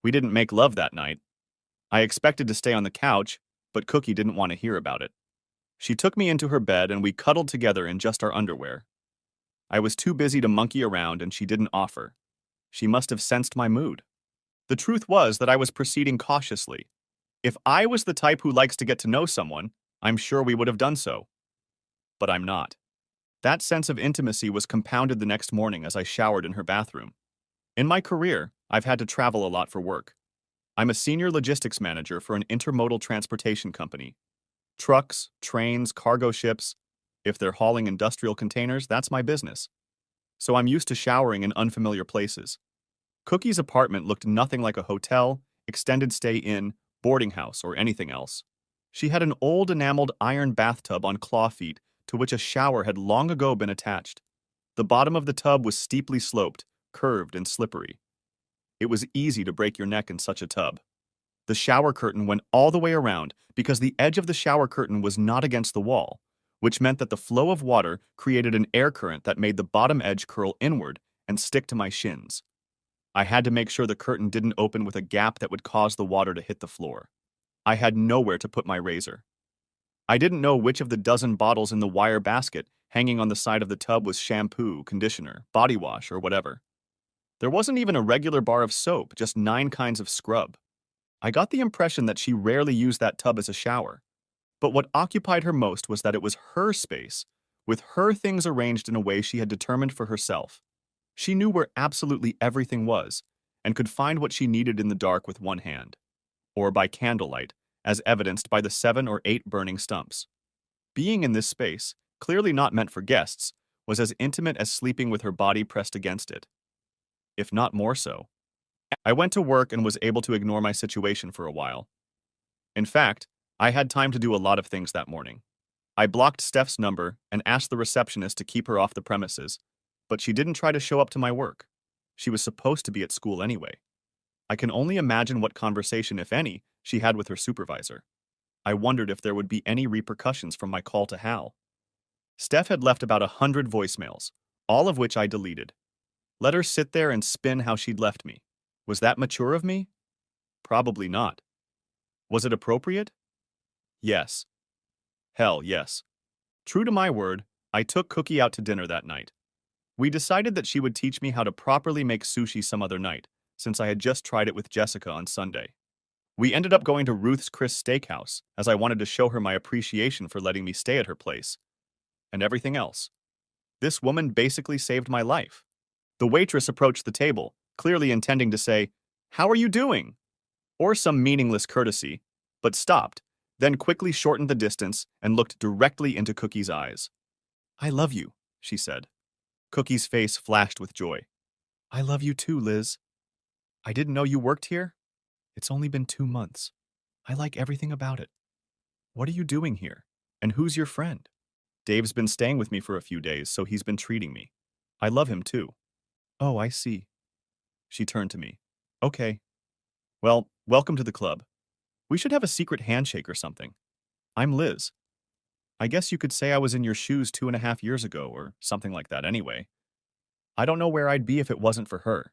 We didn't make love that night. I expected to stay on the couch, but Cookie didn't want to hear about it. She took me into her bed and we cuddled together in just our underwear. I was too busy to monkey around and she didn't offer. She must have sensed my mood. The truth was that I was proceeding cautiously. If I was the type who likes to get to know someone, I'm sure we would have done so. But I'm not. That sense of intimacy was compounded the next morning as I showered in her bathroom. In my career, I've had to travel a lot for work. I'm a senior logistics manager for an intermodal transportation company. Trucks, trains, cargo ships. If they're hauling industrial containers, that's my business. So I'm used to showering in unfamiliar places. Cookie's apartment looked nothing like a hotel, extended stay inn, boarding house, or anything else. She had an old enameled iron bathtub on claw feet to which a shower had long ago been attached. The bottom of the tub was steeply sloped, curved, and slippery. It was easy to break your neck in such a tub. The shower curtain went all the way around because the edge of the shower curtain was not against the wall, which meant that the flow of water created an air current that made the bottom edge curl inward and stick to my shins. I had to make sure the curtain didn't open with a gap that would cause the water to hit the floor. I had nowhere to put my razor. I didn't know which of the dozen bottles in the wire basket hanging on the side of the tub was shampoo, conditioner, body wash, or whatever. There wasn't even a regular bar of soap, just 9 kinds of scrub. I got the impression that she rarely used that tub as a shower. But what occupied her most was that it was her space, with her things arranged in a way she had determined for herself. She knew where absolutely everything was, and could find what she needed in the dark with one hand, or by candlelight, as evidenced by the 7 or 8 burning stumps. Being in this space, clearly not meant for guests, was as intimate as sleeping with her body pressed against it, if not more so. I went to work and was able to ignore my situation for a while. In fact, I had time to do a lot of things that morning. I blocked Steph's number and asked the receptionist to keep her off the premises, but she didn't try to show up to my work. She was supposed to be at school anyway. I can only imagine what conversation, if any, she had with her supervisor. I wondered if there would be any repercussions from my call to Hal. Steph had left about 100 voicemails, all of which I deleted. Let her sit there and spin how she'd left me. Was that mature of me? Probably not. Was it appropriate? Yes. Hell, yes. True to my word, I took Cookie out to dinner that night. We decided that she would teach me how to properly make sushi some other night, since I had just tried it with Jessica on Sunday. We ended up going to Ruth's Chris Steakhouse, as I wanted to show her my appreciation for letting me stay at her place. And everything else. This woman basically saved my life. The waitress approached the table, clearly intending to say, "How are you doing?" or some meaningless courtesy, but stopped, then quickly shortened the distance and looked directly into Cookie's eyes. "I love you," she said. Cookie's face flashed with joy. "I love you too, Liz. I didn't know you worked here. It's only been 2 months. I like everything about it. What are you doing here? And who's your friend?" "Dave's been staying with me for a few days, so he's been treating me. I love him too." "Oh, I see." She turned to me. "Okay. Well, welcome to the club. We should have a secret handshake or something. I'm Liz. I guess you could say I was in your shoes 2.5 years ago, or something like that anyway. I don't know where I'd be if it wasn't for her.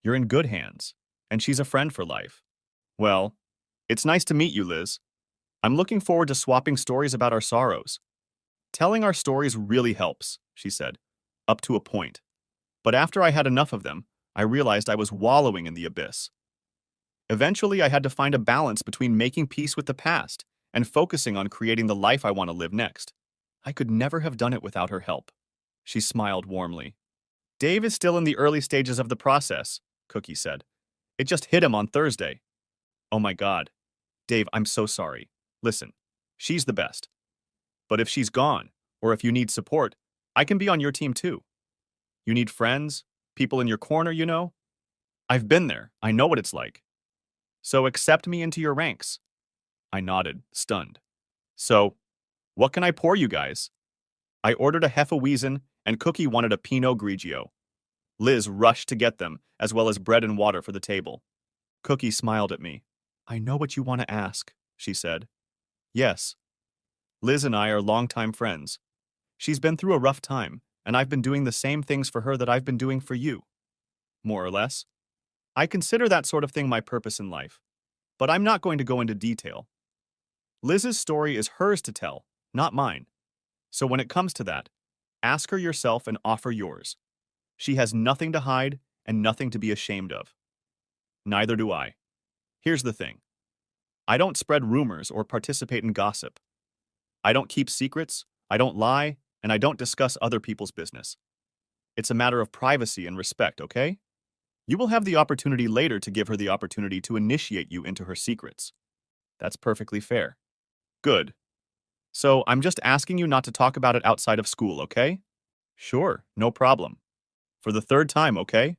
You're in good hands, and she's a friend for life." "Well, it's nice to meet you, Liz. I'm looking forward to swapping stories about our sorrows." "Telling our stories really helps," she said, "up to a point. But after I had enough of them, I realized I was wallowing in the abyss. Eventually, I had to find a balance between making peace with the past and focusing on creating the life I want to live next. I could never have done it without her help." She smiled warmly. "Dave is still in the early stages of the process," Cookie said. "It just hit him on Thursday." "Oh my God. Dave, I'm so sorry. Listen, she's the best. But if she's gone, or if you need support, I can be on your team too. You need friends, people in your corner, you know? I've been there. I know what it's like. So accept me into your ranks." I nodded, stunned. "So, what can I pour you guys?" I ordered a Hefeweizen, and Cookie wanted a Pinot Grigio. Liz rushed to get them, as well as bread and water for the table. Cookie smiled at me. "I know what you want to ask," she said. "Yes. Liz and I are longtime friends. She's been through a rough time, and I've been doing the same things for her that I've been doing for you. More or less." I consider that sort of thing my purpose in life, but I'm not going to go into detail. Liz's story is hers to tell, not mine. So when it comes to that, ask her yourself and offer yours. She has nothing to hide and nothing to be ashamed of. Neither do I. Here's the thing. I don't spread rumors or participate in gossip. I don't keep secrets, I don't lie, and I don't discuss other people's business. It's a matter of privacy and respect, okay? You will have the opportunity later to give her the opportunity to initiate you into her secrets. That's perfectly fair. Good. So I'm just asking you not to talk about it outside of school, okay? Sure, no problem. For the third time, okay?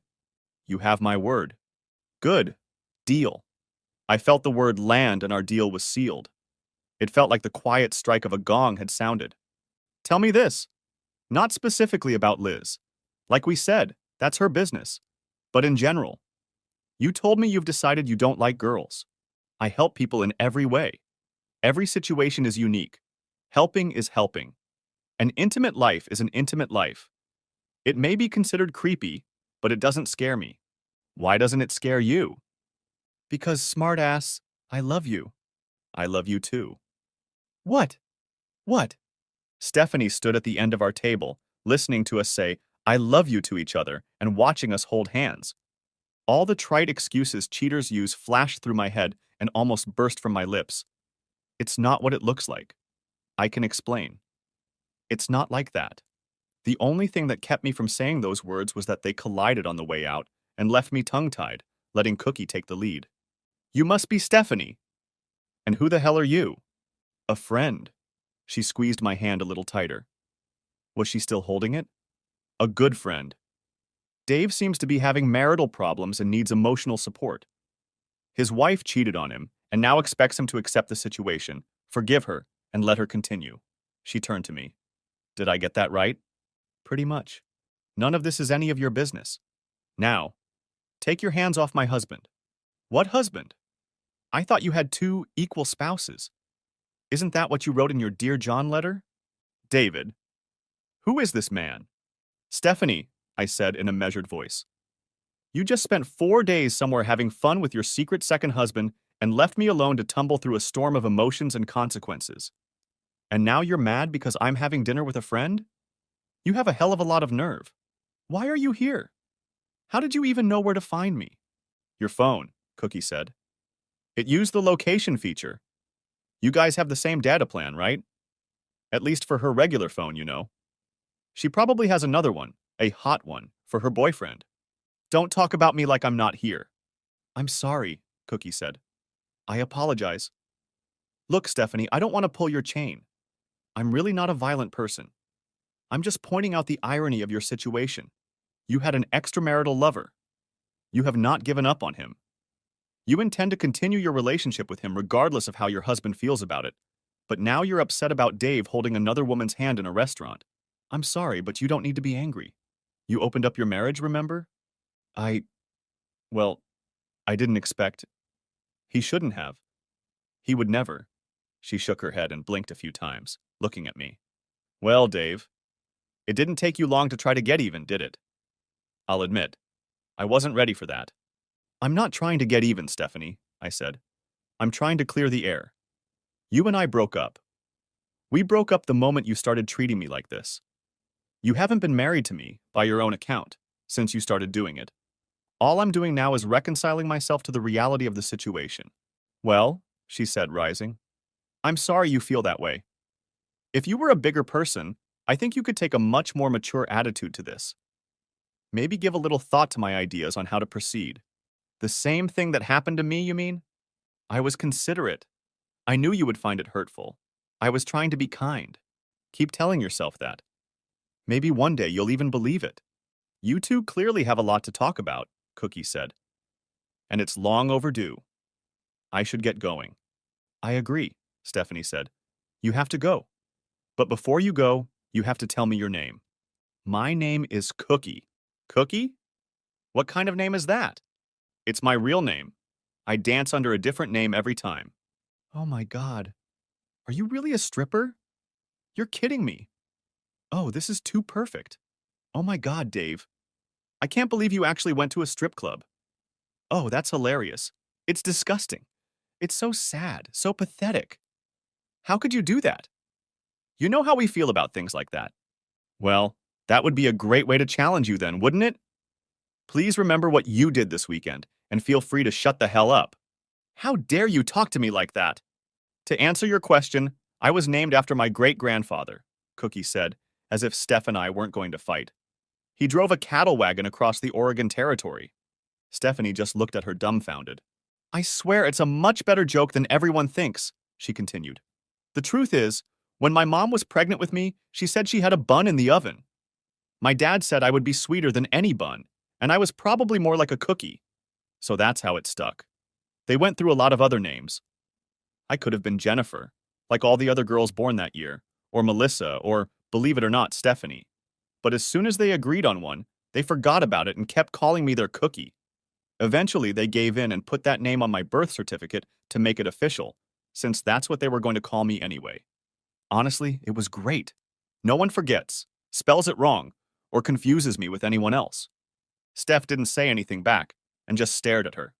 You have my word. Good. Deal. I felt the word land and our deal was sealed. It felt like the quiet strike of a gong had sounded. Tell me this. Not specifically about Liz. Like we said, that's her business. But in general, you told me you've decided you don't like girls. I help people in every way. Every situation is unique. Helping is helping. An intimate life is an intimate life. It may be considered creepy, but it doesn't scare me. Why doesn't it scare you? Because, smartass, I love you. I love you too. What? What? Stephanie stood at the end of our table, listening to us say, I love you to each other, and watching us hold hands. All the trite excuses cheaters use flashed through my head and almost burst from my lips. It's not what it looks like. I can explain. It's not like that. The only thing that kept me from saying those words was that they collided on the way out and left me tongue-tied, letting Cookie take the lead. You must be Stephanie. And who the hell are you? A friend. She squeezed my hand a little tighter. Was she still holding it? A good friend. Dave seems to be having marital problems and needs emotional support. His wife cheated on him and now expects him to accept the situation, forgive her, and let her continue. She turned to me. Did I get that right? Pretty much. None of this is any of your business. Now, take your hands off my husband. What husband? I thought you had two equal spouses. Isn't that what you wrote in your Dear John letter? David. Who is this man? Stephanie, I said in a measured voice. You just spent 4 days somewhere having fun with your secret second husband and left me alone to tumble through a storm of emotions and consequences. And now you're mad because I'm having dinner with a friend? You have a hell of a lot of nerve. Why are you here? How did you even know where to find me? Your phone, Cookie said. It used the location feature. You guys have the same data plan, right? At least for her regular phone, you know. She probably has another one, a hot one, for her boyfriend. Don't talk about me like I'm not here. I'm sorry, Cookie said. I apologize. Look, Stephanie, I don't want to pull your chain. I'm really not a violent person. I'm just pointing out the irony of your situation. You had an extramarital lover. You have not given up on him. You intend to continue your relationship with him regardless of how your husband feels about it. But now you're upset about Dave holding another woman's hand in a restaurant. I'm sorry, but you don't need to be angry. You opened up your marriage, remember? Well, I didn't expect. He shouldn't have. He would never. She shook her head and blinked a few times, looking at me. Well, Dave, it didn't take you long to try to get even, did it? I'll admit, I wasn't ready for that. I'm not trying to get even, Stephanie, I said. I'm trying to clear the air. You and I broke up. We broke up the moment you started treating me like this. You haven't been married to me, by your own account, since you started doing it. All I'm doing now is reconciling myself to the reality of the situation. Well, she said, rising, I'm sorry you feel that way. If you were a bigger person, I think you could take a much more mature attitude to this. Maybe give a little thought to my ideas on how to proceed. The same thing that happened to me, you mean? I was considerate. I knew you would find it hurtful. I was trying to be kind. Keep telling yourself that. Maybe one day you'll even believe it. You two clearly have a lot to talk about, Cookie said. And it's long overdue. I should get going. I agree, Stephanie said. You have to go. But before you go, you have to tell me your name. My name is Cookie. Cookie? What kind of name is that? It's my real name. I dance under a different name every time. Oh my God. Are you really a stripper? You're kidding me. Oh, this is too perfect. Oh my God, Dave. I can't believe you actually went to a strip club. Oh, that's hilarious. It's disgusting. It's so sad, so pathetic. How could you do that? You know how we feel about things like that. Well, that would be a great way to challenge you then, wouldn't it? Please remember what you did this weekend and feel free to shut the hell up. How dare you talk to me like that? To answer your question, I was named after my great-grandfather, Cookie said, as if Steph and I weren't going to fight. He drove a cattle wagon across the Oregon Territory. Stephanie just looked at her dumbfounded. I swear it's a much better joke than everyone thinks, she continued. The truth is, when my mom was pregnant with me, she said she had a bun in the oven. My dad said I would be sweeter than any bun, and I was probably more like a cookie. So that's how it stuck. They went through a lot of other names. I could have been Jennifer, like all the other girls born that year, or Melissa, or, believe it or not, Stephanie. But as soon as they agreed on one, they forgot about it and kept calling me their cookie. Eventually, they gave in and put that name on my birth certificate to make it official, since that's what they were going to call me anyway. Honestly, it was great. No one forgets, spells it wrong, or confuses me with anyone else. Steph didn't say anything back and just stared at her.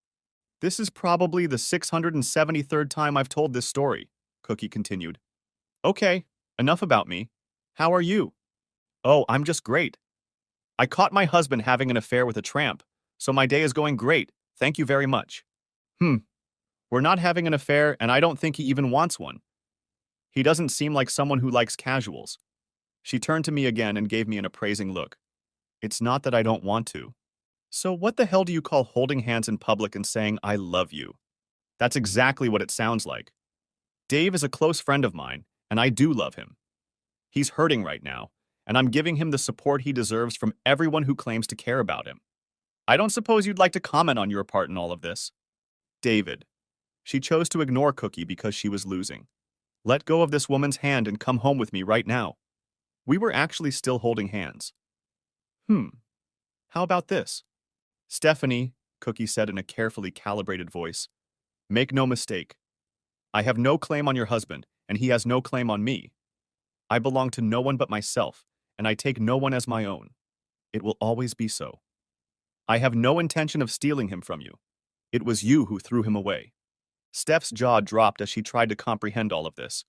This is probably the 673rd time I've told this story, Cookie continued. Okay, enough about me. How are you? Oh, I'm just great. I caught my husband having an affair with a tramp, so my day is going great, thank you very much. We're not having an affair, and I don't think he even wants one. He doesn't seem like someone who likes casuals. She turned to me again and gave me an appraising look. It's not that I don't want to. So what the hell do you call holding hands in public and saying, I love you? That's exactly what it sounds like. Dave is a close friend of mine, and I do love him. He's hurting right now, and I'm giving him the support he deserves from everyone who claims to care about him. I don't suppose you'd like to comment on your part in all of this. David. She chose to ignore Cookie because she was losing. Let go of this woman's hand and come home with me right now. We were actually still holding hands. How about this? Stephanie, Cookie said in a carefully calibrated voice, make no mistake. I have no claim on your husband, and he has no claim on me. I belong to no one but myself, and I take no one as my own. It will always be so. I have no intention of stealing him from you. It was you who threw him away. Steph's jaw dropped as she tried to comprehend all of this.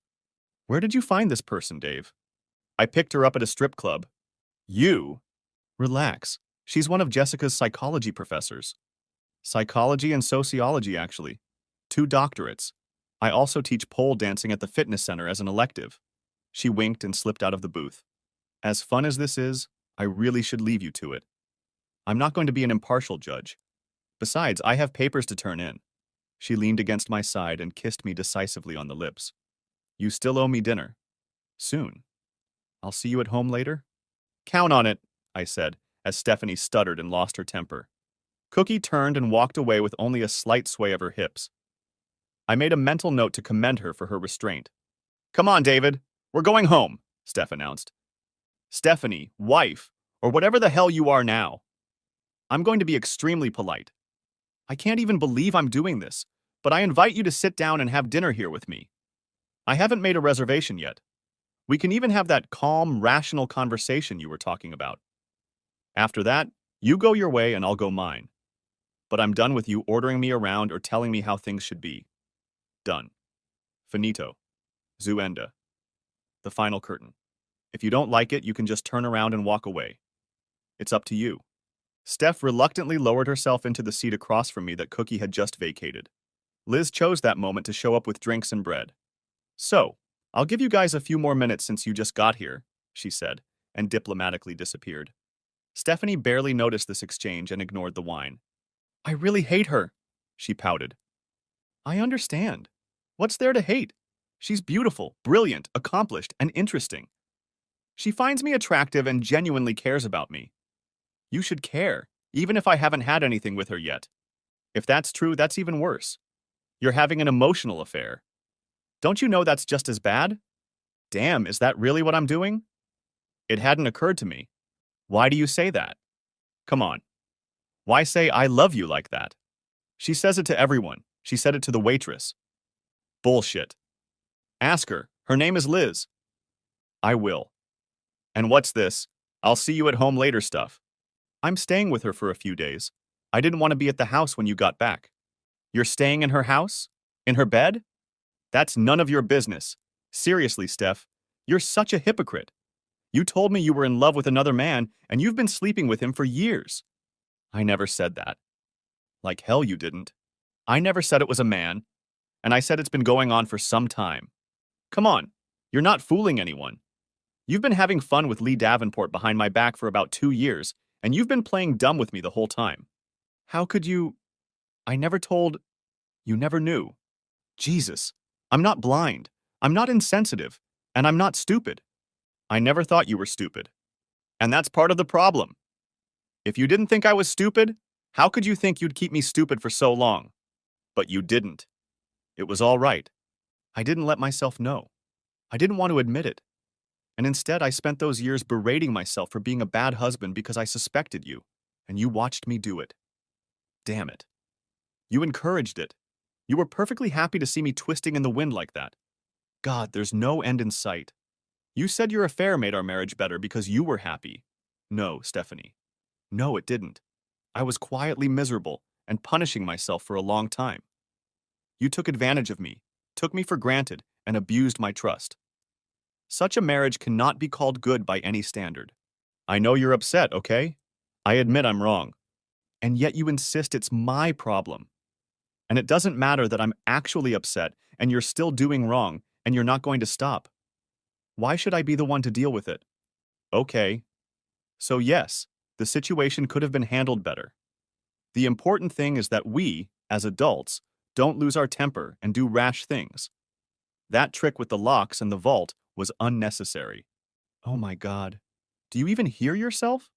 Where did you find this person, Dave? I picked her up at a strip club. You? Relax. She's one of Jessica's psychology professors. Psychology and sociology, actually. 2 doctorates. I also teach pole dancing at the fitness center as an elective. She winked and slipped out of the booth. As fun as this is, I really should leave you to it. I'm not going to be an impartial judge. Besides, I have papers to turn in. She leaned against my side and kissed me decisively on the lips. You still owe me dinner. Soon. I'll see you at home later? Count on it, I said, as Stephanie stuttered and lost her temper. Cookie turned and walked away with only a slight sway of her hips. I made a mental note to commend her for her restraint. Come on, David. We're going home, Steph announced. Stephanie, wife, or whatever the hell you are now. I'm going to be extremely polite. I can't even believe I'm doing this, but I invite you to sit down and have dinner here with me. I haven't made a reservation yet. We can even have that calm, rational conversation you were talking about. After that, you go your way and I'll go mine. But I'm done with you ordering me around or telling me how things should be. Done. Finito. Zuenda. The final curtain. If you don't like it, you can just turn around and walk away. It's up to you. Steph reluctantly lowered herself into the seat across from me that Cookie had just vacated. Liz chose that moment to show up with drinks and bread. So, I'll give you guys a few more minutes since you just got here, she said, and diplomatically disappeared. Stephanie barely noticed this exchange and ignored the wine. I really hate her, she pouted. I understand. What's there to hate? She's beautiful, brilliant, accomplished, and interesting. She finds me attractive and genuinely cares about me. You should care, even if I haven't had anything with her yet. If that's true, that's even worse. You're having an emotional affair. Don't you know that's just as bad? Damn, is that really what I'm doing? It hadn't occurred to me. Why do you say that? Come on. Why say I love you like that? She says it to everyone. She said it to the waitress. Bullshit. Ask her. Her name is Liz. I will. And what's this? I'll see you at home later stuff. I'm staying with her for a few days. I didn't want to be at the house when you got back. You're staying in her house? In her bed? That's none of your business. Seriously, Steph, you're such a hypocrite. You told me you were in love with another man, and you've been sleeping with him for years. I never said that. Like hell you didn't. I never said it was a man, and I said it's been going on for some time. Come on, you're not fooling anyone. You've been having fun with Lee Davenport behind my back for about 2 years, and you've been playing dumb with me the whole time. How could you? I never told. You never knew. Jesus, I'm not blind. I'm not insensitive, and I'm not stupid. I never thought you were stupid. And that's part of the problem. If you didn't think I was stupid, how could you think you'd keep me stupid for so long? But you didn't. It was all right. I didn't let myself know. I didn't want to admit it. And instead, I spent those years berating myself for being a bad husband because I suspected you, and you watched me do it. Damn it. You encouraged it. You were perfectly happy to see me twisting in the wind like that. God, there's no end in sight. You said your affair made our marriage better because you were happy. No, Stephanie. No, it didn't. I was quietly miserable and punishing myself for a long time. You took advantage of me, took me for granted, and abused my trust. Such a marriage cannot be called good by any standard. I know you're upset, okay? I admit I'm wrong. And yet you insist it's my problem. And it doesn't matter that I'm actually upset and you're still doing wrong and you're not going to stop. Why should I be the one to deal with it? Okay. So yes, the situation could have been handled better. The important thing is that we, as adults, don't lose our temper and do rash things. That trick with the locks and the vault was unnecessary. Oh my God. Do you even hear yourself?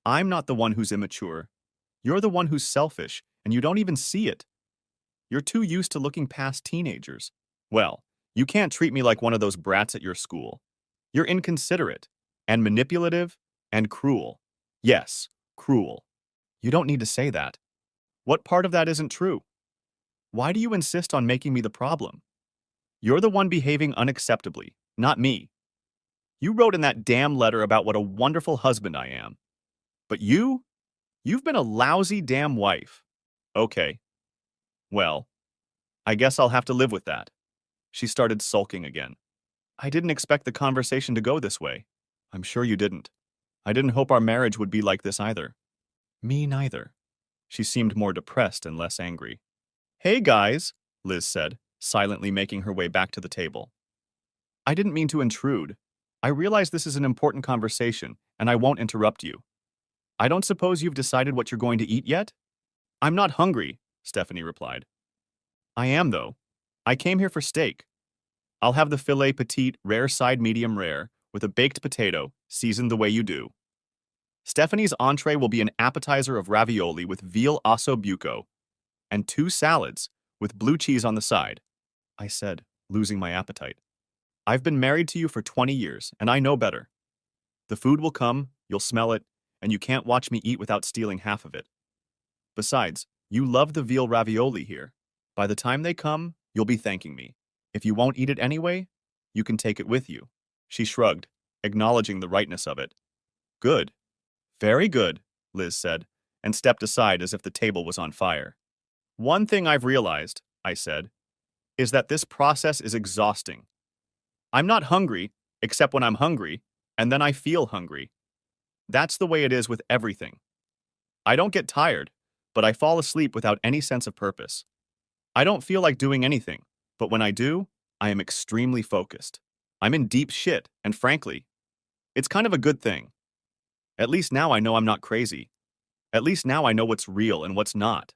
I'm not the one who's immature. You're the one who's selfish, and you don't even see it. You're too used to looking past teenagers. Well, you can't treat me like one of those brats at your school. You're inconsiderate, and manipulative, and cruel. Yes, cruel. You don't need to say that. What part of that isn't true? Why do you insist on making me the problem? You're the one behaving unacceptably, not me. You wrote in that damn letter about what a wonderful husband I am. But you've been a lousy damn wife. Okay. Well, I guess I'll have to live with that. She started sulking again. I didn't expect the conversation to go this way. I'm sure you didn't. I didn't hope our marriage would be like this either. Me neither. She seemed more depressed and less angry. Hey guys, Liz said, silently making her way back to the table. I didn't mean to intrude. I realize this is an important conversation, and I won't interrupt you. I don't suppose you've decided what you're going to eat yet? I'm not hungry, Stephanie replied. I am, though. I came here for steak. I'll have the filet petite, rare side medium rare, with a baked potato, seasoned the way you do. Stephanie's entree will be an appetizer of ravioli with veal osso buco, and 2 salads, with blue cheese on the side, I said, losing my appetite. I've been married to you for 20 years, and I know better. The food will come, you'll smell it, and you can't watch me eat without stealing half of it. Besides, you love the veal ravioli here. By the time they come, you'll be thanking me. If you won't eat it anyway, you can take it with you. She shrugged, acknowledging the rightness of it. Good. Very good, Liz said, and stepped aside as if the table was on fire. One thing I've realized, I said, is that this process is exhausting. I'm not hungry, except when I'm hungry, and then I feel hungry. That's the way it is with everything. I don't get tired, but I fall asleep without any sense of purpose. I don't feel like doing anything, but when I do, I am extremely focused. I'm in deep shit, and frankly, it's kind of a good thing. At least now I know I'm not crazy. At least now I know what's real and what's not.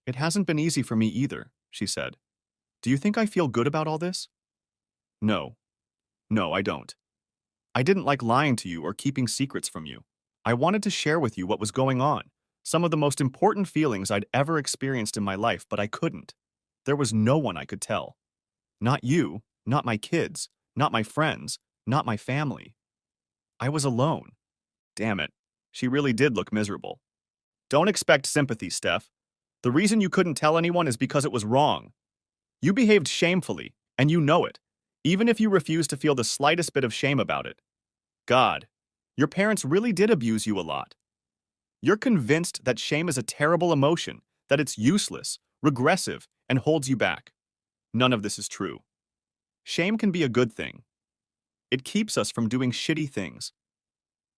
It hasn't been easy for me either, she said. Do you think I feel good about all this? No. No, I don't. I didn't like lying to you or keeping secrets from you. I wanted to share with you what was going on, some of the most important feelings I'd ever experienced in my life, but I couldn't. There was no one I could tell. Not you, not my kids, not my friends, not my family. I was alone. Damn it, she really did look miserable. Don't expect sympathy, Steph. The reason you couldn't tell anyone is because it was wrong. You behaved shamefully, and you know it, even if you refuse to feel the slightest bit of shame about it. God, your parents really did abuse you a lot. You're convinced that shame is a terrible emotion, that it's useless, regressive, and holds you back. None of this is true. Shame can be a good thing. It keeps us from doing shitty things.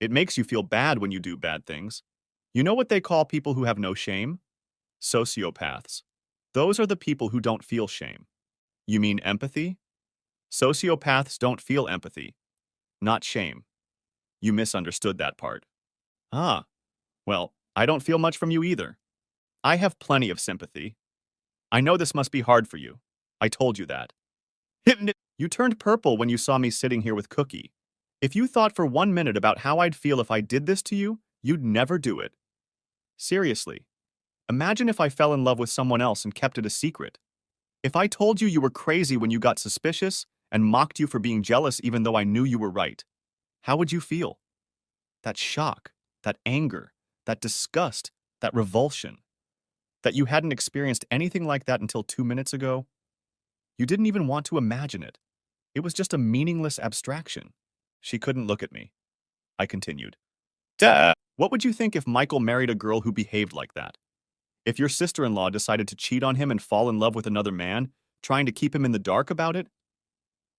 It makes you feel bad when you do bad things. You know what they call people who have no shame? Sociopaths. Those are the people who don't feel shame. You mean empathy? Sociopaths don't feel empathy, not shame. You misunderstood that part. Ah, well, I don't feel much from you either. I have plenty of sympathy. I know this must be hard for you. I told you that. You turned purple when you saw me sitting here with Cookie. If you thought for 1 minute about how I'd feel if I did this to you, you'd never do it. Seriously, imagine if I fell in love with someone else and kept it a secret. If I told you you were crazy when you got suspicious and mocked you for being jealous even though I knew you were right, how would you feel? That shock, that anger, that disgust, that revulsion. That you hadn't experienced anything like that until 2 minutes ago? You didn't even want to imagine it. It was just a meaningless abstraction. She couldn't look at me. I continued. Duh! What would you think if Michael married a girl who behaved like that? If your sister-in-law decided to cheat on him and fall in love with another man, trying to keep him in the dark about it?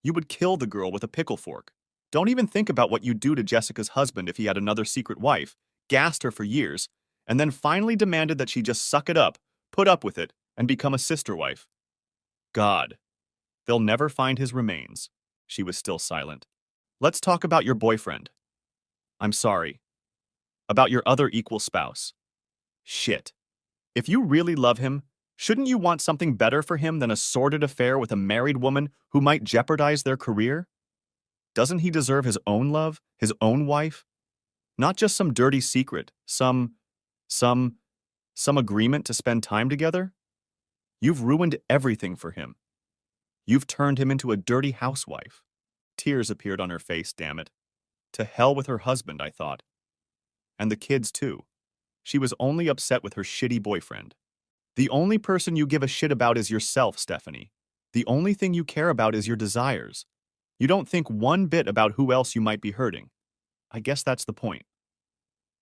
You would kill the girl with a pickle fork. Don't even think about what you'd do to Jessica's husband if he had another secret wife, gassed her for years, and then finally demanded that she just suck it up, put up with it, and become a sister wife. God. They'll never find his remains. She was still silent. Let's talk about your boyfriend. I'm sorry. About your other equal spouse. Shit. If you really love him, shouldn't you want something better for him than a sordid affair with a married woman who might jeopardize their career? Doesn't he deserve his own love, his own wife? Not just some dirty secret, some agreement to spend time together? You've ruined everything for him. You've turned him into a dirty housewife. Tears appeared on her face, damn it. To hell with her husband, I thought. And the kids, too. She was only upset with her shitty boyfriend. The only person you give a shit about is yourself, Stephanie. The only thing you care about is your desires. You don't think one bit about who else you might be hurting. I guess that's the point.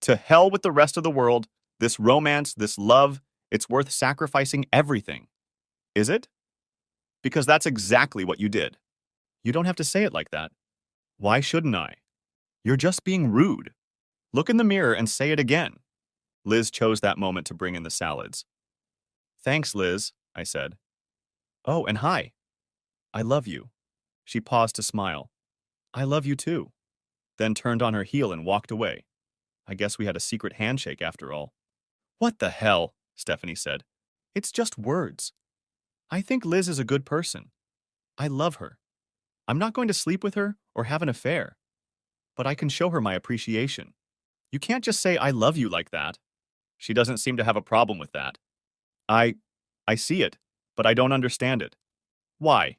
To hell with the rest of the world, this romance, this love, it's worth sacrificing everything. Is it? Because that's exactly what you did. You don't have to say it like that. Why shouldn't I? You're just being rude. Look in the mirror and say it again. Liz chose that moment to bring in the salads. Thanks, Liz, I said. Oh, and hi. I love you. She paused to smile. I love you too. Then turned on her heel and walked away. I guess we had a secret handshake after all. What the hell, Stephanie said. It's just words. I think Liz is a good person. I love her. I'm not going to sleep with her or have an affair. But I can show her my appreciation. You can't just say I love you like that. She doesn't seem to have a problem with that. I see it, but I don't understand it. Why?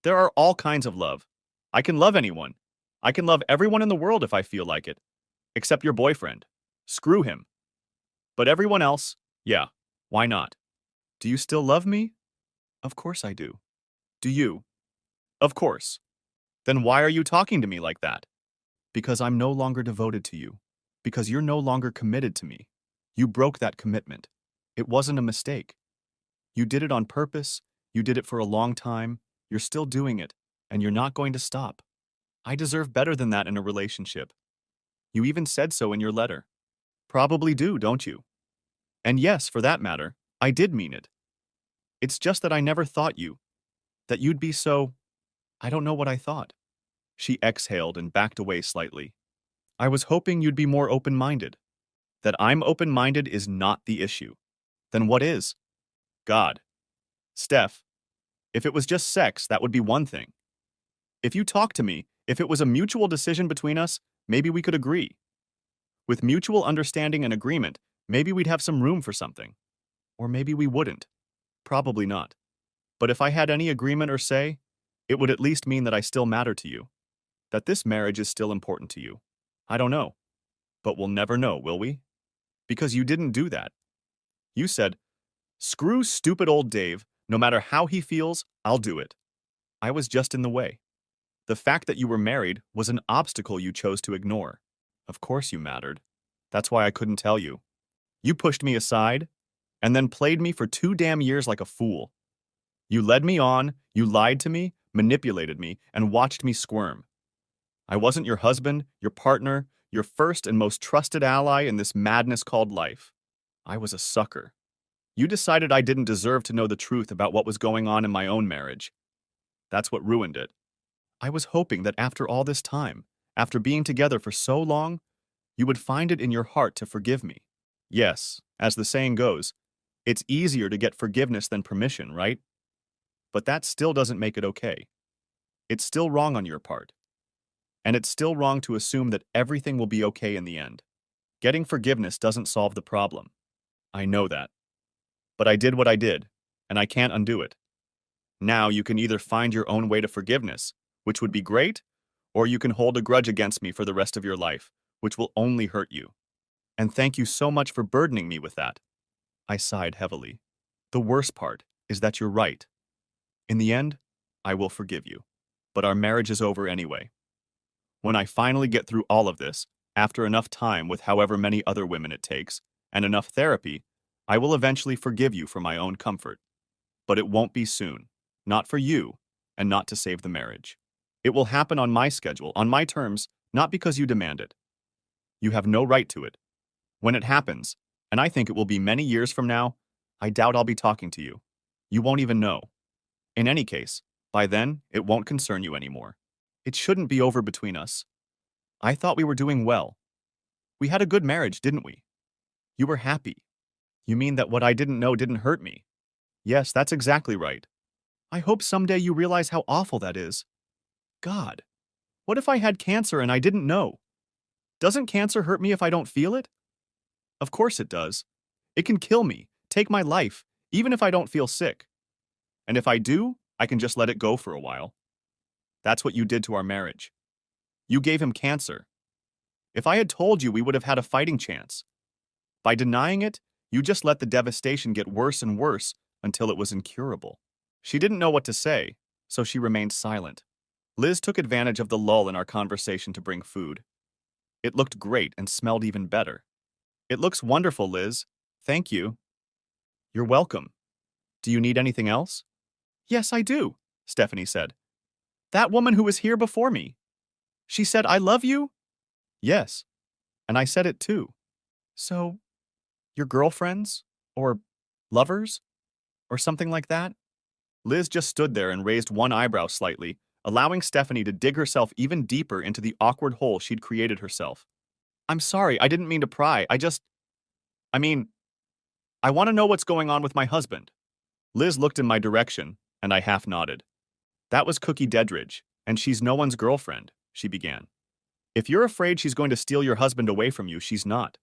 There are all kinds of love. I can love anyone. I can love everyone in the world if I feel like it. Except your boyfriend. Screw him. But everyone else, yeah, why not? Do you still love me? Of course I do. Do you? Of course. Then why are you talking to me like that? Because I'm no longer devoted to you. Because you're no longer committed to me. You broke that commitment. It wasn't a mistake. You did it on purpose. You did it for a long time. You're still doing it, and you're not going to stop. I deserve better than that in a relationship. You even said so in your letter. Probably do, don't you? And yes, for that matter, I did mean it. It's just that I never thought that you'd be so, I don't know what I thought. She exhaled and backed away slightly. I was hoping you'd be more open-minded. That I'm open-minded is not the issue. Then what is? God. Steph, if it was just sex, that would be one thing. If you talked to me, if it was a mutual decision between us, maybe we could agree. With mutual understanding and agreement, maybe we'd have some room for something. Or maybe we wouldn't. Probably not. But if I had any agreement or say, it would at least mean that I still matter to you. That this marriage is still important to you. I don't know. But we'll never know, will we? Because you didn't do that. You said, screw stupid old Dave, no matter how he feels, I'll do it. I was just in the way. The fact that you were married was an obstacle you chose to ignore. Of course you mattered. That's why I couldn't tell you. You pushed me aside, and then played me for 2 damn years like a fool. You led me on, you lied to me, manipulated me, and watched me squirm. I wasn't your husband, your partner, your first and most trusted ally in this madness called life. I was a sucker. You decided I didn't deserve to know the truth about what was going on in my own marriage. That's what ruined it. I was hoping that after all this time, after being together for so long, you would find it in your heart to forgive me. Yes, as the saying goes, it's easier to get forgiveness than permission, right? But that still doesn't make it okay. It's still wrong on your part. And it's still wrong to assume that everything will be okay in the end. Getting forgiveness doesn't solve the problem. I know that. But I did what I did, and I can't undo it. Now you can either find your own way to forgiveness, which would be great, or you can hold a grudge against me for the rest of your life, which will only hurt you. And thank you so much for burdening me with that. I sighed heavily. The worst part is that you're right. In the end, I will forgive you. But our marriage is over anyway. When I finally get through all of this, after enough time with however many other women it takes, and enough therapy, I will eventually forgive you for my own comfort. But it won't be soon. Not for you, and not to save the marriage. It will happen on my schedule, on my terms, not because you demand it. You have no right to it. When it happens, and I think it will be many years from now, I doubt I'll be talking to you. You won't even know. In any case, by then, it won't concern you anymore. It shouldn't be over between us. I thought we were doing well. We had a good marriage, didn't we? You were happy. You mean that what I didn't know didn't hurt me? Yes, that's exactly right. I hope someday you realize how awful that is. God, what if I had cancer and I didn't know? Doesn't cancer hurt me if I don't feel it? Of course it does. It can kill me, take my life, even if I don't feel sick. And if I do, I can just let it go for a while. That's what you did to our marriage. You gave him cancer. If I had told you, we would have had a fighting chance. By denying it, you just let the devastation get worse and worse until it was incurable. She didn't know what to say, so she remained silent. Liz took advantage of the lull in our conversation to bring food. It looked great and smelled even better. It looks wonderful, Liz. Thank you. You're welcome. Do you need anything else? Yes, I do, Stephanie said. That woman who was here before me. She said, I love you? Yes, and I said it too. So, your girlfriends? Or lovers? Or something like that? Liz just stood there and raised one eyebrow slightly, allowing Stephanie to dig herself even deeper into the awkward hole she'd created herself. I'm sorry, I didn't mean to pry. I mean, I want to know what's going on with my husband. Liz looked in my direction, and I half nodded. That was Cookie Dedridge, and she's no one's girlfriend, she began. If you're afraid she's going to steal your husband away from you, she's not.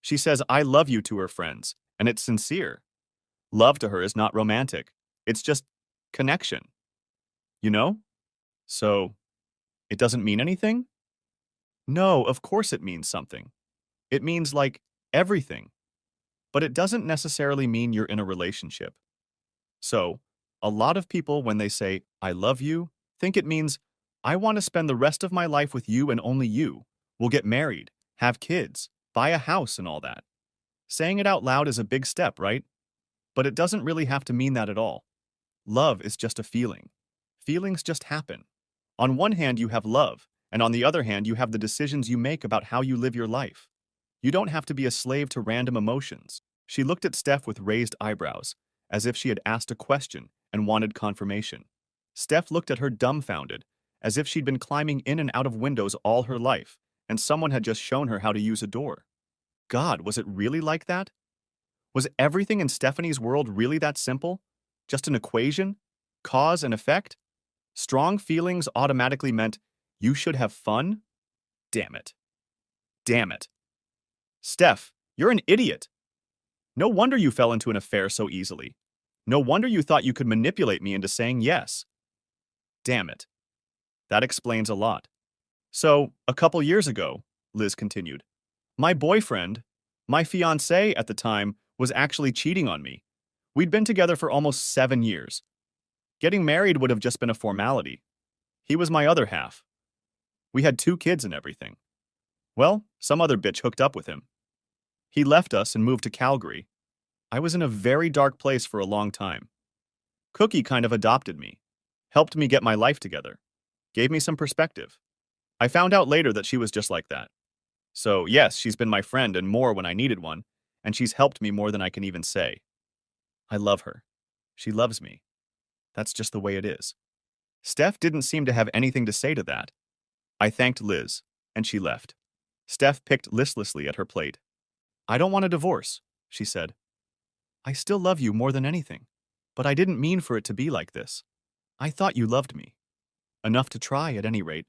She says, I love you to her friends, and it's sincere. Love to her is not romantic. It's just connection. You know? So, it doesn't mean anything? No, of course it means something. It means, like, everything. But it doesn't necessarily mean you're in a relationship. So, a lot of people, when they say, I love you, think it means, I want to spend the rest of my life with you and only you. We'll get married, have kids, buy a house and all that. Saying it out loud is a big step, right? But it doesn't really have to mean that at all. Love is just a feeling. Feelings just happen. On one hand, you have love, and on the other hand, you have the decisions you make about how you live your life. You don't have to be a slave to random emotions. She looked at Steph with raised eyebrows, as if she had asked a question and wanted confirmation. Steph looked at her dumbfounded, as if she'd been climbing in and out of windows all her life, and someone had just shown her how to use a door. God, was it really like that? Was everything in Stephanie's world really that simple? Just an equation? Cause and effect? Strong feelings automatically meant you should have fun? Damn it. Damn it. Steph, you're an idiot. No wonder you fell into an affair so easily. No wonder you thought you could manipulate me into saying yes. Damn it. That explains a lot. So, a couple years ago, Liz continued, my boyfriend, my fiancé at the time, was actually cheating on me. We'd been together for almost 7 years. Getting married would have just been a formality. He was my other half. We had 2 kids and everything. Well, some other bitch hooked up with him. He left us and moved to Calgary. I was in a very dark place for a long time. Cookie kind of adopted me, helped me get my life together, gave me some perspective. I found out later that she was just like that. So, yes, she's been my friend and more when I needed one, and she's helped me more than I can even say. I love her. She loves me. That's just the way it is. Steph didn't seem to have anything to say to that. I thanked Liz, and she left. Steph picked listlessly at her plate. I don't want a divorce, she said. I still love you more than anything, but I didn't mean for it to be like this. I thought you loved me. Enough to try, at any rate.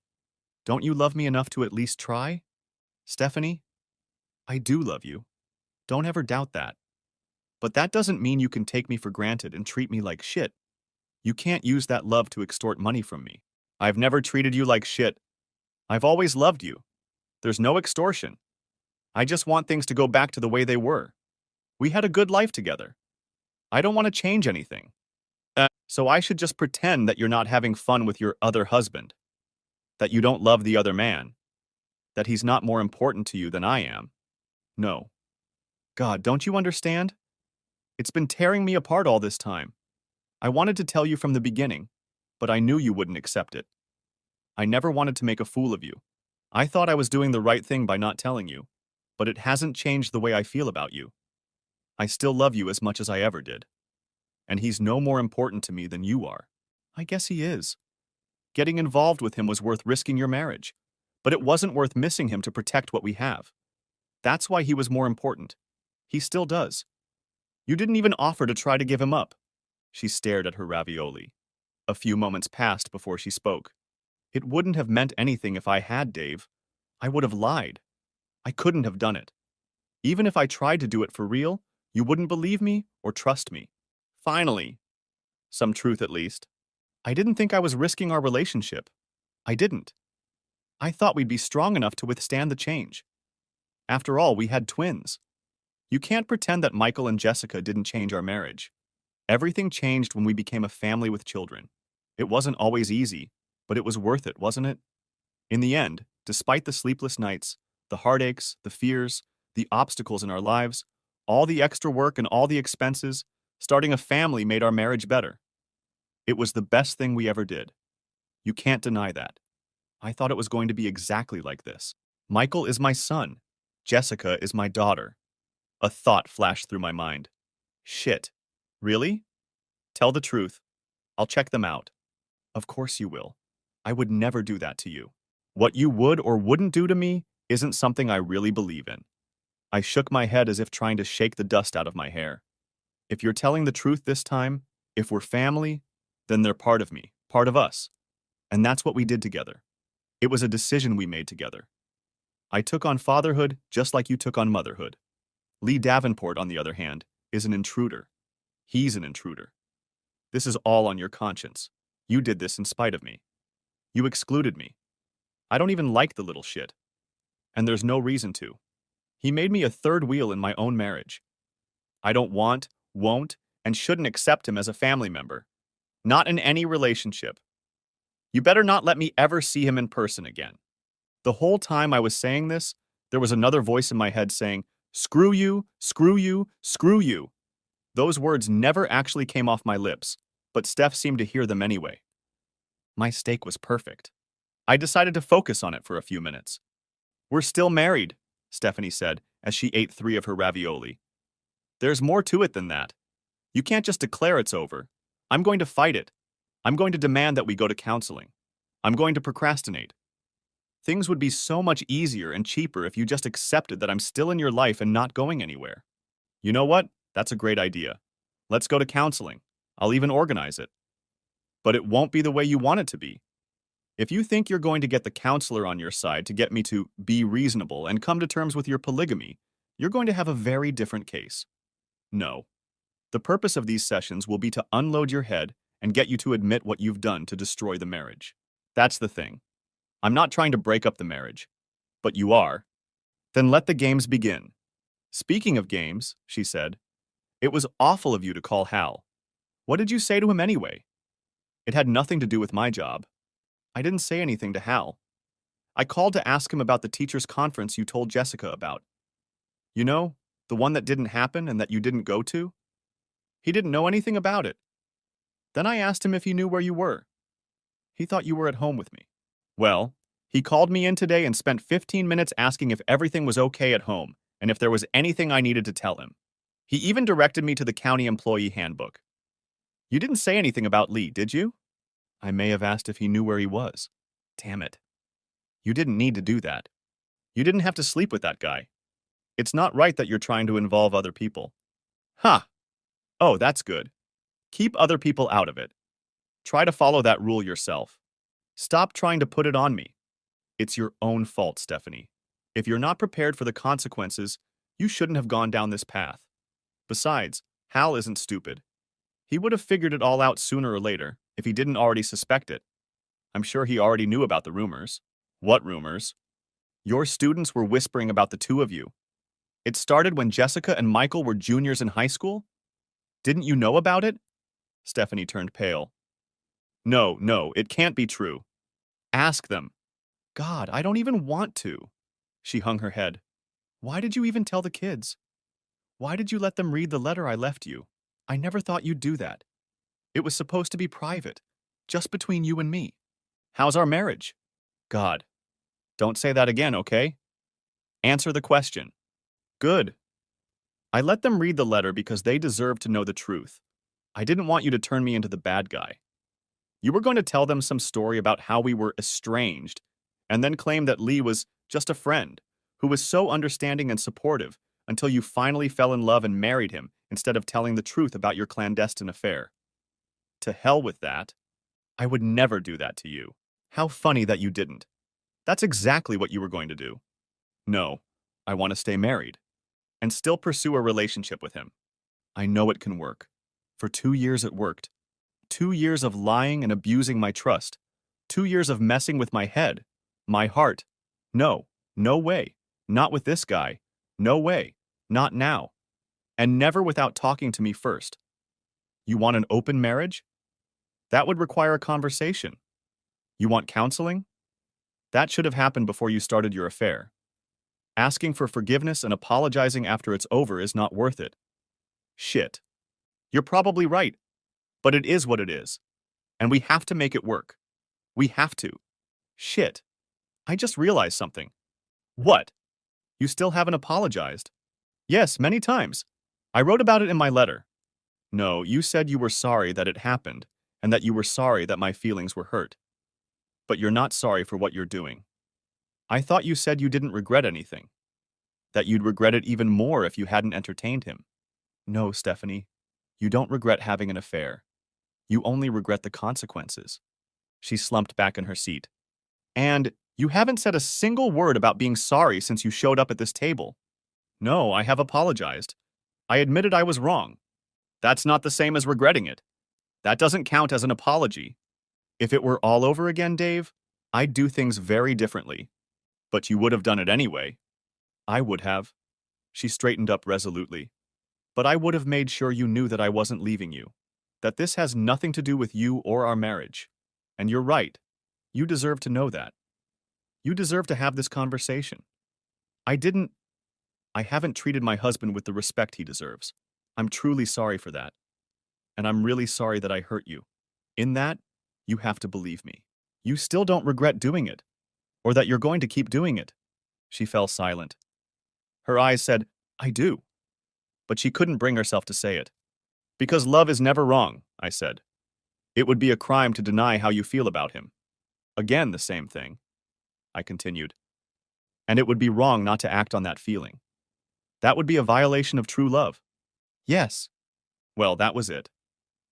Don't you love me enough to at least try? Stephanie, I do love you. Don't ever doubt that. But that doesn't mean you can take me for granted and treat me like shit. You can't use that love to extort money from me. I've never treated you like shit. I've always loved you. There's no extortion. I just want things to go back to the way they were. We had a good life together. I don't want to change anything. So I should just pretend that you're not having fun with your other husband, that you don't love the other man, that he's not more important to you than I am. No. God, don't you understand? It's been tearing me apart all this time. I wanted to tell you from the beginning, but I knew you wouldn't accept it. I never wanted to make a fool of you. I thought I was doing the right thing by not telling you, but it hasn't changed the way I feel about you. I still love you as much as I ever did. And he's no more important to me than you are. I guess he is. Getting involved with him was worth risking your marriage, but it wasn't worth missing him to protect what we have. That's why he was more important. He still does. You didn't even offer to try to give him up. She stared at her ravioli. A few moments passed before she spoke. It wouldn't have meant anything if I had, Dave. I would have lied. I couldn't have done it. Even if I tried to do it for real, you wouldn't believe me or trust me. Finally. Some truth at least. I didn't think I was risking our relationship. I didn't. I thought we'd be strong enough to withstand the change. After all, we had twins. You can't pretend that Michael and Jessica didn't change our marriage. Everything changed when we became a family with children. It wasn't always easy, but it was worth it, wasn't it? In the end, despite the sleepless nights, the heartaches, the fears, the obstacles in our lives, all the extra work and all the expenses, starting a family made our marriage better. It was the best thing we ever did. You can't deny that. I thought it was going to be exactly like this. Michael is my son. Jessica is my daughter. A thought flashed through my mind. Shit. Really? Tell the truth. I'll check them out. Of course you will. I would never do that to you. What you would or wouldn't do to me isn't something I really believe in. I shook my head as if trying to shake the dust out of my hair. If you're telling the truth this time, if we're family, then they're part of me, part of us. And that's what we did together. It was a decision we made together. I took on fatherhood just like you took on motherhood. Lee Davenport, on the other hand, is an intruder. He's an intruder. This is all on your conscience. You did this in spite of me. You excluded me. I don't even like the little shit. And there's no reason to. He made me a third wheel in my own marriage. I don't want, won't, and shouldn't accept him as a family member. Not in any relationship. You better not let me ever see him in person again. The whole time I was saying this, there was another voice in my head saying, screw you, screw you, screw you. Those words never actually came off my lips, but Steph seemed to hear them anyway. My steak was perfect. I decided to focus on it for a few minutes. We're still married, Stephanie said as she ate 3 of her ravioli. There's more to it than that. You can't just declare it's over. I'm going to fight it. I'm going to demand that we go to counseling. I'm going to procrastinate. Things would be so much easier and cheaper if you just accepted that I'm still in your life and not going anywhere. You know what? That's a great idea. Let's go to counseling. I'll even organize it. But it won't be the way you want it to be. If you think you're going to get the counselor on your side to get me to be reasonable and come to terms with your polygamy, you're going to have a very different case. No. The purpose of these sessions will be to unload your head and get you to admit what you've done to destroy the marriage. That's the thing. I'm not trying to break up the marriage. But you are. Then let the games begin. Speaking of games, she said, it was awful of you to call Hal. What did you say to him anyway? It had nothing to do with my job. I didn't say anything to Hal. I called to ask him about the teacher's conference you told Jessica about. You know, the one that didn't happen and that you didn't go to? He didn't know anything about it. Then I asked him if he knew where you were. He thought you were at home with me. Well, he called me in today and spent 15 minutes asking if everything was okay at home and if there was anything I needed to tell him. He even directed me to the county employee handbook. You didn't say anything about Lee, did you? I may have asked if he knew where he was. Damn it. You didn't need to do that. You didn't have to sleep with that guy. It's not right that you're trying to involve other people. Huh. Oh, that's good. Keep other people out of it. Try to follow that rule yourself. Stop trying to put it on me. It's your own fault, Stephanie. If you're not prepared for the consequences, you shouldn't have gone down this path. Besides, Hal isn't stupid. He would have figured it all out sooner or later if he didn't already suspect it. I'm sure he already knew about the rumors. What rumors? Your students were whispering about the two of you. It started when Jessica and Michael were juniors in high school? Didn't you know about it? Stephanie turned pale. No, it can't be true. Ask them. God, I don't even want to. She hung her head. Why did you even tell the kids? Why did you let them read the letter I left you? I never thought you'd do that. It was supposed to be private, just between you and me. How's our marriage? God, don't say that again, okay? Answer the question. Good. I let them read the letter because they deserved to know the truth. I didn't want you to turn me into the bad guy. You were going to tell them some story about how we were estranged, and then claim that Lee was just a friend who was so understanding and supportive until you finally fell in love and married him instead of telling the truth about your clandestine affair. To hell with that. I would never do that to you. How funny that you didn't. That's exactly what you were going to do. No, I want to stay married and still pursue a relationship with him. I know it can work. For 2 years it worked. 2 years of lying and abusing my trust. 2 years of messing with my head, my heart. No way. Not with this guy. No way. Not now. And never without talking to me first. You want an open marriage? That would require a conversation. You want counseling? That should have happened before you started your affair. Asking for forgiveness and apologizing after it's over is not worth it. Shit. You're probably right, but it is what it is. And we have to make it work. We have to. Shit. I just realized something. What? You still haven't apologized? Yes, many times. I wrote about it in my letter. No, you said you were sorry that it happened, and that you were sorry that my feelings were hurt. But you're not sorry for what you're doing. I thought you said you didn't regret anything. That you'd regret it even more if you hadn't entertained him. No, Stephanie. You don't regret having an affair. You only regret the consequences. She slumped back in her seat. And you haven't said a single word about being sorry since you showed up at this table. No, I have apologized. I admitted I was wrong. That's not the same as regretting it. That doesn't count as an apology. If it were all over again, Dave, I'd do things very differently. But you would have done it anyway. I would have. She straightened up resolutely. But I would have made sure you knew that I wasn't leaving you. That this has nothing to do with you or our marriage. And you're right. You deserve to know that. You deserve to have this conversation. I haven't treated my husband with the respect he deserves. I'm truly sorry for that. And I'm really sorry that I hurt you. In that, you have to believe me. You still don't regret doing it, or that you're going to keep doing it. She fell silent. Her eyes said, I do. But she couldn't bring herself to say it. Because love is never wrong, I said. It would be a crime to deny how you feel about him. Again, the same thing, I continued. And it would be wrong not to act on that feeling. That would be a violation of true love. Yes. Well, that was it.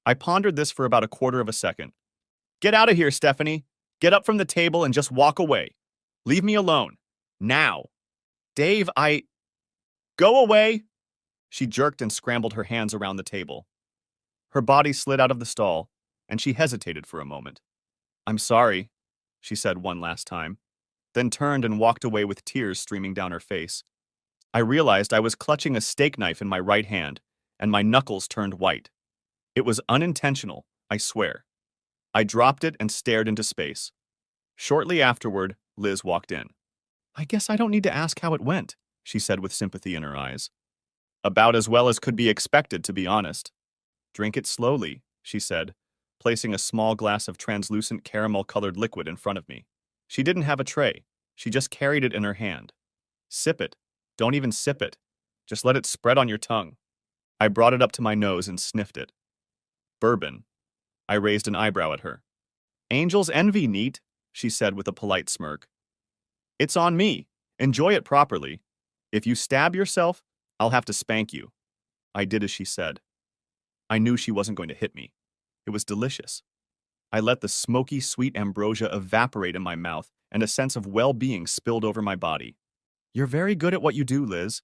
I pondered this for about a quarter of a second. Get out of here, Stephanie. Get up from the table and just walk away. Leave me alone. Now. Dave, Go away! She jerked and scrambled her hands around the table. Her body slid out of the stall, and she hesitated for a moment. I'm sorry, she said one last time, then turned and walked away with tears streaming down her face. I realized I was clutching a steak knife in my right hand, and my knuckles turned white. It was unintentional, I swear. I dropped it and stared into space. Shortly afterward, Liz walked in. I guess I don't need to ask how it went, she said with sympathy in her eyes. About as well as could be expected, to be honest. Drink it slowly, she said, placing a small glass of translucent caramel-colored liquid in front of me. She didn't have a tray. She just carried it in her hand. Sip it. Don't even sip it. Just let it spread on your tongue. I brought it up to my nose and sniffed it. Bourbon. I raised an eyebrow at her. Angel's envy, neat, she said with a polite smirk. It's on me. Enjoy it properly. If you stab yourself, I'll have to spank you. I did as she said. I knew she wasn't going to hit me. It was delicious. I let the smoky, sweet ambrosia evaporate in my mouth, and a sense of well-being spilled over my body. You're very good at what you do, Liz.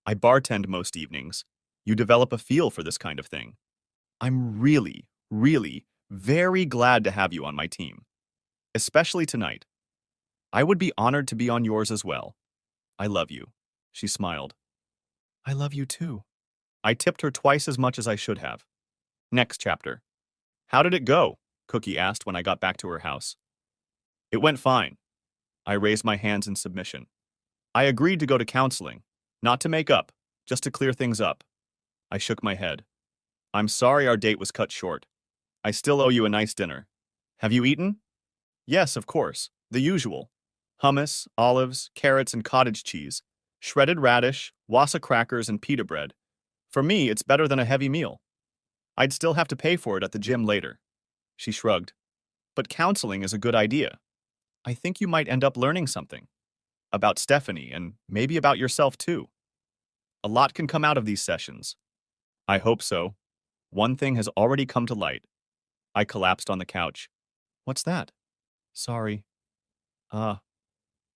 I bartend most evenings. You develop a feel for this kind of thing. I'm really, really very glad to have you on my team. Especially tonight. I would be honored to be on yours as well. I love you. She smiled. I love you too. I tipped her twice as much as I should have. Next chapter. How did it go? Cookie asked when I got back to her house. It went fine. I raised my hands in submission. I agreed to go to counseling, not to make up, just to clear things up. I shook my head. I'm sorry our date was cut short. I still owe you a nice dinner. Have you eaten? Yes, of course. The usual. Hummus, olives, carrots, and cottage cheese. Shredded radish, wassa crackers, and pita bread. For me, it's better than a heavy meal. I'd still have to pay for it at the gym later. She shrugged. But counseling is a good idea. I think you might end up learning something. About Stephanie, and maybe about yourself too. A lot can come out of these sessions. I hope so. One thing has already come to light. I collapsed on the couch. What's that? Sorry.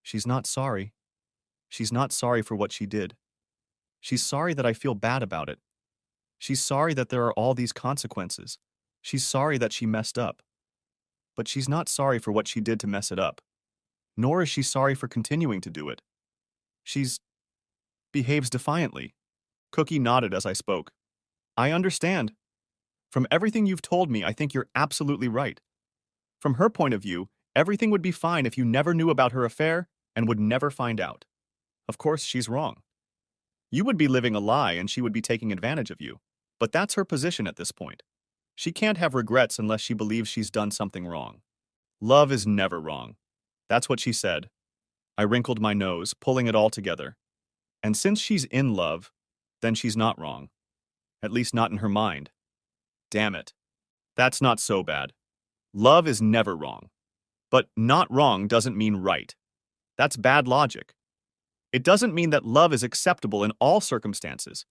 She's not sorry. She's not sorry for what she did. She's sorry that I feel bad about it. She's sorry that there are all these consequences. She's sorry that she messed up. But she's not sorry for what she did to mess it up. Nor is she sorry for continuing to do it. She's behaves defiantly. Cookie nodded as I spoke. I understand. From everything you've told me, I think you're absolutely right. From her point of view, everything would be fine if you never knew about her affair and would never find out. Of course, she's wrong. You would be living a lie and she would be taking advantage of you. But that's her position at this point. She can't have regrets unless she believes she's done something wrong. Love is never wrong. That's what she said. I wrinkled my nose, pulling it all together. And since she's in love, then she's not wrong. At least not in her mind. Damn it. That's not so bad. Love is never wrong. But not wrong doesn't mean right. That's bad logic. It doesn't mean that love is acceptable in all circumstances.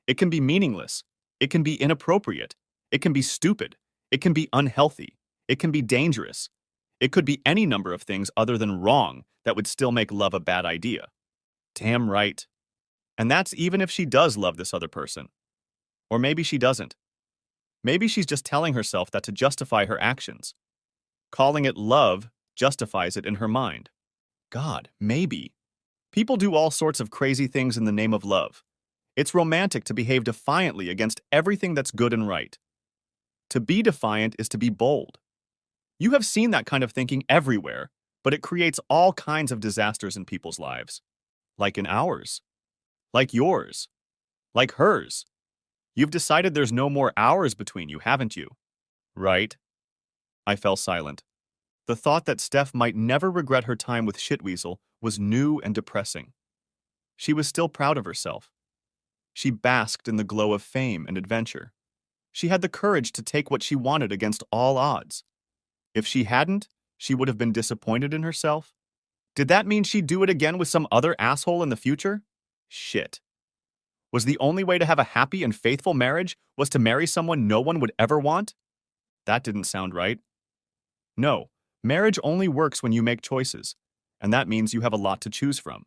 It can be meaningless. It can be inappropriate. It can be stupid. It can be unhealthy. It can be dangerous. It could be any number of things other than wrong that would still make love a bad idea. Damn right. And that's even if she does love this other person. Or maybe she doesn't. Maybe she's just telling herself that to justify her actions. Calling it love justifies it in her mind. God, maybe. People do all sorts of crazy things in the name of love. It's romantic to behave defiantly against everything that's good and right. To be defiant is to be bold. You have seen that kind of thinking everywhere, but it creates all kinds of disasters in people's lives. Like in ours. Like yours. Like hers. You've decided there's no more hours between you, haven't you? Right? I fell silent. The thought that Steph might never regret her time with Shitweasel was new and depressing. She was still proud of herself. She basked in the glow of fame and adventure. She had the courage to take what she wanted against all odds. If she hadn't, she would have been disappointed in herself. Did that mean she'd do it again with some other asshole in the future? Shit. Was the only way to have a happy and faithful marriage was to marry someone no one would ever want? That didn't sound right. No, marriage only works when you make choices, and that means you have a lot to choose from.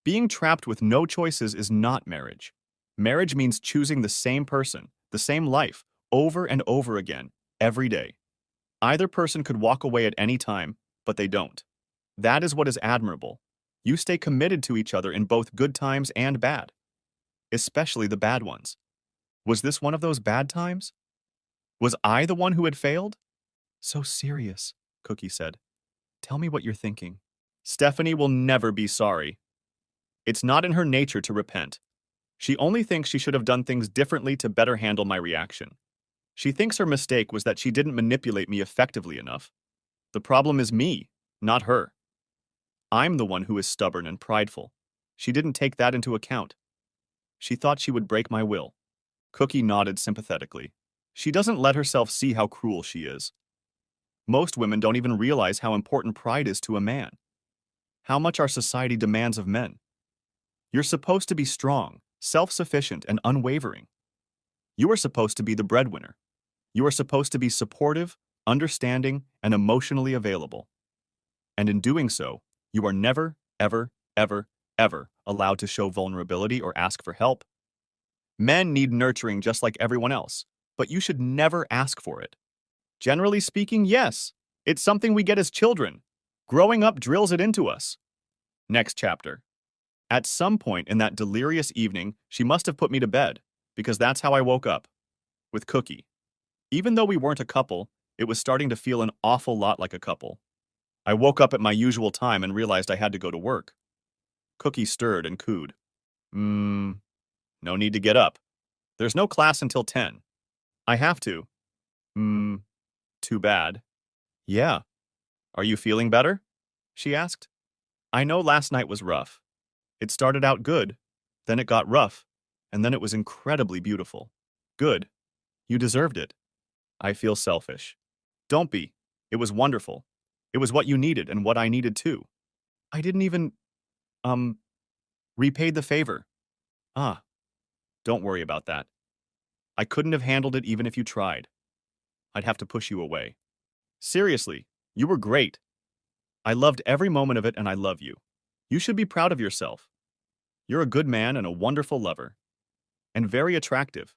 Being trapped with no choices is not marriage. Marriage means choosing the same person, the same life, over and over again, every day. Either person could walk away at any time, but they don't. That is what is admirable. You stay committed to each other in both good times and bad. Especially the bad ones. Was this one of those bad times? Was I the one who had failed? So serious, Cookie said. Tell me what you're thinking. Stephanie will never be sorry. It's not in her nature to repent. She only thinks she should have done things differently to better handle my reaction. She thinks her mistake was that she didn't manipulate me effectively enough. The problem is me, not her. I'm the one who is stubborn and prideful. She didn't take that into account. She thought she would break my will. Cookie nodded sympathetically. She doesn't let herself see how cruel she is. Most women don't even realize how important pride is to a man. How much our society demands of men. You're supposed to be strong, self-sufficient, and unwavering. You are supposed to be the breadwinner. You are supposed to be supportive, understanding, and emotionally available. And in doing so, you are never, ever, ever, ever allowed to show vulnerability or ask for help. Men need nurturing just like everyone else, but you should never ask for it. Generally speaking, yes, it's something we get as children. Growing up drills it into us. Next chapter. At some point in that delirious evening, she must have put me to bed, because that's how I woke up. With Cookie. Even though we weren't a couple, it was starting to feel an awful lot like a couple. I woke up at my usual time and realized I had to go to work. Cookie stirred and cooed. No need to get up. There's no class until 10. I have to. Too bad. Yeah. Are you feeling better? She asked. I know last night was rough. It started out good, then it got rough, and then it was incredibly beautiful. Good. You deserved it. I feel selfish. Don't be. It was wonderful. It was what you needed and what I needed too. I didn't even, repaid the favor. Ah, don't worry about that. I couldn't have handled it even if you tried. I'd have to push you away. Seriously, you were great. I loved every moment of it and I love you. You should be proud of yourself. You're a good man and a wonderful lover. And very attractive.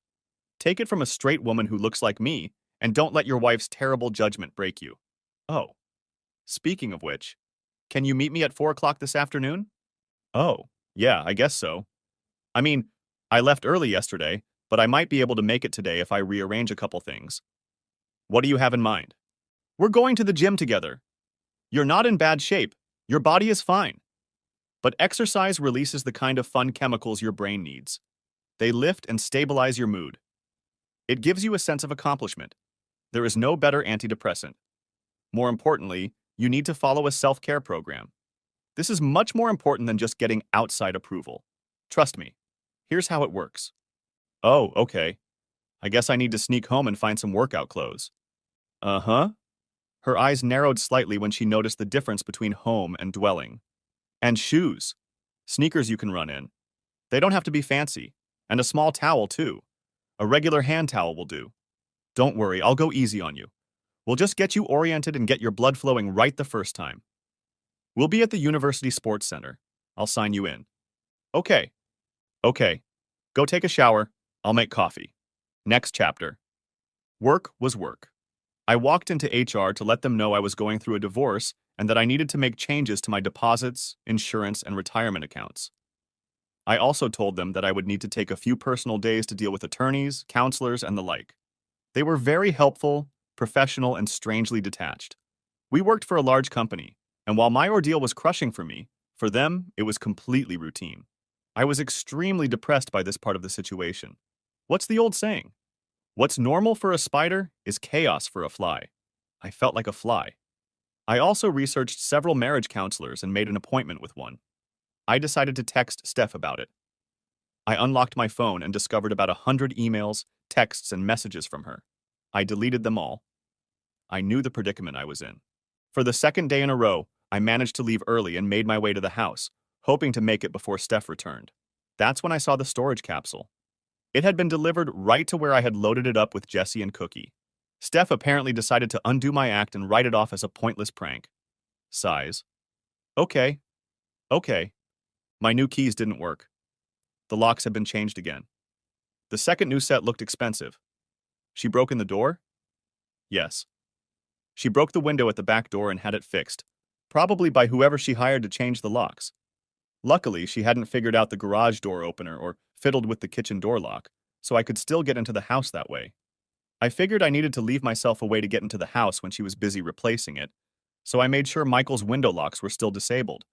Take it from a straight woman who looks like me, and don't let your wife's terrible judgment break you. Oh, speaking of which, can you meet me at 4 o'clock this afternoon? Oh, yeah, I guess so. I mean, I left early yesterday, but I might be able to make it today if I rearrange a couple things. What do you have in mind? We're going to the gym together. You're not in bad shape. Your body is fine. But exercise releases the kind of fun chemicals your brain needs. They lift and stabilize your mood. It gives you a sense of accomplishment. There is no better antidepressant. More importantly, you need to follow a self-care program. This is much more important than just getting outside approval. Trust me. Here's how it works. Oh, okay. I guess I need to sneak home and find some workout clothes. Uh-huh. Her eyes narrowed slightly when she noticed the difference between home and dwelling. And shoes. Sneakers you can run in. They don't have to be fancy. And a small towel, too. A regular hand towel will do. Don't worry, I'll go easy on you. We'll just get you oriented and get your blood flowing right the first time. We'll be at the University Sports Center. I'll sign you in. Okay. Okay. Go take a shower. I'll make coffee. Next chapter. Work was work. I walked into HR to let them know I was going through a divorce and that I needed to make changes to my deposits, insurance, and retirement accounts. I also told them that I would need to take a few personal days to deal with attorneys, counselors, and the like. They were very helpful, professional, and strangely detached. We worked for a large company, and while my ordeal was crushing for me, for them, it was completely routine. I was extremely depressed by this part of the situation. What's the old saying? What's normal for a spider is chaos for a fly. I felt like a fly. I also researched several marriage counselors and made an appointment with one. I decided to text Steph about it. I unlocked my phone and discovered about 100 emails, texts, and messages from her. I deleted them all. I knew the predicament I was in. For the second day in a row, I managed to leave early and made my way to the house, hoping to make it before Steph returned. That's when I saw the storage capsule. It had been delivered right to where I had loaded it up with Jessie and Cookie. Steph apparently decided to undo my act and write it off as a pointless prank. Sighs. Okay. Okay. My new keys didn't work. The locks had been changed again. The second new set looked expensive. She broke in the door? Yes. She broke the window at the back door and had it fixed, probably by whoever she hired to change the locks. Luckily, she hadn't figured out the garage door opener or fiddled with the kitchen door lock, so I could still get into the house that way. I figured I needed to leave myself a way to get into the house when she was busy replacing it, So I made sure Michael's window locks were still disabled,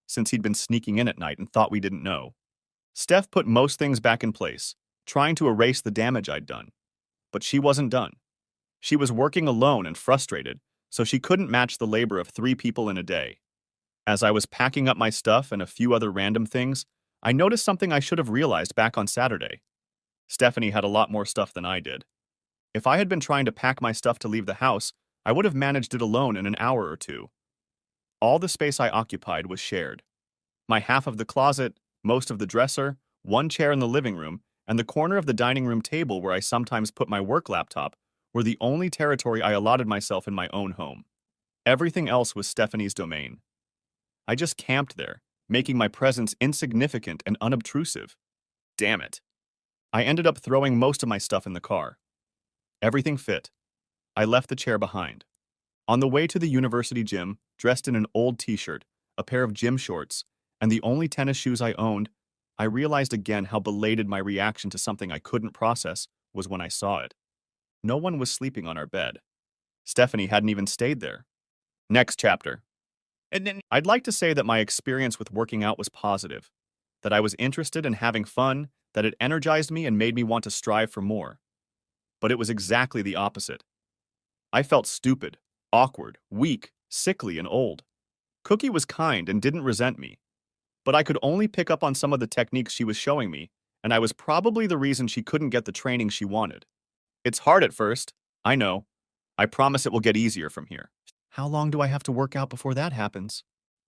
since he'd been sneaking in at night and thought we didn't know. Steph put most things back in place, trying to erase the damage I'd done. But she wasn't done. She was working alone and frustrated, so she couldn't match the labor of 3 people in a day. As I was packing up my stuff and a few other random things, I noticed something I should have realized back on Saturday. Stephanie had a lot more stuff than I did. If I had been trying to pack my stuff to leave the house, I would have managed it alone in an hour or two. All the space I occupied was shared. My half of the closet, most of the dresser, one chair in the living room, and the corner of the dining room table where I sometimes put my work laptop were the only territory I allotted myself in my own home. Everything else was Stephanie's domain. I just camped there, making my presence insignificant and unobtrusive. Damn it. I ended up throwing most of my stuff in the car. Everything fit. I left the chair behind. On the way to the university gym, dressed in an old t-shirt, a pair of gym shorts, and the only tennis shoes I owned, I realized again how belated my reaction to something I couldn't process was when I saw it. No one was sleeping on our bed. Stephanie hadn't even stayed there. Next chapter. I'd like to say that my experience with working out was positive, that I was interested in having fun, that it energized me and made me want to strive for more. But it was exactly the opposite. I felt stupid, awkward, weak, sickly, and old. Cookie was kind and didn't resent me, but I could only pick up on some of the techniques she was showing me, and I was probably the reason she couldn't get the training she wanted. It's hard at first, I know. I promise it will get easier from here. How long do I have to work out before that happens?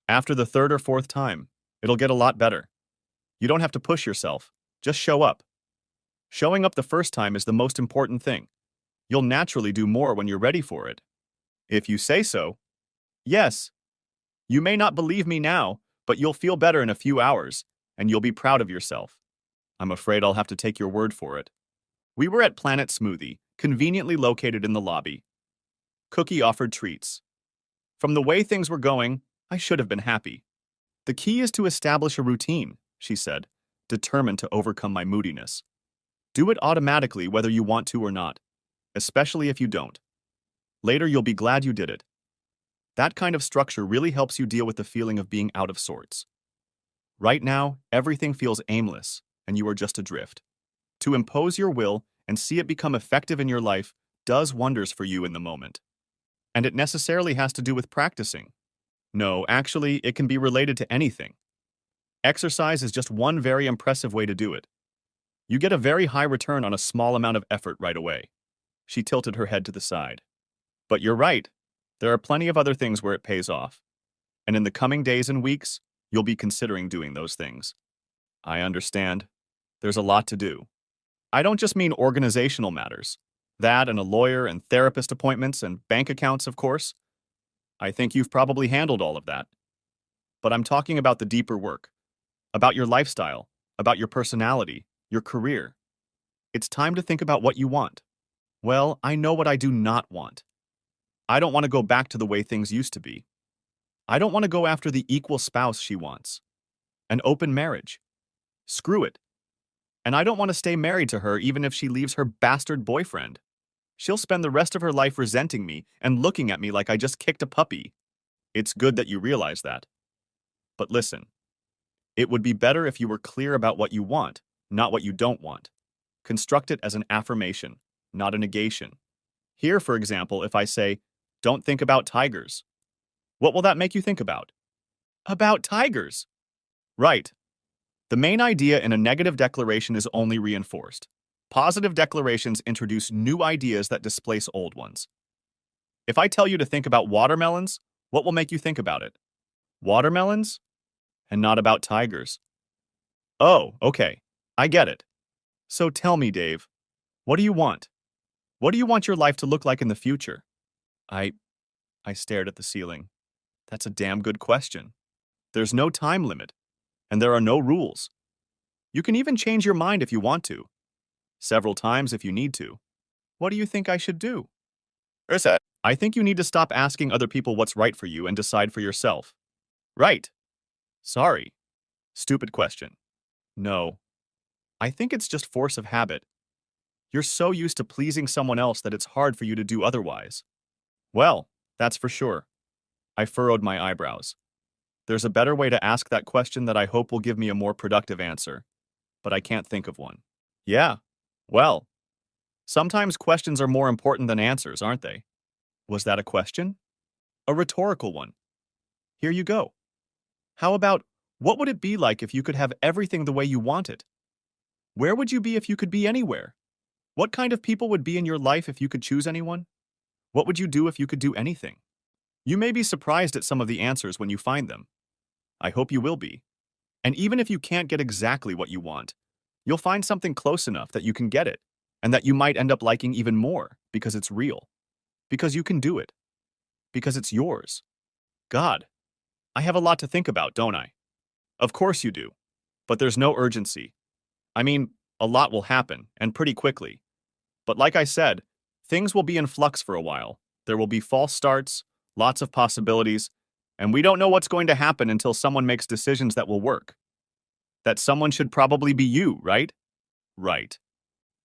After the 3rd or 4th time, it'll get a lot better. You don't have to push yourself, just show up. Showing up the first time is the most important thing. You'll naturally do more when you're ready for it. If you say so. Yes. You may not believe me now, but you'll feel better in a few hours, and you'll be proud of yourself. I'm afraid I'll have to take your word for it. We were at Planet Smoothie, conveniently located in the lobby. Cookie offered treats. From the way things were going, I should have been happy. The key is to establish a routine, she said, determined to overcome my moodiness. Do it automatically whether you want to or not, especially if you don't. Later you'll be glad you did it. That kind of structure really helps you deal with the feeling of being out of sorts. Right now, everything feels aimless, and you are just adrift. To impose your will and see it become effective in your life does wonders for you in the moment. And it necessarily has to do with practicing. No, actually, it can be related to anything. Exercise is just one very impressive way to do it. You get a very high return on a small amount of effort right away. She tilted her head to the side. But you're right. There are plenty of other things where it pays off. And in the coming days and weeks, you'll be considering doing those things. I understand. There's a lot to do. I don't just mean organizational matters. That and a lawyer and therapist appointments and bank accounts, of course. I think you've probably handled all of that. But I'm talking about the deeper work. About your lifestyle. About your personality. Your career. It's time to think about what you want. Well, I know what I do not want. I don't want to go back to the way things used to be. I don't want to go after the equal spouse she wants. An open marriage. Screw it. And I don't want to stay married to her even if she leaves her bastard boyfriend. She'll spend the rest of her life resenting me and looking at me like I just kicked a puppy. It's good that you realize that. But listen, it would be better if you were clear about what you want, not what you don't want. Construct it as an affirmation, not a negation. Here, for example, if I say, don't think about tigers. What will that make you think about? About tigers. Right. The main idea in a negative declaration is only reinforced. Positive declarations introduce new ideas that displace old ones. If I tell you to think about watermelons, what will make you think about it? Watermelons? And not about tigers. Oh, okay. I get it. So tell me, Dave, what do you want? What do you want your life to look like in the future? I stared at the ceiling. That's a damn good question. There's no time limit, and there are no rules. You can even change your mind if you want to. Several times if you need to. What do you think I should do? Ursa, I think you need to stop asking other people what's right for you and decide for yourself. Right. Sorry. Stupid question. No. I think it's just force of habit. You're so used to pleasing someone else that it's hard for you to do otherwise. Well, that's for sure. I furrowed my eyebrows. There's a better way to ask that question that I hope will give me a more productive answer, but I can't think of one. Yeah, well, sometimes questions are more important than answers, aren't they? Was that a question? A rhetorical one. Here you go. How about, what would it be like if you could have everything the way you want it? Where would you be if you could be anywhere? What kind of people would be in your life if you could choose anyone? What would you do if you could do anything? You may be surprised at some of the answers when you find them. I hope you will be. And even if you can't get exactly what you want, you'll find something close enough that you can get it, and that you might end up liking even more because it's real, because you can do it, because it's yours. God, I have a lot to think about, don't I? Of course you do. But there's no urgency. I mean, a lot will happen, and pretty quickly. But like I said, things will be in flux for a while. There will be false starts, lots of possibilities, and we don't know what's going to happen until someone makes decisions that will work. That someone should probably be you, right? Right.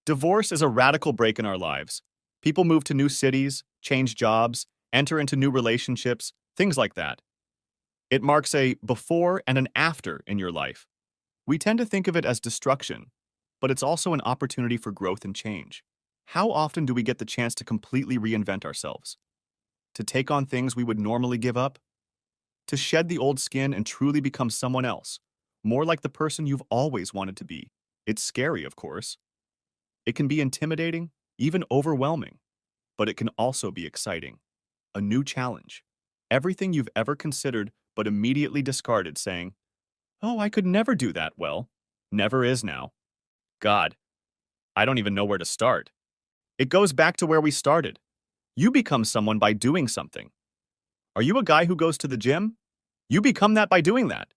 Divorce is a radical break in our lives. People move to new cities, change jobs, enter into new relationships, things like that. It marks a before and an after in your life. We tend to think of it as destruction, but it's also an opportunity for growth and change. How often do we get the chance to completely reinvent ourselves? To take on things we would normally give up? To shed the old skin and truly become someone else, more like the person you've always wanted to be. It's scary, of course. It can be intimidating, even overwhelming, but it can also be exciting. A new challenge. Everything you've ever considered but immediately discarded, saying, "Oh, I could never do that well." Never is now. God, I don't even know where to start. It goes back to where we started. You become someone by doing something. Are you a guy who goes to the gym? You become that by doing that.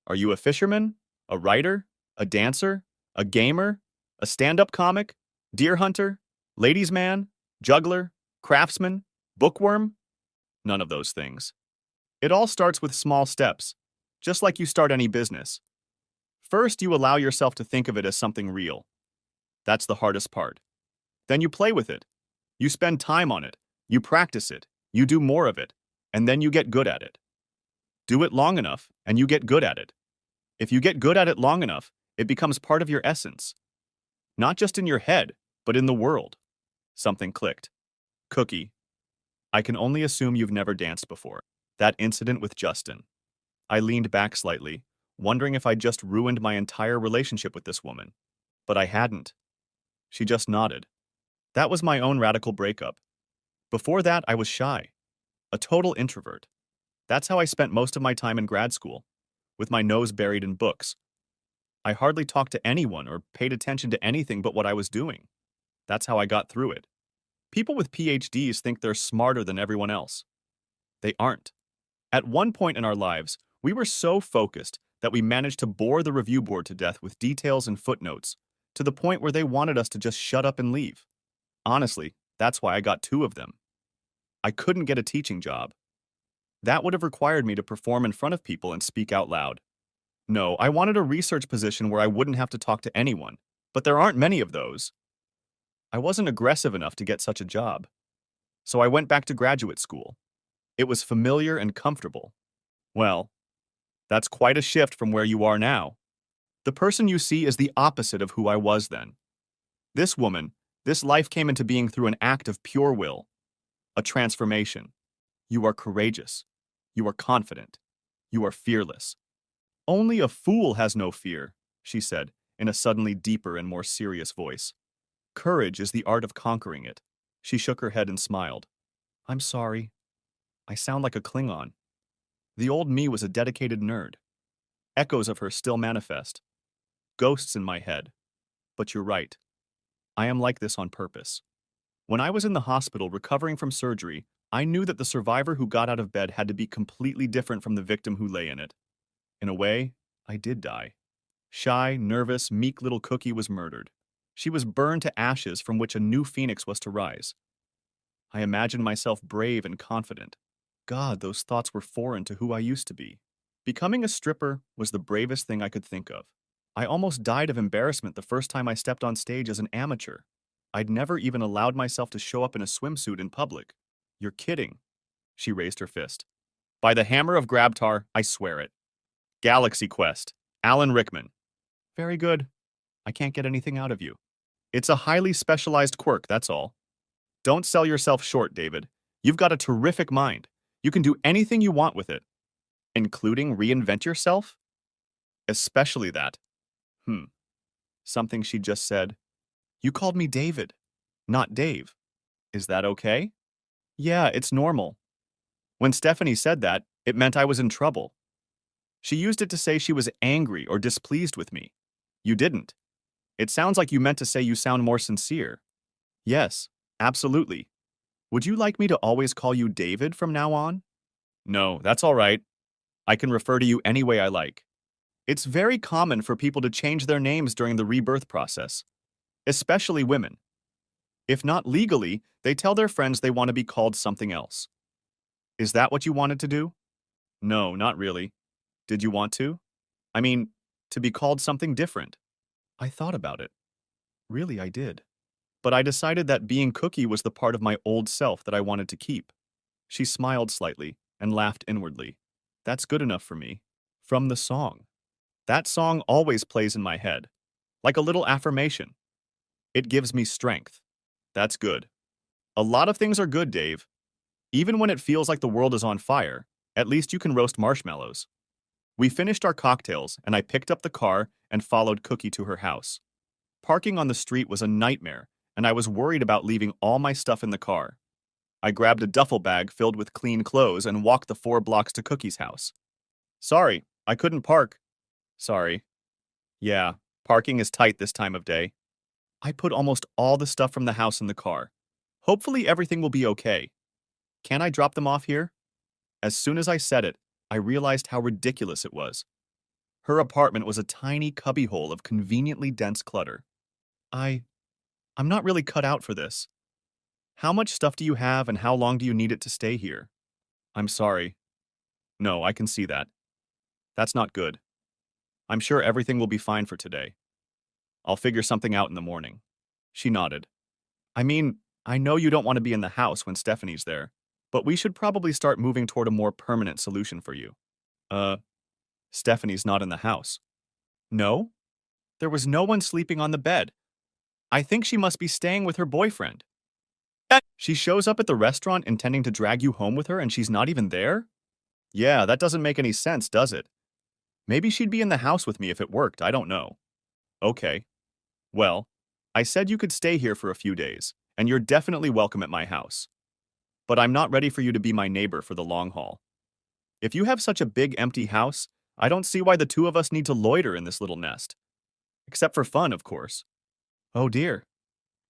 Are you a fisherman? A writer? A dancer? A gamer? A stand-up comic? Deer hunter? Ladies' man? Juggler? Craftsman? Bookworm? None of those things. It all starts with small steps, just like you start any business. First, you allow yourself to think of it as something real. That's the hardest part. Then you play with it. You spend time on it. You practice it. You do more of it. And then you get good at it. Do it long enough, and you get good at it. If you get good at it long enough, it becomes part of your essence. Not just in your head, but in the world. Something clicked. Cookie, I can only assume you've never danced before. That incident with Justin. I leaned back slightly, wondering if I'd just ruined my entire relationship with this woman. But I hadn't. She just nodded. That was my own radical breakup. Before that, I was shy. A total introvert. That's how I spent most of my time in grad school, with my nose buried in books. I hardly talked to anyone or paid attention to anything but what I was doing. That's how I got through it. People with PhDs think they're smarter than everyone else. They aren't. At one point in our lives, we were so focused that we managed to bore the review board to death with details and footnotes, to the point where they wanted us to just shut up and leave. Honestly, that's why I got 2 of them. I couldn't get a teaching job. That would have required me to perform in front of people and speak out loud. No, I wanted a research position where I wouldn't have to talk to anyone, but there aren't many of those. I wasn't aggressive enough to get such a job. So I went back to graduate school. It was familiar and comfortable. Well, that's quite a shift from where you are now. The person you see is the opposite of who I was then. This woman, this life came into being through an act of pure will, a transformation. You are courageous. You are confident. You are fearless. Only a fool has no fear, she said, in a suddenly deeper and more serious voice. Courage is the art of conquering it. She shook her head and smiled. I'm sorry. I sound like a Klingon. The old me was a dedicated nerd. Echoes of her still manifest. Ghosts in my head. But you're right. I am like this on purpose. When I was in the hospital recovering from surgery, I knew that the survivor who got out of bed had to be completely different from the victim who lay in it. In a way, I did die. Shy, nervous, meek little Cookie was murdered. She was burned to ashes from which a new phoenix was to rise. I imagined myself brave and confident. God, those thoughts were foreign to who I used to be. Becoming a stripper was the bravest thing I could think of. I almost died of embarrassment the first time I stepped on stage as an amateur. I'd never even allowed myself to show up in a swimsuit in public. You're kidding. She raised her fist. By the hammer of Grabtar, I swear it. Galaxy Quest. Alan Rickman. Very good. I can't get anything out of you. It's a highly specialized quirk, that's all. Don't sell yourself short, David. You've got a terrific mind. You can do anything you want with it. Including reinvent yourself? Especially that. Something she just said. You called me David, not Dave. Is that okay? Yeah, it's normal. When Stephanie said that, it meant I was in trouble. She used it to say she was angry or displeased with me. You didn't. It sounds like you meant to say you sound more sincere. Yes, absolutely. Would you like me to always call you David from now on? No, that's all right. I can refer to you any way I like. It's very common for people to change their names during the rebirth process, especially women. If not legally, they tell their friends they want to be called something else. Is that what you wanted to do? No, not really. Did you want to? I mean, to be called something different. I thought about it. Really, I did. But I decided that being Cookie was the part of my old self that I wanted to keep. She smiled slightly and laughed inwardly. That's good enough for me. From the song. That song always plays in my head, like a little affirmation. It gives me strength. That's good. A lot of things are good, Dave. Even when it feels like the world is on fire, at least you can roast marshmallows. We finished our cocktails, and I picked up the car and followed Cookie to her house. Parking on the street was a nightmare, and I was worried about leaving all my stuff in the car. I grabbed a duffel bag filled with clean clothes and walked the 4 blocks to Cookie's house. Sorry, I couldn't park. Sorry. Yeah, parking is tight this time of day. I put almost all the stuff from the house in the car. Hopefully everything will be okay. Can I drop them off here? As soon as I said it, I realized how ridiculous it was. Her apartment was a tiny cubbyhole of conveniently dense clutter. I'm not really cut out for this. How much stuff do you have and how long do you need it to stay here? I'm sorry. No, I can see that. That's not good. I'm sure everything will be fine for today. I'll figure something out in the morning. She nodded. I mean, I know you don't want to be in the house when Stephanie's there, but we should probably start moving toward a more permanent solution for you. Stephanie's not in the house. No? There was no one sleeping on the bed. I think she must be staying with her boyfriend. She shows up at the restaurant intending to drag you home with her and she's not even there? Yeah, that doesn't make any sense, does it? Maybe she'd be in the house with me if it worked, I don't know. Okay. Well, I said you could stay here for a few days, and you're definitely welcome at my house. But I'm not ready for you to be my neighbor for the long haul. If you have such a big empty house, I don't see why the two of us need to loiter in this little nest. Except for fun, of course. Oh dear.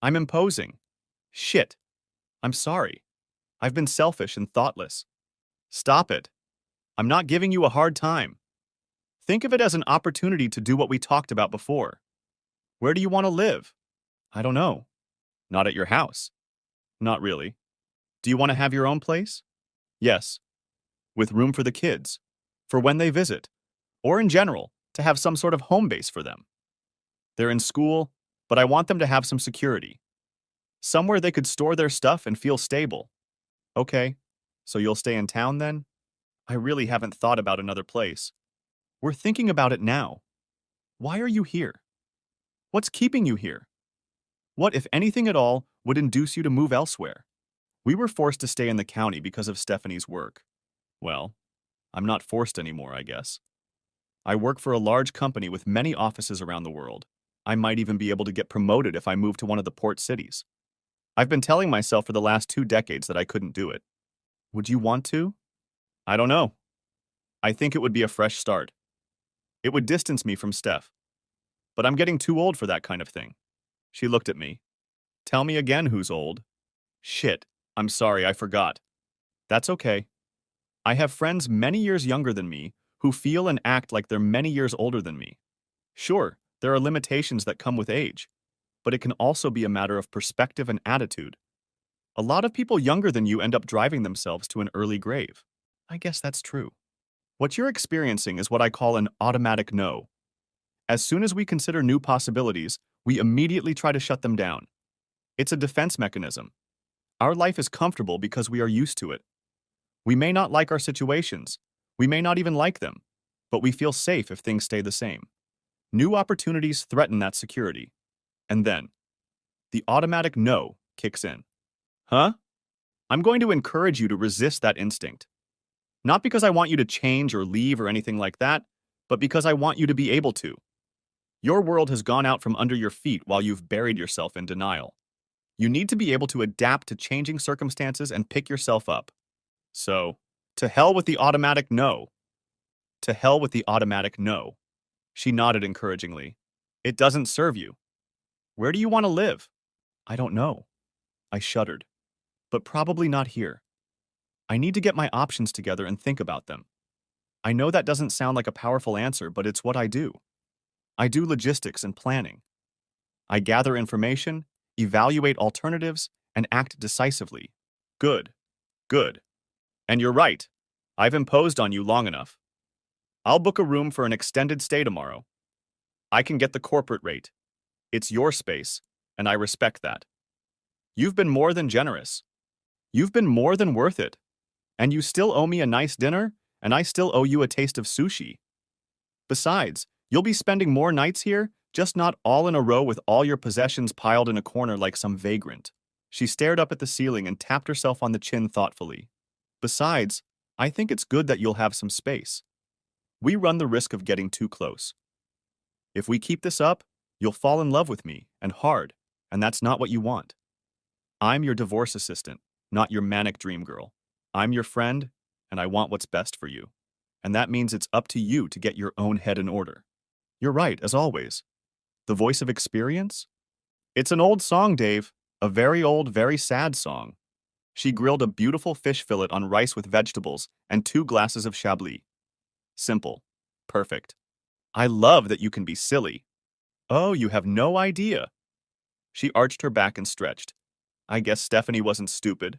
I'm imposing. Shit. I'm sorry. I've been selfish and thoughtless. Stop it. I'm not giving you a hard time. Think of it as an opportunity to do what we talked about before. Where do you want to live? I don't know. Not at your house. Not really. Do you want to have your own place? Yes. With room for the kids, for when they visit, or in general, to have some sort of home base for them. They're in school, but I want them to have some security. Somewhere they could store their stuff and feel stable. Okay, so you'll stay in town then? I really haven't thought about another place. We're thinking about it now. Why are you here? What's keeping you here? What, if anything at all, would induce you to move elsewhere? We were forced to stay in the county because of Stephanie's work. Well, I'm not forced anymore, I guess. I work for a large company with many offices around the world. I might even be able to get promoted if I move to one of the port cities. I've been telling myself for the last 2 decades that I couldn't do it. Would you want to? I don't know. I think it would be a fresh start. It would distance me from Steph. But I'm getting too old for that kind of thing. She looked at me. Tell me again who's old. Shit, I'm sorry, I forgot. That's okay. I have friends many years younger than me who feel and act like they're many years older than me. Sure, there are limitations that come with age, but it can also be a matter of perspective and attitude. A lot of people younger than you end up driving themselves to an early grave. I guess that's true. What you're experiencing is what I call an automatic no. As soon as we consider new possibilities, we immediately try to shut them down. It's a defense mechanism. Our life is comfortable because we are used to it. We may not like our situations. We may not even like them, but we feel safe if things stay the same. New opportunities threaten that security. And then, the automatic no kicks in. Huh? I'm going to encourage you to resist that instinct. Not because I want you to change or leave or anything like that, but because I want you to be able to. Your world has gone out from under your feet while you've buried yourself in denial. You need to be able to adapt to changing circumstances and pick yourself up. So, to hell with the automatic no. To hell with the automatic no. She nodded encouragingly. It doesn't serve you. Where do you want to live? I don't know. I shuddered. But probably not here. I need to get my options together and think about them. I know that doesn't sound like a powerful answer, but it's what I do. I do logistics and planning. I gather information, evaluate alternatives, and act decisively. Good. Good. And you're right. I've imposed on you long enough. I'll book a room for an extended stay tomorrow. I can get the corporate rate. It's your space, and I respect that. You've been more than generous. You've been more than worth it. And you still owe me a nice dinner, and I still owe you a taste of sushi. Besides, you'll be spending more nights here, just not all in a row with all your possessions piled in a corner like some vagrant. She stared up at the ceiling and tapped herself on the chin thoughtfully. Besides, I think it's good that you'll have some space. We run the risk of getting too close. If we keep this up, you'll fall in love with me, and hard, and that's not what you want. I'm your divorce assistant, not your manic dream girl. I'm your friend, and I want what's best for you. And that means it's up to you to get your own head in order. You're right, as always. The voice of experience? It's an old song, Dave. A very old, very sad song. She grilled a beautiful fish fillet on rice with vegetables and 2 glasses of Chablis. Simple. Perfect. I love that you can be silly. Oh, you have no idea. She arched her back and stretched. I guess Stephanie wasn't stupid.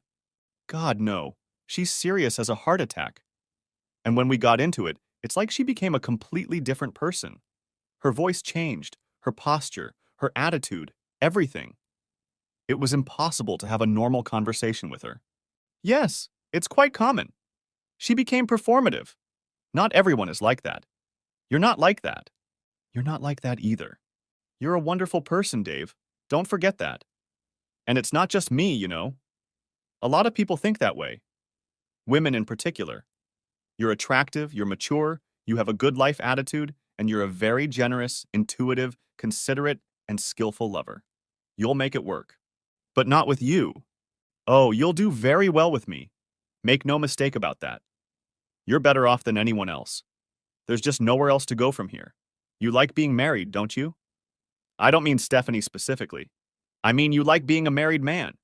God, no. She's serious as a heart attack. And when we got into it, it's like she became a completely different person. Her voice changed, her posture, her attitude, everything. It was impossible to have a normal conversation with her. Yes, it's quite common. She became performative. Not everyone is like that. You're not like that. You're not like that either. You're a wonderful person, Dave. Don't forget that. And it's not just me, you know. A lot of people think that way. Women in particular. You're attractive, you're mature, you have a good life attitude, and you're a very generous, intuitive, considerate, and skillful lover. You'll make it work. But not with you. Oh, you'll do very well with me. Make no mistake about that. You're better off than anyone else. There's just nowhere else to go from here. You like being married, don't you? I don't mean Stephanie specifically. I mean you like being a married man.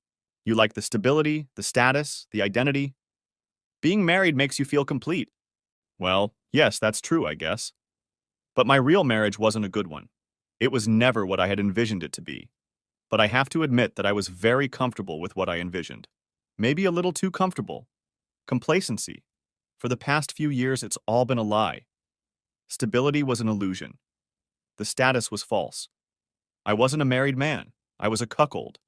You like the stability, the status, the identity. Being married makes you feel complete. Well, yes, that's true, I guess. But my real marriage wasn't a good one. It was never what I had envisioned it to be. But I have to admit that I was very comfortable with what I envisioned. Maybe a little too comfortable. Complacency. For the past few years, it's all been a lie. Stability was an illusion. The status was false. I wasn't a married man. I was a cuckold.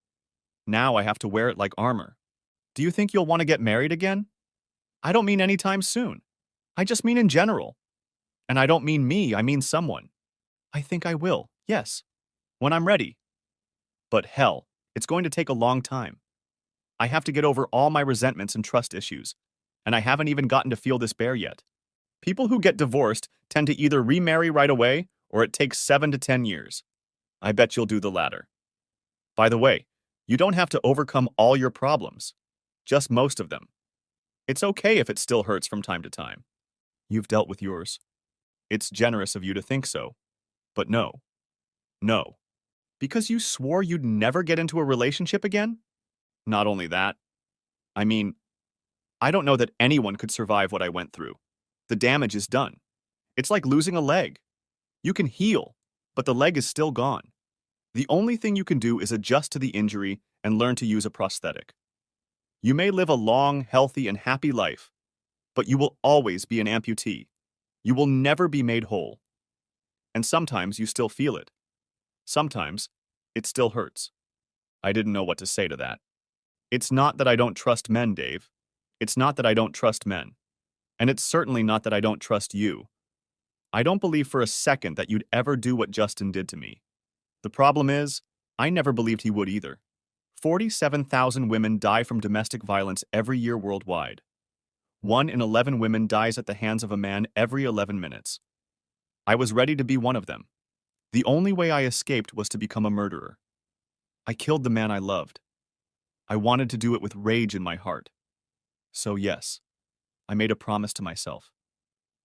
Now I have to wear it like armor. Do you think you'll want to get married again? I don't mean anytime soon. I just mean in general. And I don't mean me, I mean someone. I think I will, yes. When I'm ready. But hell, it's going to take a long time. I have to get over all my resentments and trust issues. And I haven't even gotten to feel this bear yet. People who get divorced tend to either remarry right away or it takes 7 to 10 years. I bet you'll do the latter. By the way, you don't have to overcome all your problems. Just most of them. It's okay if it still hurts from time to time. You've dealt with yours. It's generous of you to think so. But no. No. Because you swore you'd never get into a relationship again? Not only that. I mean, I don't know that anyone could survive what I went through. The damage is done. It's like losing a leg. You can heal, but the leg is still gone. The only thing you can do is adjust to the injury and learn to use a prosthetic. You may live a long, healthy, and happy life, but you will always be an amputee. You will never be made whole. And sometimes you still feel it. Sometimes it still hurts. I didn't know what to say to that. It's not that I don't trust men, Dave. It's not that I don't trust men. And it's certainly not that I don't trust you. I don't believe for a second that you'd ever do what Justin did to me. The problem is, I never believed he would either. 47,000 women die from domestic violence every year worldwide. 1 in 11 women dies at the hands of a man every 11 minutes. I was ready to be one of them. The only way I escaped was to become a murderer. I killed the man I loved. I wanted to do it with rage in my heart. So yes, I made a promise to myself.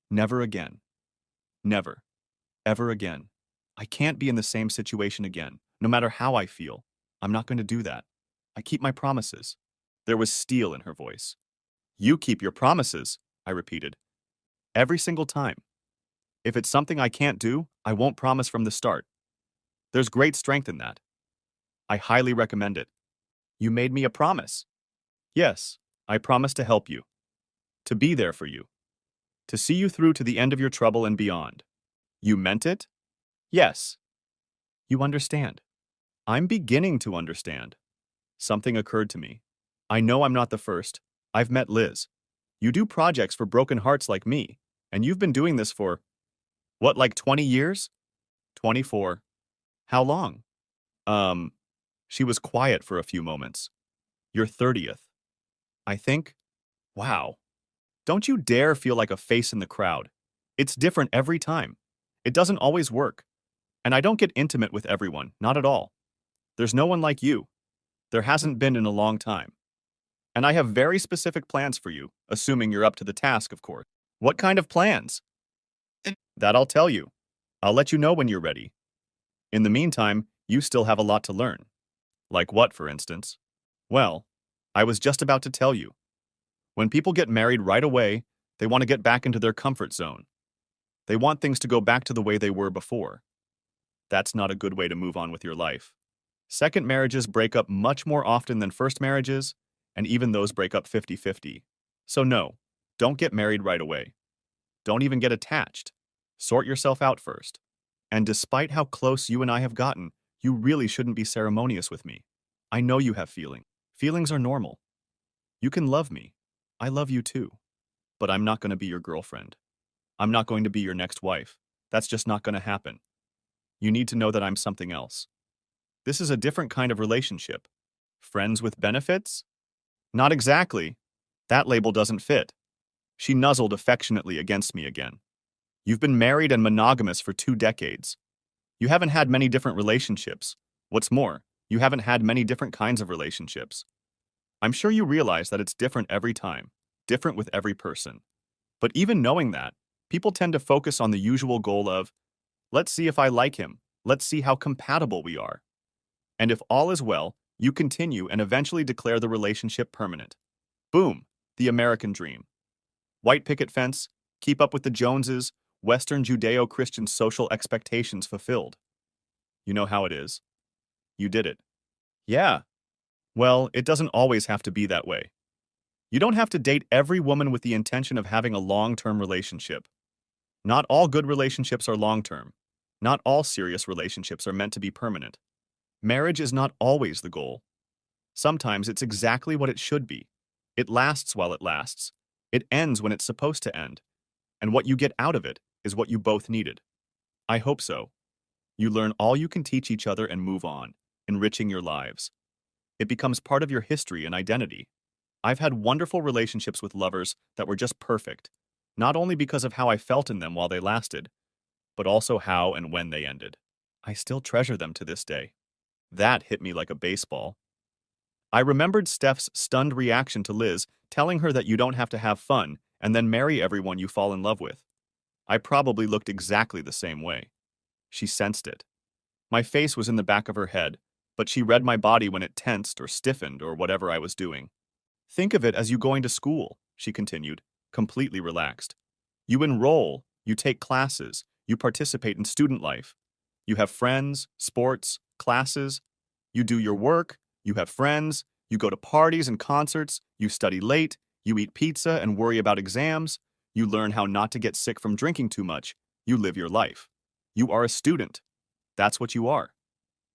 Never again. Never. Ever again. I can't be in the same situation again, no matter how I feel. I'm not going to do that. I keep my promises. There was steel in her voice. You keep your promises, I repeated. Every single time. If it's something I can't do, I won't promise from the start. There's great strength in that. I highly recommend it. You made me a promise. Yes, I promise to help you. To be there for you. To see you through to the end of your trouble and beyond. You meant it? Yes. You understand. I'm beginning to understand. Something occurred to me. I know I'm not the first. I've met Liz. You do projects for broken hearts like me, and you've been doing this for, what, like 20 years? 24. How long? She was quiet for a few moments. Your 30th. I think. Wow. Don't you dare feel like a face in the crowd. It's different every time. It doesn't always work. And I don't get intimate with everyone, not at all. There's no one like you. There hasn't been in a long time. And I have very specific plans for you, assuming you're up to the task, of course. What kind of plans? That I'll tell you. I'll let you know when you're ready. In the meantime, you still have a lot to learn. Like what, for instance? Well, I was just about to tell you. When people get married right away, they want to get back into their comfort zone. They want things to go back to the way they were before. That's not a good way to move on with your life. Second marriages break up much more often than first marriages, and even those break up 50-50. So no, don't get married right away. Don't even get attached. Sort yourself out first. And despite how close you and I have gotten, you really shouldn't be ceremonious with me. I know you have feelings. Feelings are normal. You can love me. I love you too. But I'm not going to be your girlfriend. I'm not going to be your next wife. That's just not going to happen. You need to know that I'm something else. This is a different kind of relationship. Friends with benefits? Not exactly. That label doesn't fit. She nuzzled affectionately against me again. You've been married and monogamous for 2 decades. You haven't had many different relationships. What's more, you haven't had many different kinds of relationships. I'm sure you realize that it's different every time, different with every person. But even knowing that, people tend to focus on the usual goal of, let's see if I like him, let's see how compatible we are. And if all is well, you continue and eventually declare the relationship permanent. Boom, the American dream. White picket fence, keep up with the Joneses, Western Judeo-Christian social expectations fulfilled. You know how it is. You did it. Yeah. Well, it doesn't always have to be that way. You don't have to date every woman with the intention of having a long-term relationship. Not all good relationships are long-term. Not all serious relationships are meant to be permanent. Marriage is not always the goal. Sometimes it's exactly what it should be. It lasts while it lasts. It ends when it's supposed to end. And what you get out of it is what you both needed. I hope so. You learn all you can teach each other and move on, enriching your lives. It becomes part of your history and identity. I've had wonderful relationships with lovers that were just perfect, not only because of how I felt in them while they lasted, but also how and when they ended. I still treasure them to this day. That hit me like a baseball. I remembered Steph's stunned reaction to Liz telling her that you don't have to have fun and then marry everyone you fall in love with. I probably looked exactly the same way. She sensed it. My face was in the back of her head, but she read my body when it tensed or stiffened or whatever I was doing. Think of it as you going to school, she continued, completely relaxed. You enroll, you take classes, you participate in student life. You have friends, sports, classes. You do your work, you have friends, you go to parties and concerts, you study late, you eat pizza and worry about exams, you learn how not to get sick from drinking too much, you live your life. You are a student. That's what you are.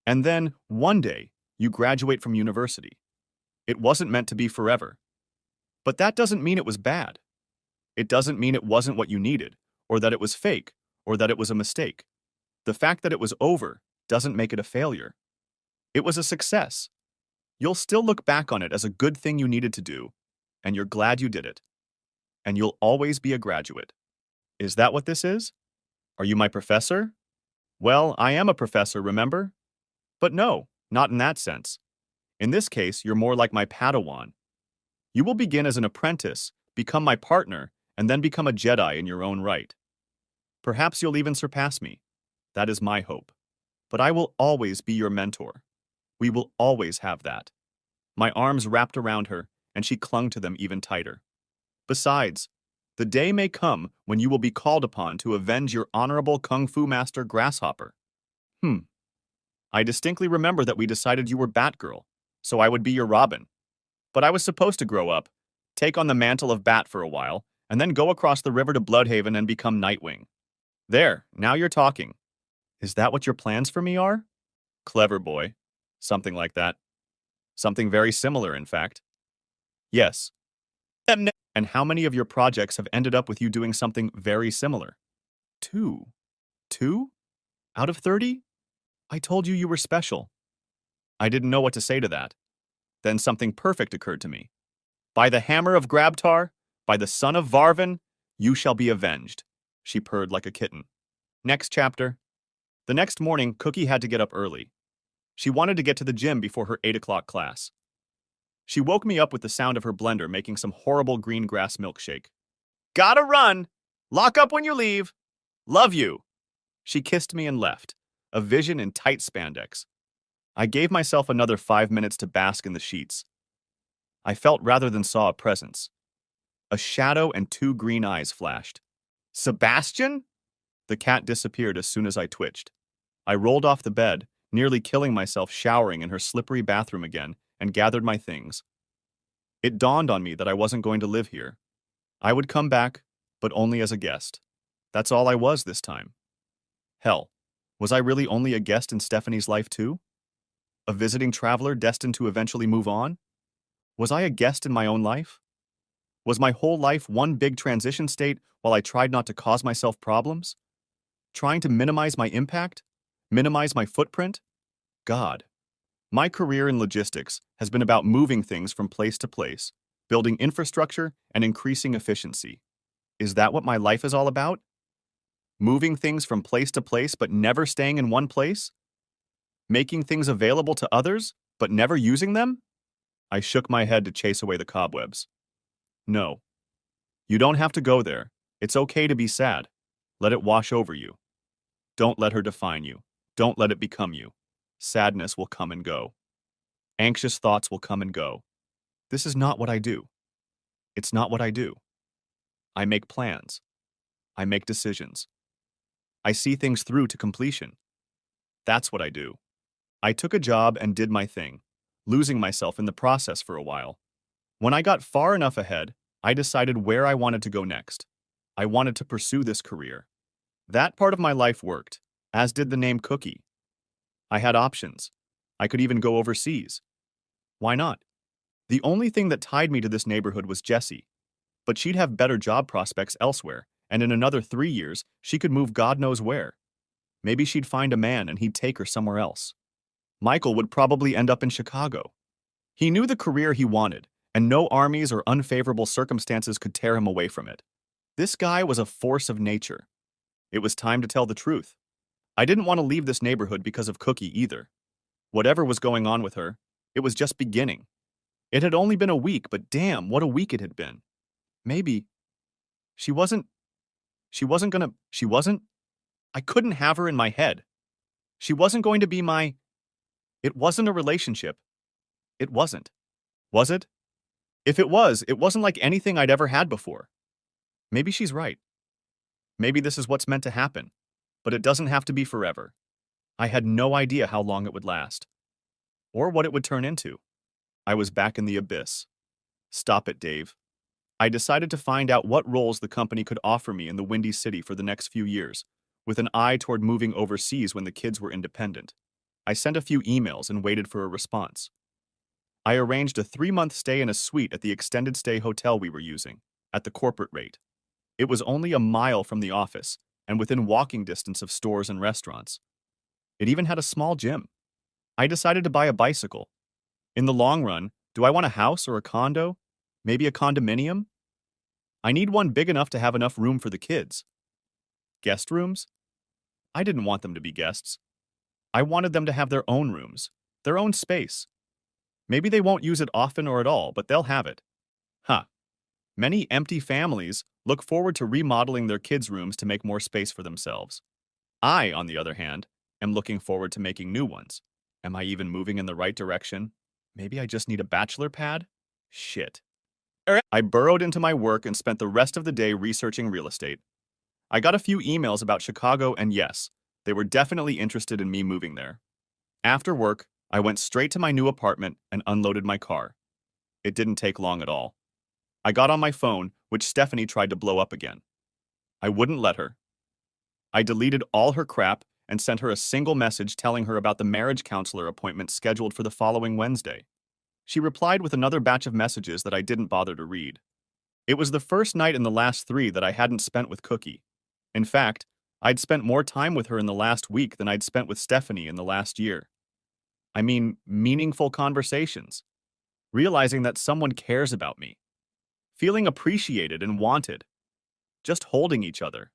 And then, one day, you graduate from university. It wasn't meant to be forever. But that doesn't mean it was bad. It doesn't mean it wasn't what you needed, or that it was fake, or that it was a mistake. The fact that it was over doesn't make it a failure. It was a success. You'll still look back on it as a good thing you needed to do, and you're glad you did it. And you'll always be a graduate. Is that what this is? Are you my professor? Well, I am a professor, remember? But no, not in that sense. In this case, you're more like my Padawan. You will begin as an apprentice, become my partner, and then become a Jedi in your own right. Perhaps you'll even surpass me. That is my hope. But I will always be your mentor. We will always have that. My arms wrapped around her, and she clung to them even tighter. Besides, the day may come when you will be called upon to avenge your honorable kung fu master Grasshopper. I distinctly remember that we decided you were Batgirl, so I would be your Robin. But I was supposed to grow up, take on the mantle of Bat for a while, and then go across the river to Bloodhaven and become Nightwing. There, now you're talking. Is that what your plans for me are? Clever boy. Something like that. Something very similar, in fact. Yes. And how many of your projects have ended up with you doing something very similar? 2. 2? Out of 30? I told you you were special. I didn't know what to say to that. Then something perfect occurred to me. By the hammer of Grabtar, by the son of Varvin, you shall be avenged. She purred like a kitten. Next chapter. The next morning, Cookie had to get up early. She wanted to get to the gym before her 8 o'clock class. She woke me up with the sound of her blender making some horrible green grass milkshake. Gotta run! Lock up when you leave! Love you! She kissed me and left, a vision in tight spandex. I gave myself another 5 minutes to bask in the sheets. I felt rather than saw a presence. A shadow and 2 green eyes flashed. Sebastian? The cat disappeared as soon as I twitched. I rolled off the bed, nearly killing myself showering in her slippery bathroom again, and gathered my things. It dawned on me that I wasn't going to live here. I would come back, but only as a guest. That's all I was this time. Hell, was I really only a guest in Stephanie's life too? A visiting traveler destined to eventually move on? Was I a guest in my own life? Was my whole life one big transition state while I tried not to cause myself problems? Trying to minimize my impact? Minimize my footprint? God. My career in logistics has been about moving things from place to place, building infrastructure, and increasing efficiency. Is that what my life is all about? Moving things from place to place but never staying in one place? Making things available to others but never using them? I shook my head to chase away the cobwebs. No. You don't have to go there. It's okay to be sad. Let it wash over you. Don't let her define you. Don't let it become you. Sadness will come and go. Anxious thoughts will come and go. This is not what I do. It's not what I do. I make plans. I make decisions. I see things through to completion. That's what I do. I took a job and did my thing, losing myself in the process for a while. When I got far enough ahead, I decided where I wanted to go next. I wanted to pursue this career. That part of my life worked, as did the name Cookie. I had options. I could even go overseas. Why not? The only thing that tied me to this neighborhood was Jessie, but she'd have better job prospects elsewhere, and in another 3 years, she could move God knows where. Maybe she'd find a man and he'd take her somewhere else. Michael would probably end up in Chicago. He knew the career he wanted, and no armies or unfavorable circumstances could tear him away from it. This guy was a force of nature. It was time to tell the truth. I didn't want to leave this neighborhood because of Cookie either. Whatever was going on with her, it was just beginning. It had only been a week, but damn, what a week it had been. Maybe. She wasn't, I couldn't have her in my head. She wasn't going to be it wasn't a relationship. It wasn't. Was it? If it was, it wasn't like anything I'd ever had before. Maybe she's right. Maybe this is what's meant to happen, but it doesn't have to be forever. I had no idea how long it would last, or what it would turn into. I was back in the abyss. Stop it, Dave. I decided to find out what roles the company could offer me in the Windy City for the next few years, with an eye toward moving overseas when the kids were independent. I sent a few emails and waited for a response. I arranged a 3-month stay in a suite at the extended stay hotel we were using, at the corporate rate. It was only a mile from the office, and within walking distance of stores and restaurants. It even had a small gym. I decided to buy a bicycle. In the long run, do I want a house or a condo? Maybe a condominium? I need one big enough to have enough room for the kids. Guest rooms? I didn't want them to be guests. I wanted them to have their own rooms, their own space. Maybe they won't use it often or at all, but they'll have it. Huh. Many empty families look forward to remodeling their kids' rooms to make more space for themselves. I, on the other hand, am looking forward to making new ones. Am I even moving in the right direction? Maybe I just need a bachelor pad? Shit. I burrowed into my work and spent the rest of the day researching real estate. I got a few emails about Chicago, and yes, they were definitely interested in me moving there. After work, I went straight to my new apartment and unloaded my car. It didn't take long at all. I got on my phone, which Stephanie tried to blow up again. I wouldn't let her. I deleted all her crap and sent her a single message telling her about the marriage counselor appointment scheduled for the following Wednesday. She replied with another batch of messages that I didn't bother to read. It was the first night in the last 3 that I hadn't spent with Cookie. In fact, I'd spent more time with her in the last week than I'd spent with Stephanie in the last year. I mean, meaningful conversations. Realizing that someone cares about me. Feeling appreciated and wanted. Just holding each other.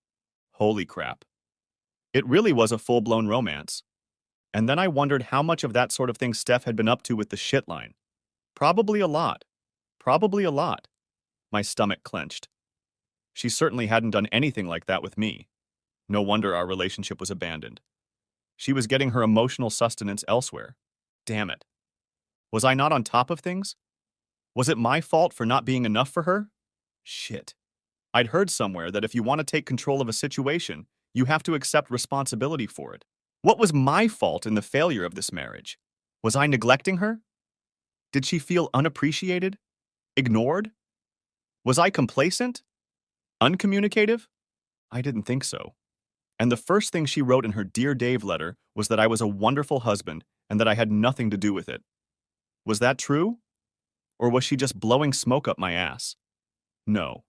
Holy crap. It really was a full-blown romance. And then I wondered how much of that sort of thing Steph had been up to with the shit line. Probably a lot. Probably a lot. My stomach clenched. She certainly hadn't done anything like that with me. No wonder our relationship was abandoned. She was getting her emotional sustenance elsewhere. Damn it. Was I not on top of things? Was it my fault for not being enough for her? Shit. I'd heard somewhere that if you want to take control of a situation, you have to accept responsibility for it. What was my fault in the failure of this marriage? Was I neglecting her? Did she feel unappreciated? Ignored? Was I complacent? Uncommunicative? I didn't think so. And the first thing she wrote in her Dear Dave letter was that I was a wonderful husband and that I had nothing to do with it. Was that true? Or was she just blowing smoke up my ass? No.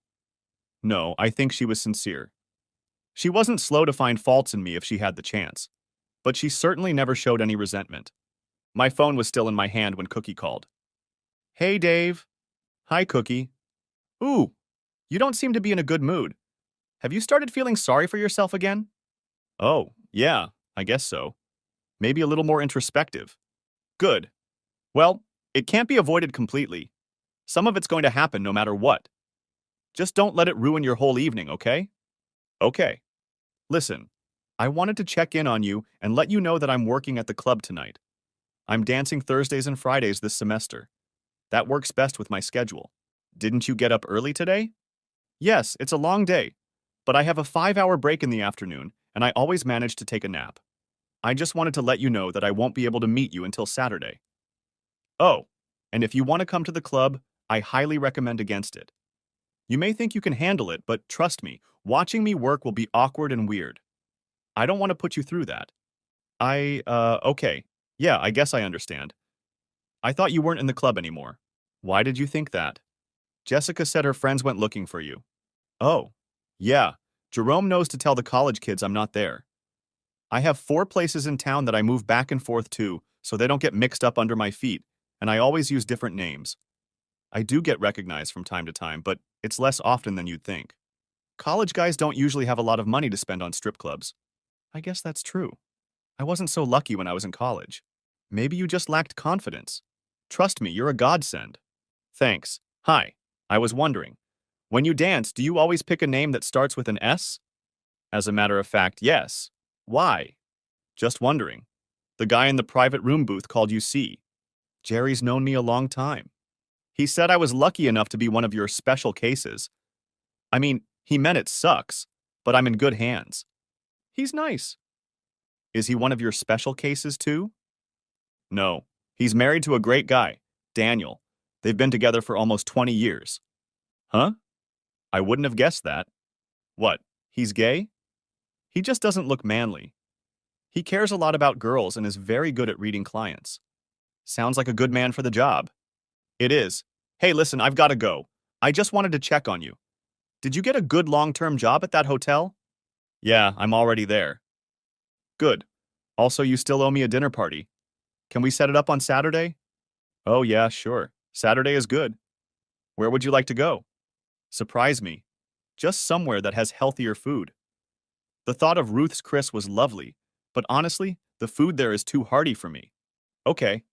No, I think she was sincere. She wasn't slow to find faults in me if she had the chance, but she certainly never showed any resentment. My phone was still in my hand when Cookie called. Hey, Dave. Hi, Cookie. Ooh, you don't seem to be in a good mood. Have you started feeling sorry for yourself again? Oh, yeah, I guess so. Maybe a little more introspective. Good. Well, it can't be avoided completely. Some of it's going to happen no matter what. Just don't let it ruin your whole evening, okay? Okay. Listen, I wanted to check in on you and let you know that I'm working at the club tonight. I'm dancing Thursdays and Fridays this semester. That works best with my schedule. Didn't you get up early today? Yes, it's a long day, but I have a 5-hour break in the afternoon, and I always manage to take a nap. I just wanted to let you know that I won't be able to meet you until Saturday. Oh, and if you want to come to the club, I highly recommend against it. You may think you can handle it, but trust me, watching me work will be awkward and weird. I don't want to put you through that. Okay. Yeah, I guess I understand. I thought you weren't in the club anymore. Why did you think that? Jessica said her friends went looking for you. Oh, yeah. Jerome knows to tell the college kids I'm not there. I have 4 places in town that I move back and forth to, so they don't get mixed up under my feet, and I always use different names. I do get recognized from time to time, but it's less often than you'd think. College guys don't usually have a lot of money to spend on strip clubs. I guess that's true. I wasn't so lucky when I was in college. Maybe you just lacked confidence. Trust me, you're a godsend. Thanks. Hi. I was wondering, when you dance, do you always pick a name that starts with an S? As a matter of fact, yes. Why? Just wondering. The guy in the private room booth called you C. Jerry's known me a long time. He said I was lucky enough to be one of your special cases. I mean, he meant it sucks, but I'm in good hands. He's nice. Is he one of your special cases too? No. He's married to a great guy, Daniel. They've been together for almost 20 years. Huh? I wouldn't have guessed that. What, he's gay? He just doesn't look manly. He cares a lot about girls and is very good at reading clients. Sounds like a good man for the job. It is. Hey, listen, I've got to go. I just wanted to check on you. Did you get a good long-term job at that hotel? Yeah, I'm already there. Good. Also, you still owe me a dinner party. Can we set it up on Saturday? Oh, yeah, sure. Saturday is good. Where would you like to go? Surprise me. Just somewhere that has healthier food. The thought of Ruth's Chris was lovely, but honestly, the food there is too hearty for me. Okay.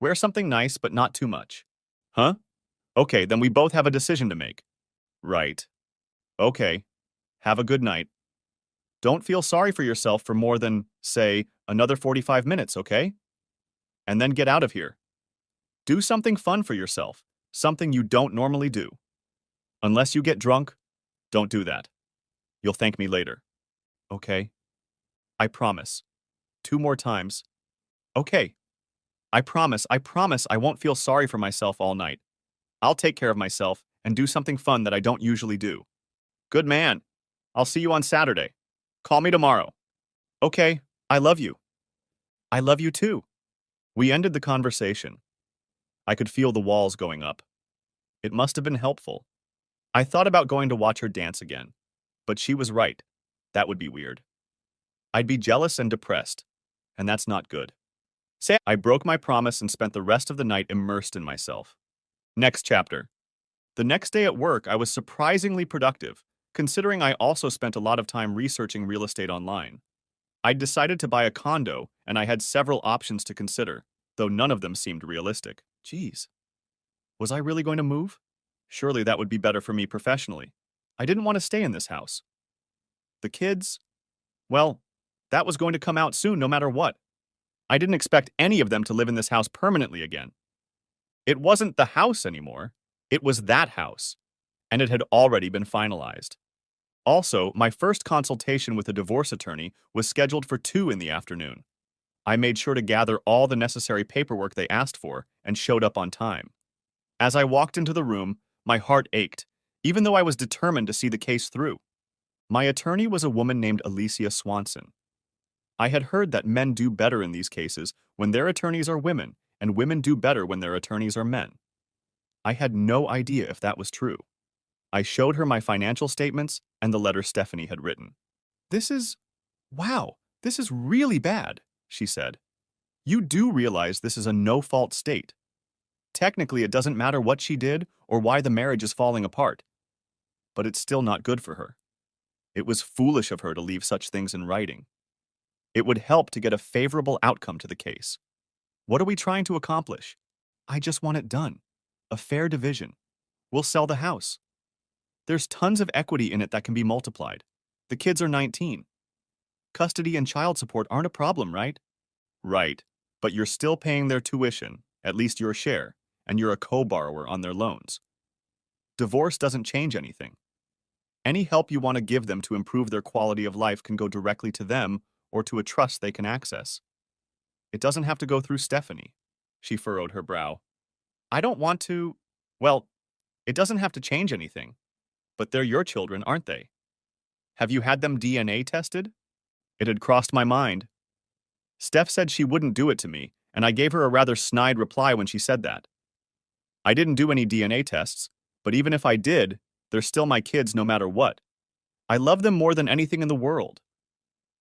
Wear something nice, but not too much. Huh? Okay, then we both have a decision to make. Right. Okay. Have a good night. Don't feel sorry for yourself for more than, say, another 45 minutes, okay? And then get out of here. Do something fun for yourself, something you don't normally do. Unless you get drunk, don't do that. You'll thank me later. Okay? I promise. 2 more times. Okay. I promise I won't feel sorry for myself all night. I'll take care of myself and do something fun that I don't usually do. Good man. I'll see you on Saturday. Call me tomorrow. Okay, I love you. I love you too. We ended the conversation. I could feel the walls going up. It must have been helpful. I thought about going to watch her dance again, but she was right. That would be weird. I'd be jealous and depressed, and that's not good. I broke my promise and spent the rest of the night immersed in myself. Next chapter. The next day at work, I was surprisingly productive, considering I also spent a lot of time researching real estate online. I'd decided to buy a condo, and I had several options to consider, though none of them seemed realistic. Geez. Was I really going to move? Surely that would be better for me professionally. I didn't want to stay in this house. The kids? Well, that was going to come out soon no matter what. I didn't expect any of them to live in this house permanently again. It wasn't the house anymore. It was that house, and it had already been finalized. Also, my first consultation with a divorce attorney was scheduled for 2 in the afternoon. I made sure to gather all the necessary paperwork they asked for and showed up on time. As I walked into the room, my heart ached, even though I was determined to see the case through. My attorney was a woman named Alicia Swanson. I had heard that men do better in these cases when their attorneys are women, and women do better when their attorneys are men. I had no idea if that was true. I showed her my financial statements and the letter Stephanie had written. Wow, this is really bad, she said. You do realize this is a no-fault state. Technically, it doesn't matter what she did or why the marriage is falling apart. But it's still not good for her. It was foolish of her to leave such things in writing. It would help to get a favorable outcome to the case. What are we trying to accomplish? I just want it done. A fair division. We'll sell the house. There's tons of equity in it that can be multiplied. The kids are 19. Custody and child support aren't a problem, right? Right, but you're still paying their tuition, at least your share, and you're a co-borrower on their loans. Divorce doesn't change anything. Any help you want to give them to improve their quality of life can go directly to them or to a trust they can access. It doesn't have to go through Stephanie. She furrowed her brow. I don't want to... Well, it doesn't have to change anything. But they're your children, aren't they? Have you had them DNA tested? It had crossed my mind. Steph said she wouldn't do it to me, and I gave her a rather snide reply when she said that. I didn't do any DNA tests, but even if I did, they're still my kids no matter what. I love them more than anything in the world.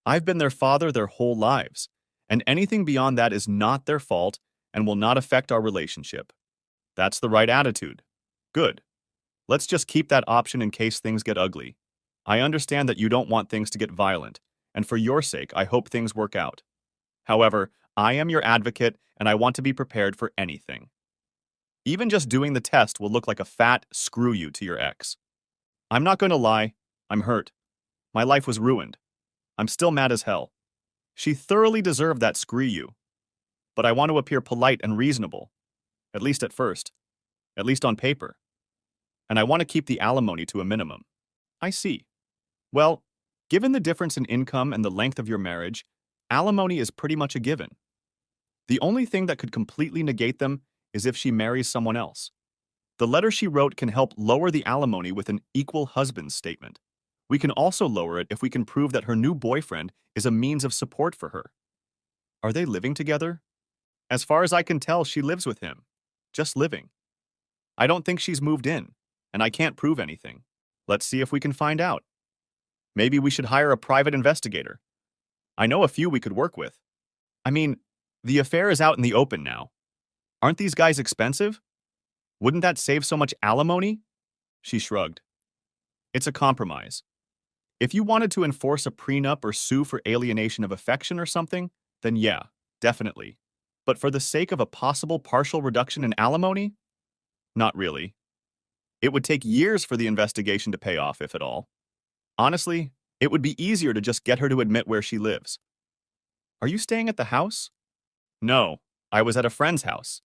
I've been their father their whole lives, and anything beyond that is not their fault and will not affect our relationship. That's the right attitude. Good. Let's just keep that option in case things get ugly. I understand that you don't want things to get violent, and for your sake, I hope things work out. However, I am your advocate, and I want to be prepared for anything. Even just doing the test will look like a fat screw you to your ex. I'm not going to lie, I'm hurt. My life was ruined. I'm still mad as hell. She thoroughly deserved that screw you. But I want to appear polite and reasonable, at least at first, at least on paper. And I want to keep the alimony to a minimum. I see. Well, given the difference in income and the length of your marriage, alimony is pretty much a given. The only thing that could completely negate them is if she marries someone else. The letter she wrote can help lower the alimony with an equal husband's statement. We can also lower it if we can prove that her new boyfriend is a means of support for her. Are they living together? As far as I can tell, she lives with him. Just living. I don't think she's moved in, and I can't prove anything. Let's see if we can find out. Maybe we should hire a private investigator. I know a few we could work with. I mean, the affair is out in the open now. Aren't these guys expensive? Wouldn't that save so much alimony? She shrugged. It's a compromise. If you wanted to enforce a prenup or sue for alienation of affection or something, then yeah, definitely. But for the sake of a possible partial reduction in alimony? Not really. It would take years for the investigation to pay off, if at all. Honestly, it would be easier to just get her to admit where she lives. Are you staying at the house? No, I was at a friend's house.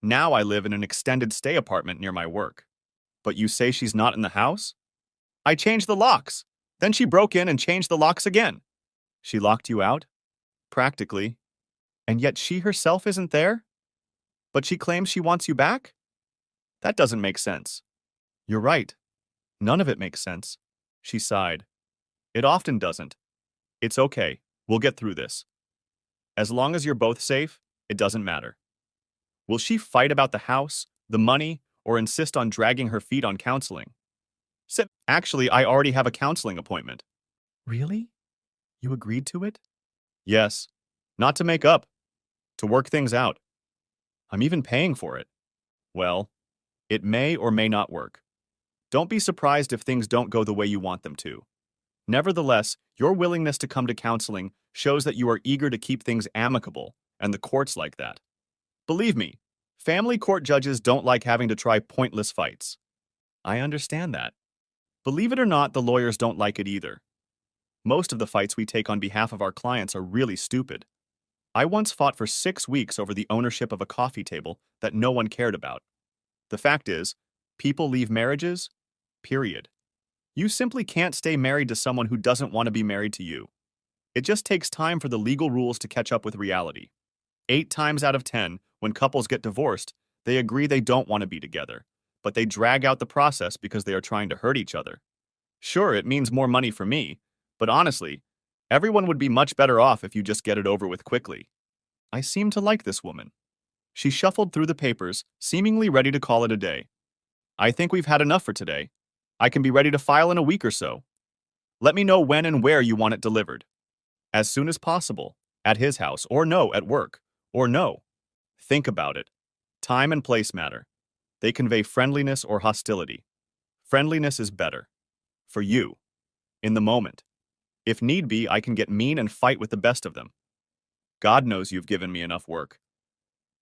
Now I live in an extended stay apartment near my work. But you say she's not in the house? I changed the locks. Then she broke in and changed the locks again. She locked you out? Practically. And yet she herself isn't there? But she claims she wants you back? That doesn't make sense. You're right. None of it makes sense. She sighed. It often doesn't. It's okay. We'll get through this. As long as you're both safe, it doesn't matter. Will she fight about the house, the money, or insist on dragging her feet on counseling? Actually, I already have a counseling appointment. Really? You agreed to it? Yes. Not to make up. To work things out. I'm even paying for it. Well, it may or may not work. Don't be surprised if things don't go the way you want them to. Nevertheless, your willingness to come to counseling shows that you are eager to keep things amicable, and the courts like that. Believe me, family court judges don't like having to try pointless fights. I understand that. Believe it or not, the lawyers don't like it either. Most of the fights we take on behalf of our clients are really stupid. I once fought for 6 weeks over the ownership of a coffee table that no one cared about. The fact is, people leave marriages, period. You simply can't stay married to someone who doesn't want to be married to you. It just takes time for the legal rules to catch up with reality. 8 times out of 10, when couples get divorced, they agree they don't want to be together, but they drag out the process because they are trying to hurt each other. Sure, it means more money for me, but honestly, everyone would be much better off if you just get it over with quickly. I seem to like this woman. She shuffled through the papers, seemingly ready to call it a day. I think we've had enough for today. I can be ready to file in a week or so. Let me know when and where you want it delivered. As soon as possible, at his house, or no, at work, or no. Think about it. Time and place matter. They convey friendliness or hostility. Friendliness is better. For you. In the moment. If need be, I can get mean and fight with the best of them. God knows you've given me enough work.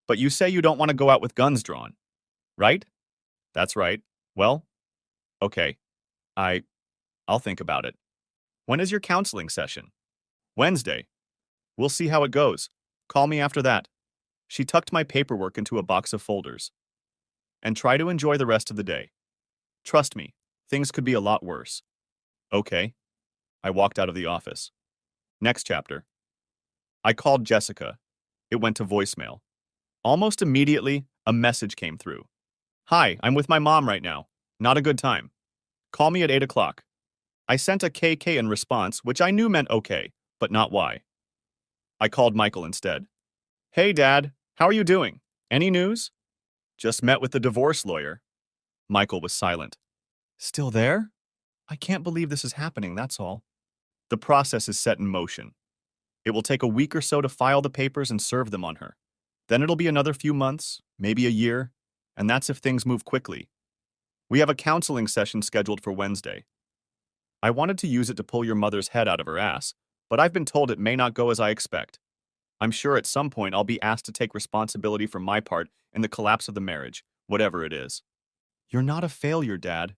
But you say you don't want to go out with guns drawn, right? That's right. Well, okay. I'll think about it. When is your counseling session? Wednesday. We'll see how it goes. Call me after that. She tucked my paperwork into a box of folders. And try to enjoy the rest of the day. Trust me, things could be a lot worse. Okay. I walked out of the office. Next chapter. I called Jessica. It went to voicemail. Almost immediately, a message came through. Hi, I'm with my mom right now. Not a good time. Call me at 8 o'clock. I sent a KK in response, which I knew meant okay, but not why. I called Michael instead. Hey, Dad. How are you doing? Any news? Just met with the divorce lawyer. Michael was silent. Still there? I can't believe this is happening, that's all. The process is set in motion. It will take a week or so to file the papers and serve them on her. Then it'll be another few months, maybe a year, and that's if things move quickly. We have a counseling session scheduled for Wednesday. I wanted to use it to pull your mother's head out of her ass, but I've been told it may not go as I expect. I'm sure at some point I'll be asked to take responsibility for my part in the collapse of the marriage, whatever it is. You're not a failure, Dad.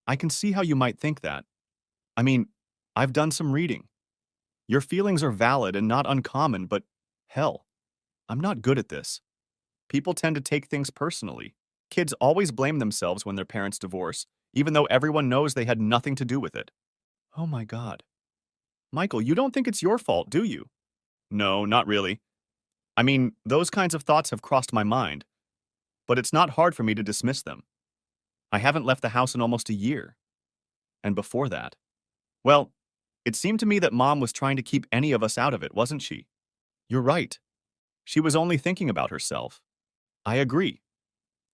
I can see how you might think that. I mean, I've done some reading. Your feelings are valid and not uncommon, but hell, I'm not good at this. People tend to take things personally. Kids always blame themselves when their parents divorce, even though everyone knows they had nothing to do with it. Oh my God. Michael, you don't think it's your fault, do you? No, not really. I mean, those kinds of thoughts have crossed my mind, but it's not hard for me to dismiss them. I haven't left the house in almost a year. And before that, well, it seemed to me that Mom was trying to keep any of us out of it, wasn't she? You're right. She was only thinking about herself. I agree.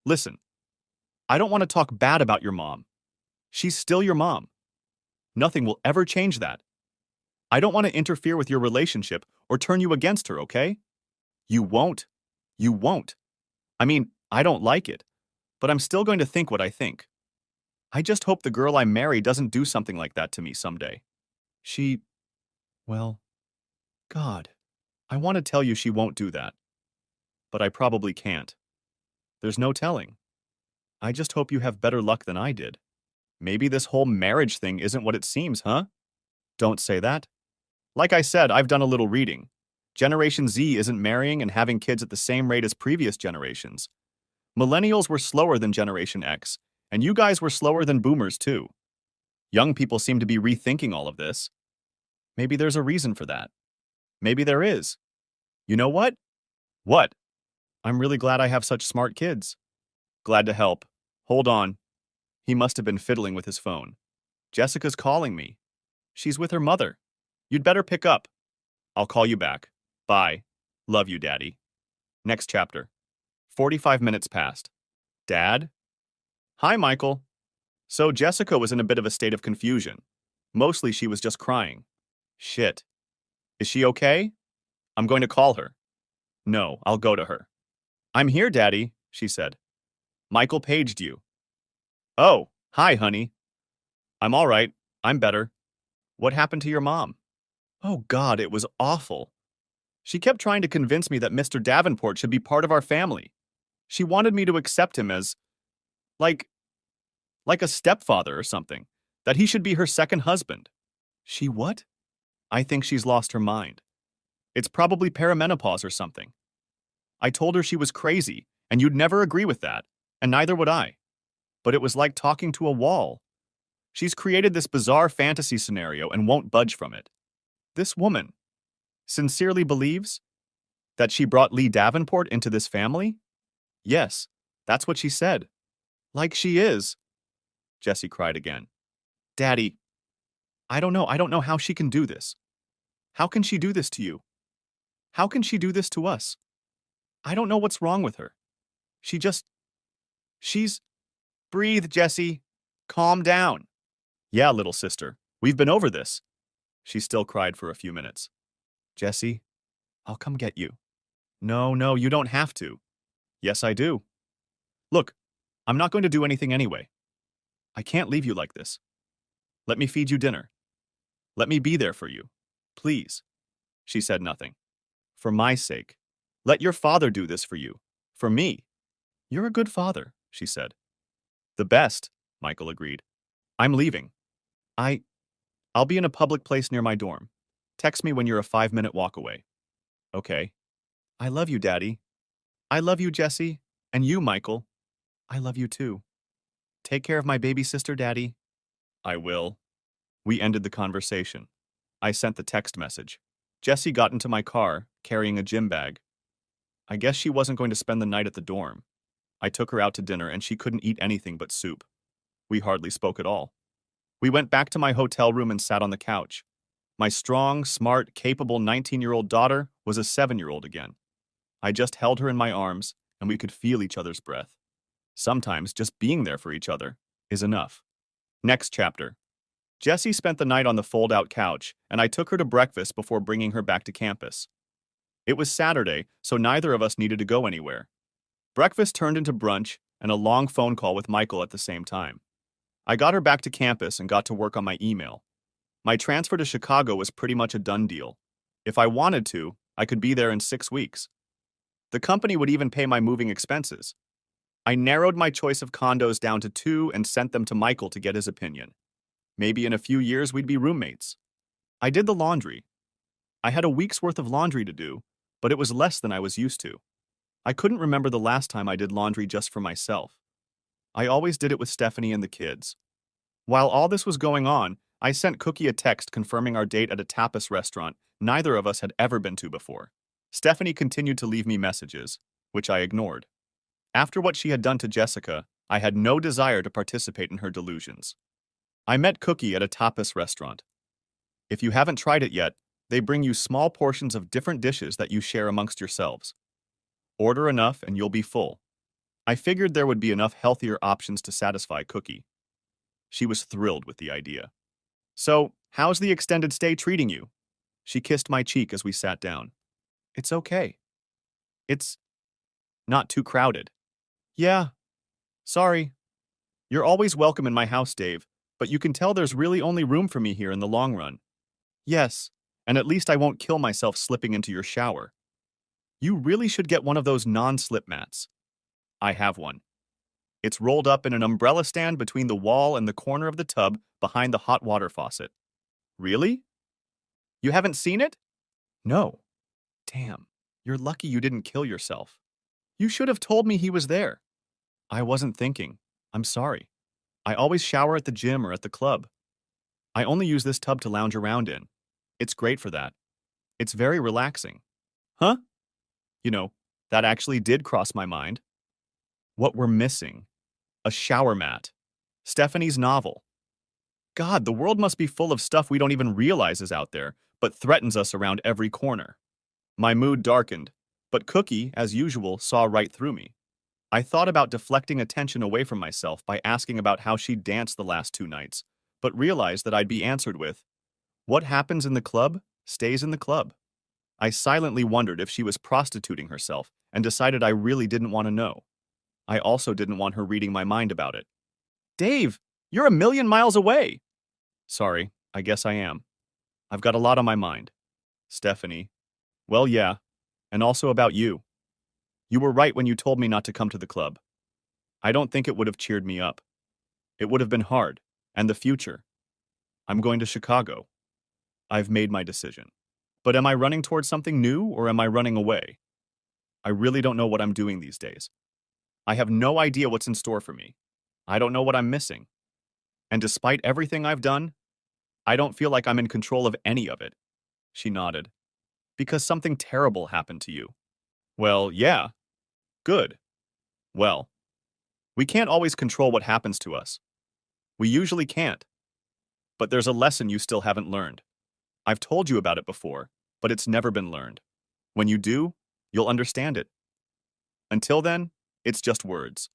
Listen, I don't want to talk bad about your mom. She's still your mom. Nothing will ever change that. I don't want to interfere with your relationship or turn you against her, okay? You won't. You won't. I mean, I don't like it, but I'm still going to think what I think. I just hope the girl I marry doesn't do something like that to me someday. She, well, God, I want to tell you she won't do that, but I probably can't. There's no telling. I just hope you have better luck than I did. Maybe this whole marriage thing isn't what it seems, huh? Don't say that. Like I said, I've done a little reading. Generation Z isn't marrying and having kids at the same rate as previous generations. Millennials were slower than Generation X, and you guys were slower than boomers too. Young people seem to be rethinking all of this. Maybe there's a reason for that. Maybe there is. You know what? What? I'm really glad I have such smart kids. Glad to help. Hold on. He must have been fiddling with his phone. Jessica's calling me. She's with her mother. You'd better pick up. I'll call you back. Bye. Love you, Daddy. Next chapter. 45 minutes passed. Dad? Hi, Michael. So Jessica was in a bit of a state of confusion. Mostly she was just crying. Shit. Is she okay? I'm going to call her. No, I'll go to her. I'm here, Daddy, she said. Michael paged you. Oh, hi, honey. I'm all right. I'm better. What happened to your mom? Oh, God, it was awful. She kept trying to convince me that Mr. Davenport should be part of our family. She wanted me to accept him as, like a stepfather or something, that he should be her second husband. She what? I think she's lost her mind. It's probably perimenopause or something. I told her she was crazy, and you'd never agree with that, and neither would I. But it was like talking to a wall. She's created this bizarre fantasy scenario and won't budge from it. This woman sincerely believes that she brought Lee Davenport into this family? Yes, that's what she said. Like she is. Jessie cried again. Daddy, I don't know how she can do this. How can she do this to you? How can she do this to us? I don't know what's wrong with her. She's... Breathe, Jessie. Calm down. Yeah, little sister, we've been over this. She still cried for a few minutes. Jessie, I'll come get you. No, you don't have to. Yes, I do. Look, I'm not going to do anything anyway. I can't leave you like this. Let me feed you dinner. Let me be there for you. Please. She said nothing. For my sake. Let your father do this for you. For me. You're a good father, she said. The best, Michael agreed. I'm leaving. I'll be in a public place near my dorm. Text me when you're a 5-minute walk away. Okay. I love you, Daddy. I love you, Jessie. And you, Michael. I love you too. Take care of my baby sister, Daddy. I will. We ended the conversation. I sent the text message. Jessie got into my car, carrying a gym bag. I guess she wasn't going to spend the night at the dorm. I took her out to dinner and she couldn't eat anything but soup. We hardly spoke at all. We went back to my hotel room and sat on the couch. My strong, smart, capable 19-year-old daughter was a 7-year-old again. I just held her in my arms and we could feel each other's breath. Sometimes just being there for each other is enough. Next chapter. Jessie spent the night on the fold-out couch, and I took her to breakfast before bringing her back to campus. It was Saturday, so neither of us needed to go anywhere. Breakfast turned into brunch and a long phone call with Michael at the same time. I got her back to campus and got to work on my email. My transfer to Chicago was pretty much a done deal. If I wanted to, I could be there in 6 weeks. The company would even pay my moving expenses. I narrowed my choice of condos down to 2 and sent them to Michael to get his opinion. Maybe in a few years we'd be roommates. I did the laundry. I had a week's worth of laundry to do, but it was less than I was used to. I couldn't remember the last time I did laundry just for myself. I always did it with Stephanie and the kids. While all this was going on, I sent Cookie a text confirming our date at a tapas restaurant neither of us had ever been to before. Stephanie continued to leave me messages, which I ignored. After what she had done to Jessica, I had no desire to participate in her delusions. I met Cookie at a tapas restaurant. If you haven't tried it yet, they bring you small portions of different dishes that you share amongst yourselves. Order enough and you'll be full. I figured there would be enough healthier options to satisfy Cookie. She was thrilled with the idea. So, how's the extended stay treating you? She kissed my cheek as we sat down. It's okay. It's not too crowded. Yeah, sorry. You're always welcome in my house, Dave, but you can tell there's really only room for me here in the long run. Yes, and at least I won't kill myself slipping into your shower. You really should get one of those non-slip mats. I have one. It's rolled up in an umbrella stand between the wall and the corner of the tub behind the hot water faucet. Really? You haven't seen it? No. Damn, you're lucky you didn't kill yourself. You should have told me he was there. I wasn't thinking. I'm sorry. I always shower at the gym or at the club. I only use this tub to lounge around in. It's great for that. It's very relaxing. Huh? You know, that actually did cross my mind. What we're missing. A shower mat. Stephanie's novel. God, the world must be full of stuff we don't even realize is out there, but threatens us around every corner. My mood darkened, but Cookie, as usual, saw right through me. I thought about deflecting attention away from myself by asking about how she danced the last 2 nights, but realized that I'd be answered with, "What happens in the club stays in the club." I silently wondered if she was prostituting herself and decided I really didn't want to know. I also didn't want her reading my mind about it. Dave, you're a million miles away. Sorry, I guess I am. I've got a lot on my mind. Stephanie. Well, yeah, and also about you. You were right when you told me not to come to the club. I don't think it would have cheered me up. It would have been hard. And the future. I'm going to Chicago. I've made my decision. But am I running towards something new or am I running away? I really don't know what I'm doing these days. I have no idea what's in store for me. I don't know what I'm missing. And despite everything I've done, I don't feel like I'm in control of any of it. She nodded. Because something terrible happened to you. Well, yeah. Good. Well, we can't always control what happens to us. We usually can't. But there's a lesson you still haven't learned. I've told you about it before, but it's never been learned. When you do, you'll understand it. Until then, it's just words.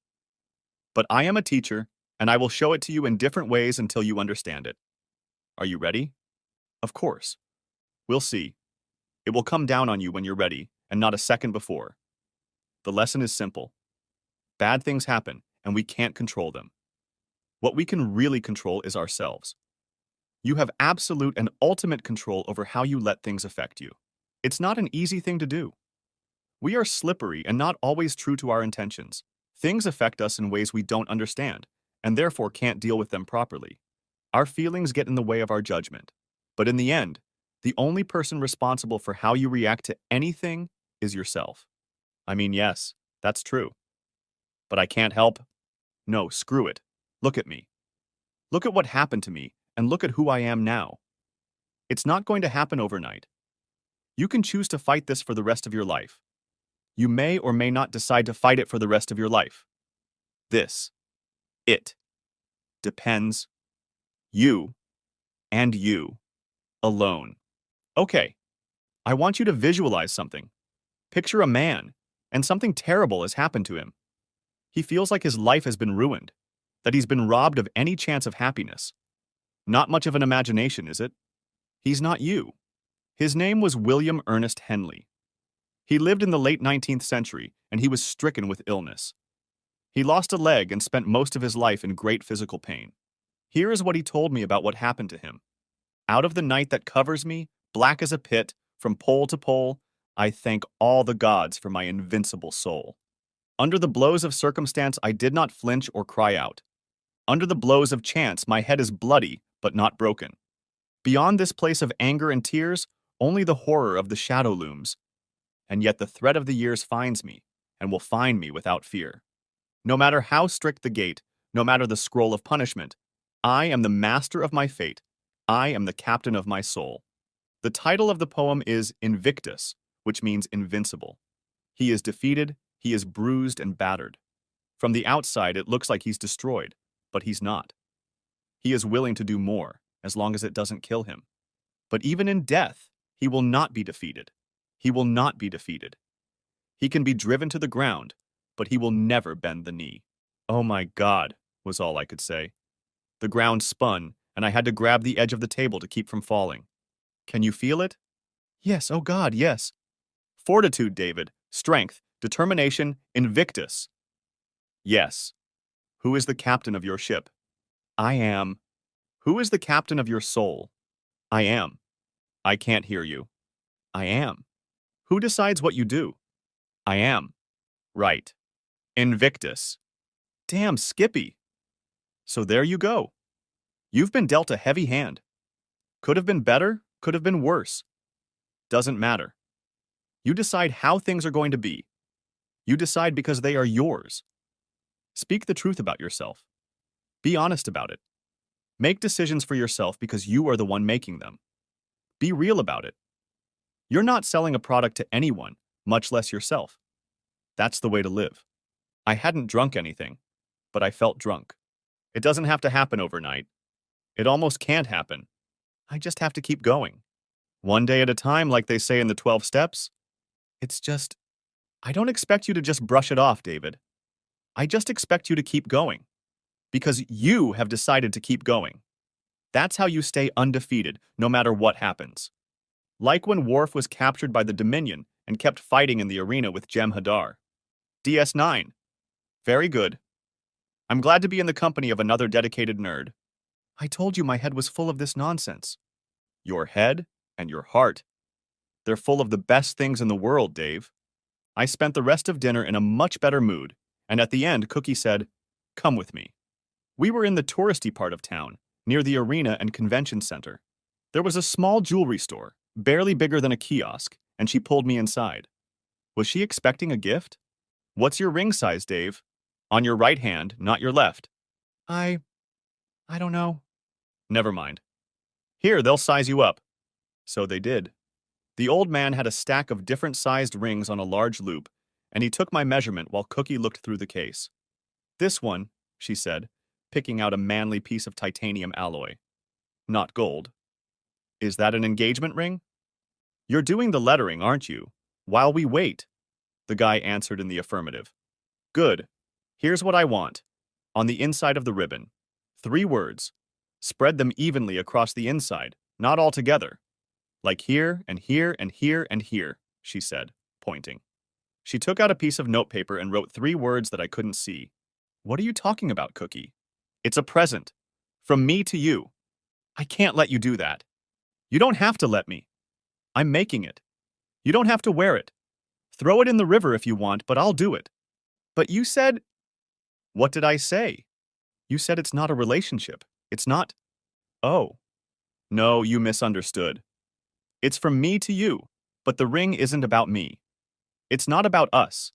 But I am a teacher, and I will show it to you in different ways until you understand it. Are you ready? Of course. We'll see. It will come down on you when you're ready, and not a second before. The lesson is simple. Bad things happen, and we can't control them. What we can really control is ourselves. You have absolute and ultimate control over how you let things affect you. It's not an easy thing to do. We are slippery and not always true to our intentions. Things affect us in ways we don't understand, and therefore can't deal with them properly. Our feelings get in the way of our judgment. But in the end, the only person responsible for how you react to anything is yourself. I mean, yes, that's true. But I can't help. No, screw it. Look at me. Look at what happened to me, and look at who I am now. It's not going to happen overnight. You can choose to fight this for the rest of your life. You may or may not decide to fight it for the rest of your life. It, depends. You, and you, alone. Okay, I want you to visualize something. Picture a man, and something terrible has happened to him. He feels like his life has been ruined, that he's been robbed of any chance of happiness. Not much of an imagination, is it? He's not you. His name was William Ernest Henley. He lived in the late 19th century, and he was stricken with illness. He lost a leg and spent most of his life in great physical pain. Here is what he told me about what happened to him. Out of the night that covers me, black as a pit, from pole to pole, I thank all the gods for my invincible soul. Under the blows of circumstance, I did not flinch or cry out. Under the blows of chance, my head is bloody, but not broken. Beyond this place of anger and tears, only the horror of the shadow looms. And yet the threat of the years finds me, and will find me without fear. No matter how strict the gate, no matter the scroll of punishment, I am the master of my fate. I am the captain of my soul. The title of the poem is Invictus, which means invincible. He is defeated, he is bruised and battered. From the outside, it looks like he's destroyed, but he's not. He is willing to do more, as long as it doesn't kill him. But even in death, he will not be defeated. He will not be defeated. He can be driven to the ground, but he will never bend the knee. Oh my God, was all I could say. The ground spun, and I had to grab the edge of the table to keep from falling. Can you feel it? Yes, oh God, yes. Fortitude, David. Strength. Determination. Invictus. Yes. Who is the captain of your ship? I am. Who is the captain of your soul? I am. I can't hear you. I am. Who decides what you do? I am. Right. Invictus. Damn, Skippy. So there you go. You've been dealt a heavy hand. Could have been better, could have been worse. Doesn't matter. You decide how things are going to be. You decide because they are yours. Speak the truth about yourself. Be honest about it. Make decisions for yourself because you are the one making them. Be real about it. You're not selling a product to anyone, much less yourself. That's the way to live. I hadn't drunk anything, but I felt drunk. It doesn't have to happen overnight. It almost can't happen. I just have to keep going. One day at a time, like they say in the 12 steps. It's just, I don't expect you to just brush it off, David. I just expect you to keep going. Because you have decided to keep going. That's how you stay undefeated, no matter what happens. Like when Worf was captured by the Dominion and kept fighting in the arena with Jem'Hadar. DS9. Very good. I'm glad to be in the company of another dedicated nerd. I told you my head was full of this nonsense. Your head and your heart. They're full of the best things in the world, Dave. I spent the rest of dinner in a much better mood, and at the end, Cookie said, "Come with me." We were in the touristy part of town, near the arena and convention center. There was a small jewelry store, barely bigger than a kiosk, and she pulled me inside. Was she expecting a gift? What's your ring size, Dave? On your right hand, not your left. I don't know. Never mind. Here, they'll size you up. So they did. The old man had a stack of different-sized rings on a large loop, and he took my measurement while Cookie looked through the case. This one, she said, picking out a manly piece of titanium alloy. Not gold. Is that an engagement ring? You're doing the lettering, aren't you? While we wait. The guy answered in the affirmative. Good. Here's what I want. On the inside of the ribbon. 3 words. Spread them evenly across the inside, not all together. Like here and here and here and here, she said, pointing. She took out a piece of notepaper and wrote 3 words that I couldn't see. What are you talking about, Cookie? It's a present. From me to you. I can't let you do that. You don't have to let me. I'm making it. You don't have to wear it. Throw it in the river if you want, but I'll do it. But you said... What did I say? You said it's not a relationship. It's not... Oh. No, you misunderstood. It's from me to you, but the ring isn't about me. It's not about us.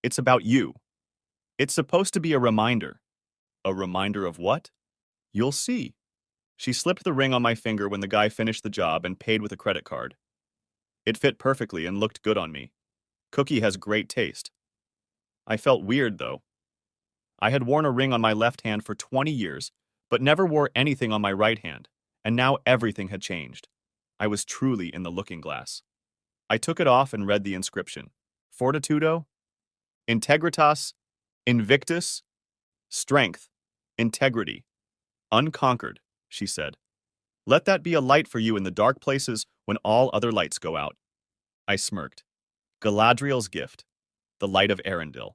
It's about you. It's supposed to be a reminder. A reminder of what? You'll see. She slipped the ring on my finger when the guy finished the job and paid with a credit card. It fit perfectly and looked good on me. Cookie has great taste. I felt weird, though. I had worn a ring on my left hand for 20 years, but never wore anything on my right hand, and now everything had changed. I was truly in the looking glass. I took it off and read the inscription. Fortitudo, Integritas, Invictus, Strength, Integrity, Unconquered, she said. Let that be a light for you in the dark places when all other lights go out. I smirked. Galadriel's gift, the light of Arendelle.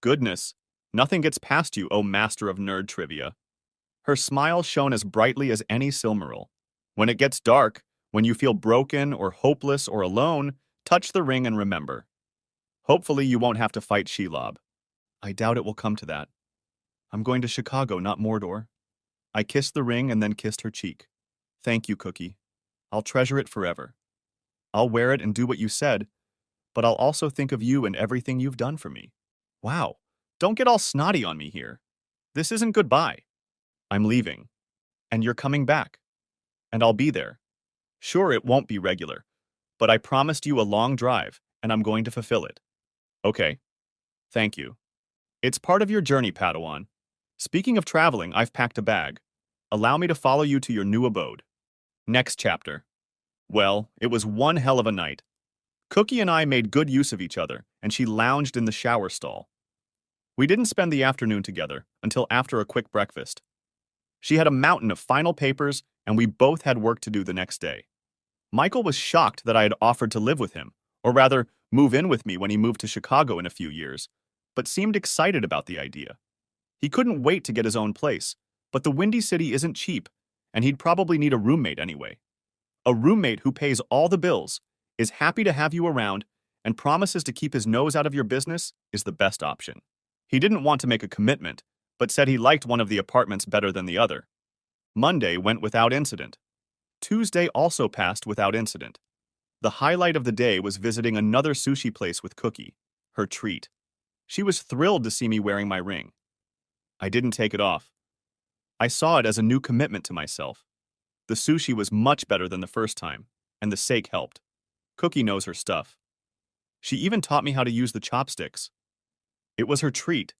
Goodness, nothing gets past you, O master of nerd trivia. Her smile shone as brightly as any Silmaril. When it gets dark, when you feel broken or hopeless or alone, touch the ring and remember. Hopefully you won't have to fight Shelob. I doubt it will come to that. I'm going to Chicago, not Mordor. I kissed the ring and then kissed her cheek. Thank you, Cookie. I'll treasure it forever. I'll wear it and do what you said, but I'll also think of you and everything you've done for me. Wow, don't get all snotty on me here. This isn't goodbye. I'm leaving. And you're coming back. And I'll be there. Sure, it won't be regular, but I promised you a long drive, and I'm going to fulfill it. Okay. Thank you. It's part of your journey, Padawan. Speaking of traveling, I've packed a bag. Allow me to follow you to your new abode. Next chapter. Well, it was one hell of a night. Cookie and I made good use of each other, and she lounged in the shower stall. We didn't spend the afternoon together until after a quick breakfast. She had a mountain of final papers, and we both had work to do the next day. Michael was shocked that I had offered to live with him, or rather, move in with me when he moved to Chicago in a few years, but seemed excited about the idea. He couldn't wait to get his own place, but the Windy City isn't cheap, and he'd probably need a roommate anyway. A roommate who pays all the bills, is happy to have you around, and promises to keep his nose out of your business is the best option. He didn't want to make a commitment, but said he liked one of the apartments better than the other. Monday went without incident. Tuesday also passed without incident. The highlight of the day was visiting another sushi place with Cookie, her treat. She was thrilled to see me wearing my ring. I didn't take it off. I saw it as a new commitment to myself. The sushi was much better than the first time, and the steak helped. Cookie knows her stuff. She even taught me how to use the chopsticks. It was her treat,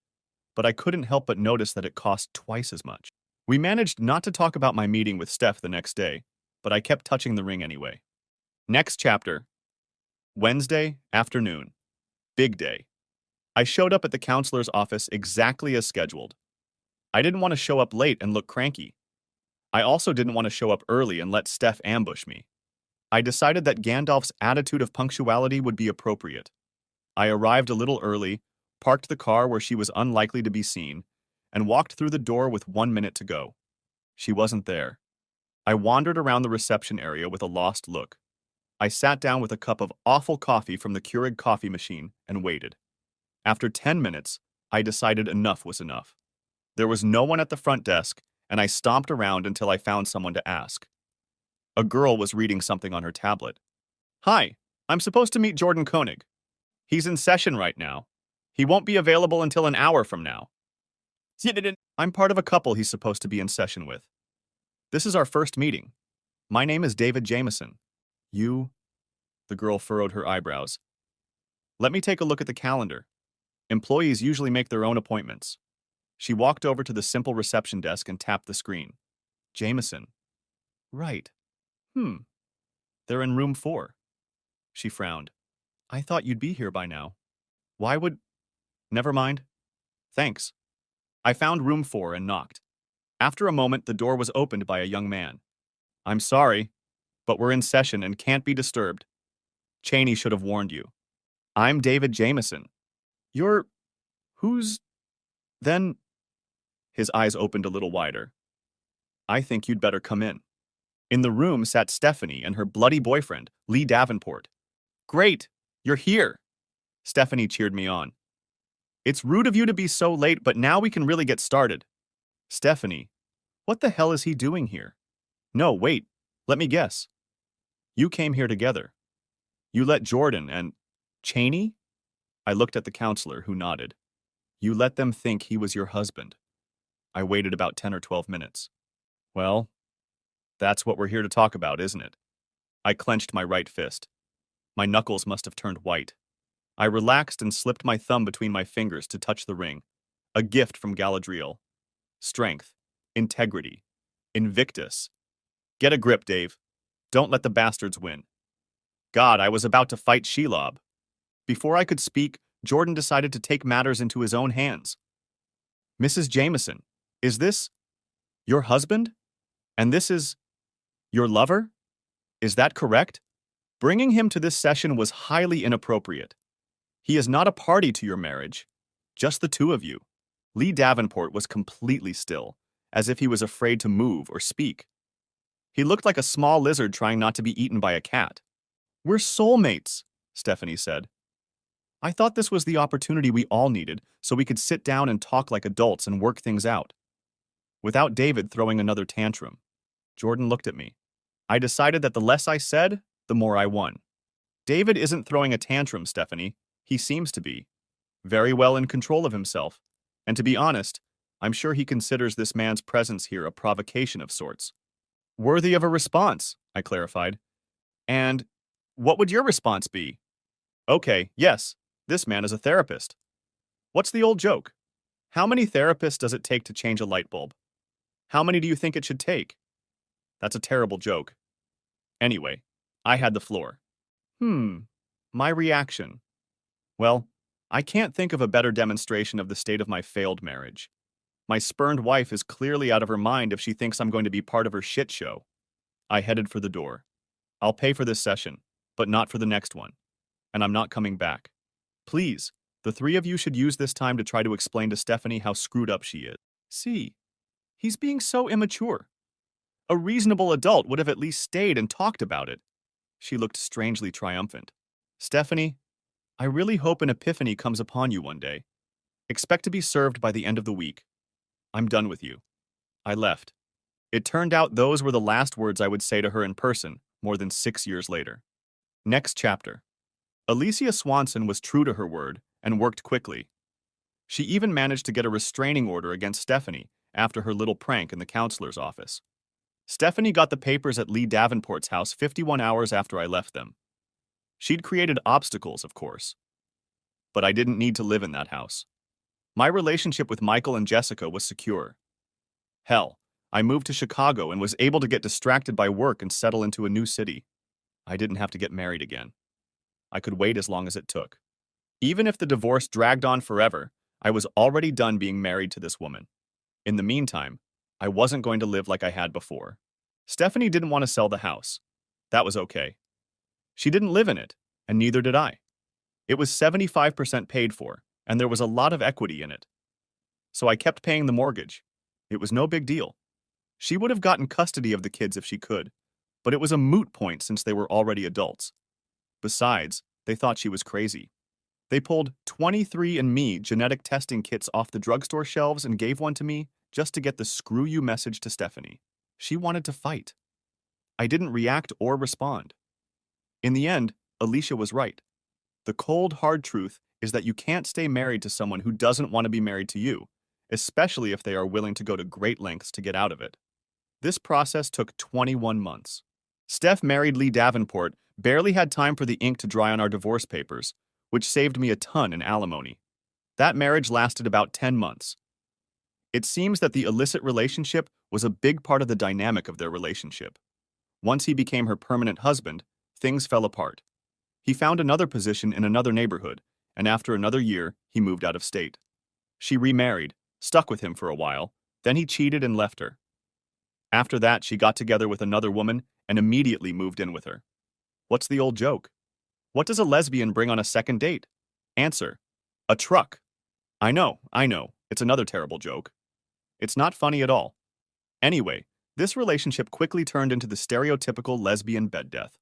but I couldn't help but notice that it cost twice as much. We managed not to talk about my meeting with Steph the next day, but I kept touching the ring anyway. Next chapter. Wednesday afternoon. Big day. I showed up at the counselor's office exactly as scheduled. I didn't want to show up late and look cranky. I also didn't want to show up early and let Steph ambush me. I decided that Gandalf's attitude of punctuality would be appropriate. I arrived a little early, parked the car where she was unlikely to be seen, and walked through the door with 1 minute to go. She wasn't there. I wandered around the reception area with a lost look. I sat down with a cup of awful coffee from the Keurig coffee machine and waited. After 10 minutes, I decided enough was enough. There was no one at the front desk, and I stomped around until I found someone to ask. A girl was reading something on her tablet. "Hi, I'm supposed to meet Jordan Koenig. He's in session right now. He won't be available until an hour from now. I'm part of a couple he's supposed to be in session with. This is our first meeting. My name is David Jameson. You?" The girl furrowed her eyebrows. "Let me take a look at the calendar. Employees usually make their own appointments." She walked over to the simple reception desk and tapped the screen. Jameson. Right. They're in room 4. She frowned. "I thought you'd be here by now. Why would... Never mind. Thanks." I found room 4 and knocked. After a moment, the door was opened by a young man. "I'm sorry, but we're in session and can't be disturbed. Cheney should have warned you. I'm David Jameson." "You're... who's... then..." His eyes opened a little wider. "I think you'd better come in." In the room sat Stephanie and her bloody boyfriend, Lee Davenport. "Great! You're here!" Stephanie cheered me on. "It's rude of you to be so late, but now we can really get started." "Stephanie, what the hell is he doing here?" "No, wait. Let me guess. You came here together. You let Jordan and... Cheney?" I looked at the counselor, who nodded. "You let them think he was your husband." I waited about 10 or 12 minutes. "Well, that's what we're here to talk about, isn't it?" I clenched my right fist. My knuckles must have turned white. I relaxed and slipped my thumb between my fingers to touch the ring, a gift from Galadriel. Strength, integrity, Invictus. Get a grip, Dave. Don't let the bastards win. God, I was about to fight Shelob. Before I could speak, Jordan decided to take matters into his own hands. "Mrs. Jameson, is this your husband? And this is your lover? Is that correct? Bringing him to this session was highly inappropriate. He is not a party to your marriage, just the two of you." Lee Davenport was completely still, as if he was afraid to move or speak. He looked like a small lizard trying not to be eaten by a cat. "We're soulmates," Stephanie said. "I thought this was the opportunity we all needed, so we could sit down and talk like adults and work things out. Without David throwing another tantrum." Jordan looked at me. I decided that the less I said, the more I won. "David isn't throwing a tantrum, Stephanie. He seems to be. Very well in control of himself. And to be honest, I'm sure he considers this man's presence here a provocation of sorts." "Worthy of a response," I clarified. "And what would your response be?" "Okay, yes, this man is a therapist. What's the old joke? How many therapists does it take to change a light bulb? How many do you think it should take?" That's a terrible joke. Anyway, I had the floor. My reaction. Well, I can't think of a better demonstration of the state of my failed marriage. My spurned wife is clearly out of her mind if she thinks I'm going to be part of her shit show. I headed for the door. I'll pay for this session, but not for the next one. And I'm not coming back. Please, the three of you should use this time to try to explain to Stephanie how screwed up she is. See, he's being so immature. A reasonable adult would have at least stayed and talked about it. She looked strangely triumphant. Stephanie, I really hope an epiphany comes upon you one day. Expect to be served by the end of the week. I'm done with you. I left. It turned out those were the last words I would say to her in person more than 6 years later. Next chapter. Alicia Swanson was true to her word and worked quickly. She even managed to get a restraining order against Stephanie after her little prank in the counselor's office. Stephanie got the papers at Lee Davenport's house 51 hours after I left them. She'd created obstacles, of course. But I didn't need to live in that house. My relationship with Michael and Jessica was secure. Hell, I moved to Chicago and was able to get distracted by work and settle into a new city. I didn't have to get married again. I could wait as long as it took. Even if the divorce dragged on forever, I was already done being married to this woman. In the meantime, I wasn't going to live like I had before. Stephanie didn't want to sell the house. That was okay. She didn't live in it, and neither did I. It was 75% paid for, and there was a lot of equity in it. So I kept paying the mortgage. It was no big deal. She would have gotten custody of the kids if she could, but it was a moot point since they were already adults. Besides, they thought she was crazy. They pulled 23andMe genetic testing kits off the drugstore shelves and gave one to me just to get the screw you message to Stephanie. She wanted to fight. I didn't react or respond. In the end, Alicia was right. The cold, hard truth is that you can't stay married to someone who doesn't want to be married to you, especially if they are willing to go to great lengths to get out of it. This process took 21 months. Steph married Lee Davenport, barely had time for the ink to dry on our divorce papers, which saved me a ton in alimony. That marriage lasted about 10 months. It seems that the illicit relationship was a big part of the dynamic of their relationship. Once he became her permanent husband, things fell apart. He found another position in another neighborhood, and after another year, he moved out of state. She remarried, stuck with him for a while, then he cheated and left her. After that, she got together with another woman and immediately moved in with her. What's the old joke? What does a lesbian bring on a second date? Answer: a truck. I know, it's another terrible joke. It's not funny at all. Anyway, this relationship quickly turned into the stereotypical lesbian bed death.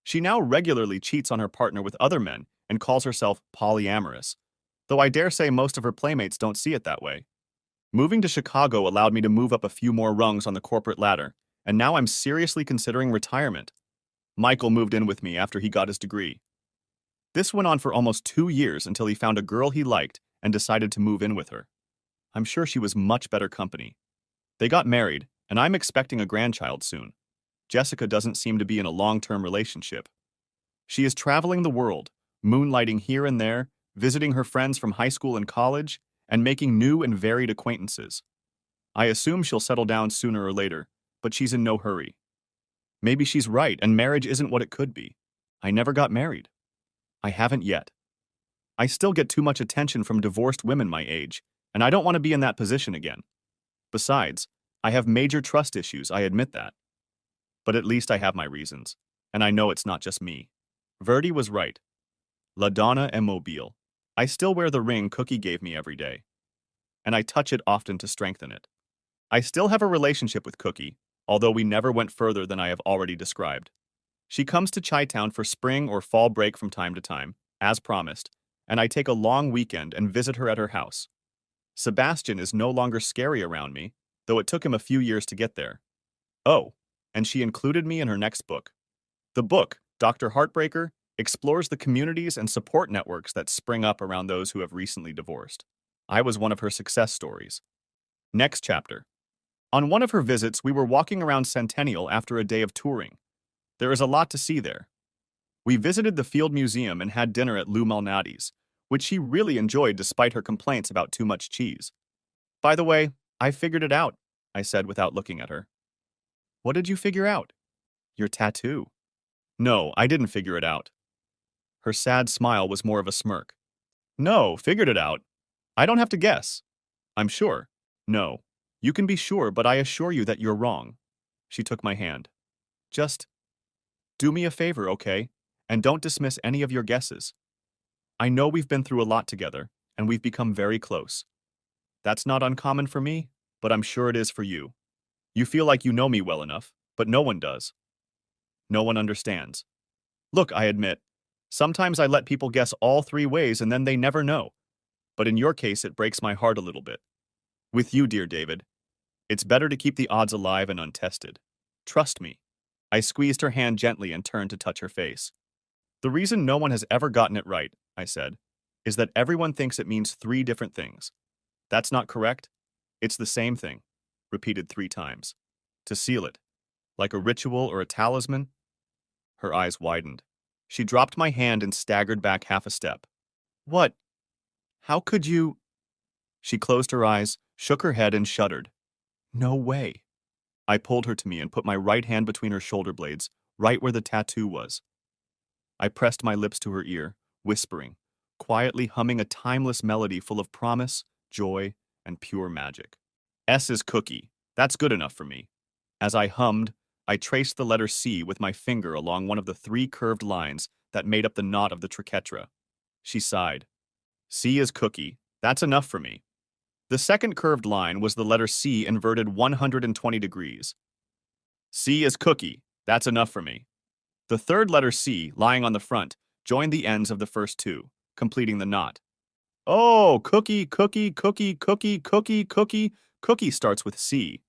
She now regularly cheats on her partner with other men and calls herself polyamorous, though I dare say most of her playmates don't see it that way. Moving to Chicago allowed me to move up a few more rungs on the corporate ladder, and now I'm seriously considering retirement. Michael moved in with me after he got his degree. This went on for almost 2 years until he found a girl he liked and decided to move in with her. I'm sure she was much better company. They got married, and I'm expecting a grandchild soon. Jessica doesn't seem to be in a long-term relationship. She is traveling the world, moonlighting here and there, visiting her friends from high school and college, and making new and varied acquaintances. I assume she'll settle down sooner or later, but she's in no hurry. Maybe she's right and marriage isn't what it could be. I never got married. I haven't yet. I still get too much attention from divorced women my age, and I don't want to be in that position again. Besides, I have major trust issues, I admit that. But at least I have my reasons, and I know it's not just me. Verdi was right. La Donna est mobile. I still wear the ring Cookie gave me every day, and I touch it often to strengthen it. I still have a relationship with Cookie, although we never went further than I have already described. She comes to Chi-Town for spring or fall break from time to time, as promised, and I take a long weekend and visit her at her house. Sebastian is no longer scary around me, though it took him a few years to get there. Oh, and she included me in her next book. The book, Dr. Heartbreaker, explores the communities and support networks that spring up around those who have recently divorced. I was one of her success stories. Next chapter. On one of her visits, we were walking around Centennial after a day of touring. There is a lot to see there. We visited the Field Museum and had dinner at Lou Malnati's, which she really enjoyed despite her complaints about too much cheese. By the way, I figured it out, I said without looking at her. What did you figure out? Your tattoo. No, I didn't figure it out. Her sad smile was more of a smirk. No, figured it out. I don't have to guess. I'm sure. No. You can be sure, but I assure you that you're wrong. She took my hand. Just do me a favor, okay? And don't dismiss any of your guesses. I know we've been through a lot together, and we've become very close. That's not uncommon for me, but I'm sure it is for you. You feel like you know me well enough, but no one does. No one understands. Look, I admit, sometimes I let people guess all three ways and then they never know. But in your case, it breaks my heart a little bit. With you, dear David, it's better to keep the odds alive and untested. Trust me. I squeezed her hand gently and turned to touch her face. The reason no one has ever gotten it right, I said, is that everyone thinks it means three different things. That's not correct. It's the same thing, repeated 3 times. To seal it, like a ritual or a talisman. Her eyes widened. She dropped my hand and staggered back half a step. What? How could you? She closed her eyes, shook her head, and shuddered. No way. I pulled her to me and put my right hand between her shoulder blades, right where the tattoo was. I pressed my lips to her ear, whispering, quietly humming a timeless melody full of promise, joy, and pure magic. S is cookie. That's good enough for me. As I hummed, I traced the letter C with my finger along one of the 3 curved lines that made up the knot of the triquetra. She sighed. C is cookie. That's enough for me. The second curved line was the letter C inverted 120 degrees. C is cookie. That's enough for me. The third letter C, lying on the front, joined the ends of the first 2, completing the knot. Oh, cookie, cookie, cookie, cookie, cookie, cookie. Cookie starts with C.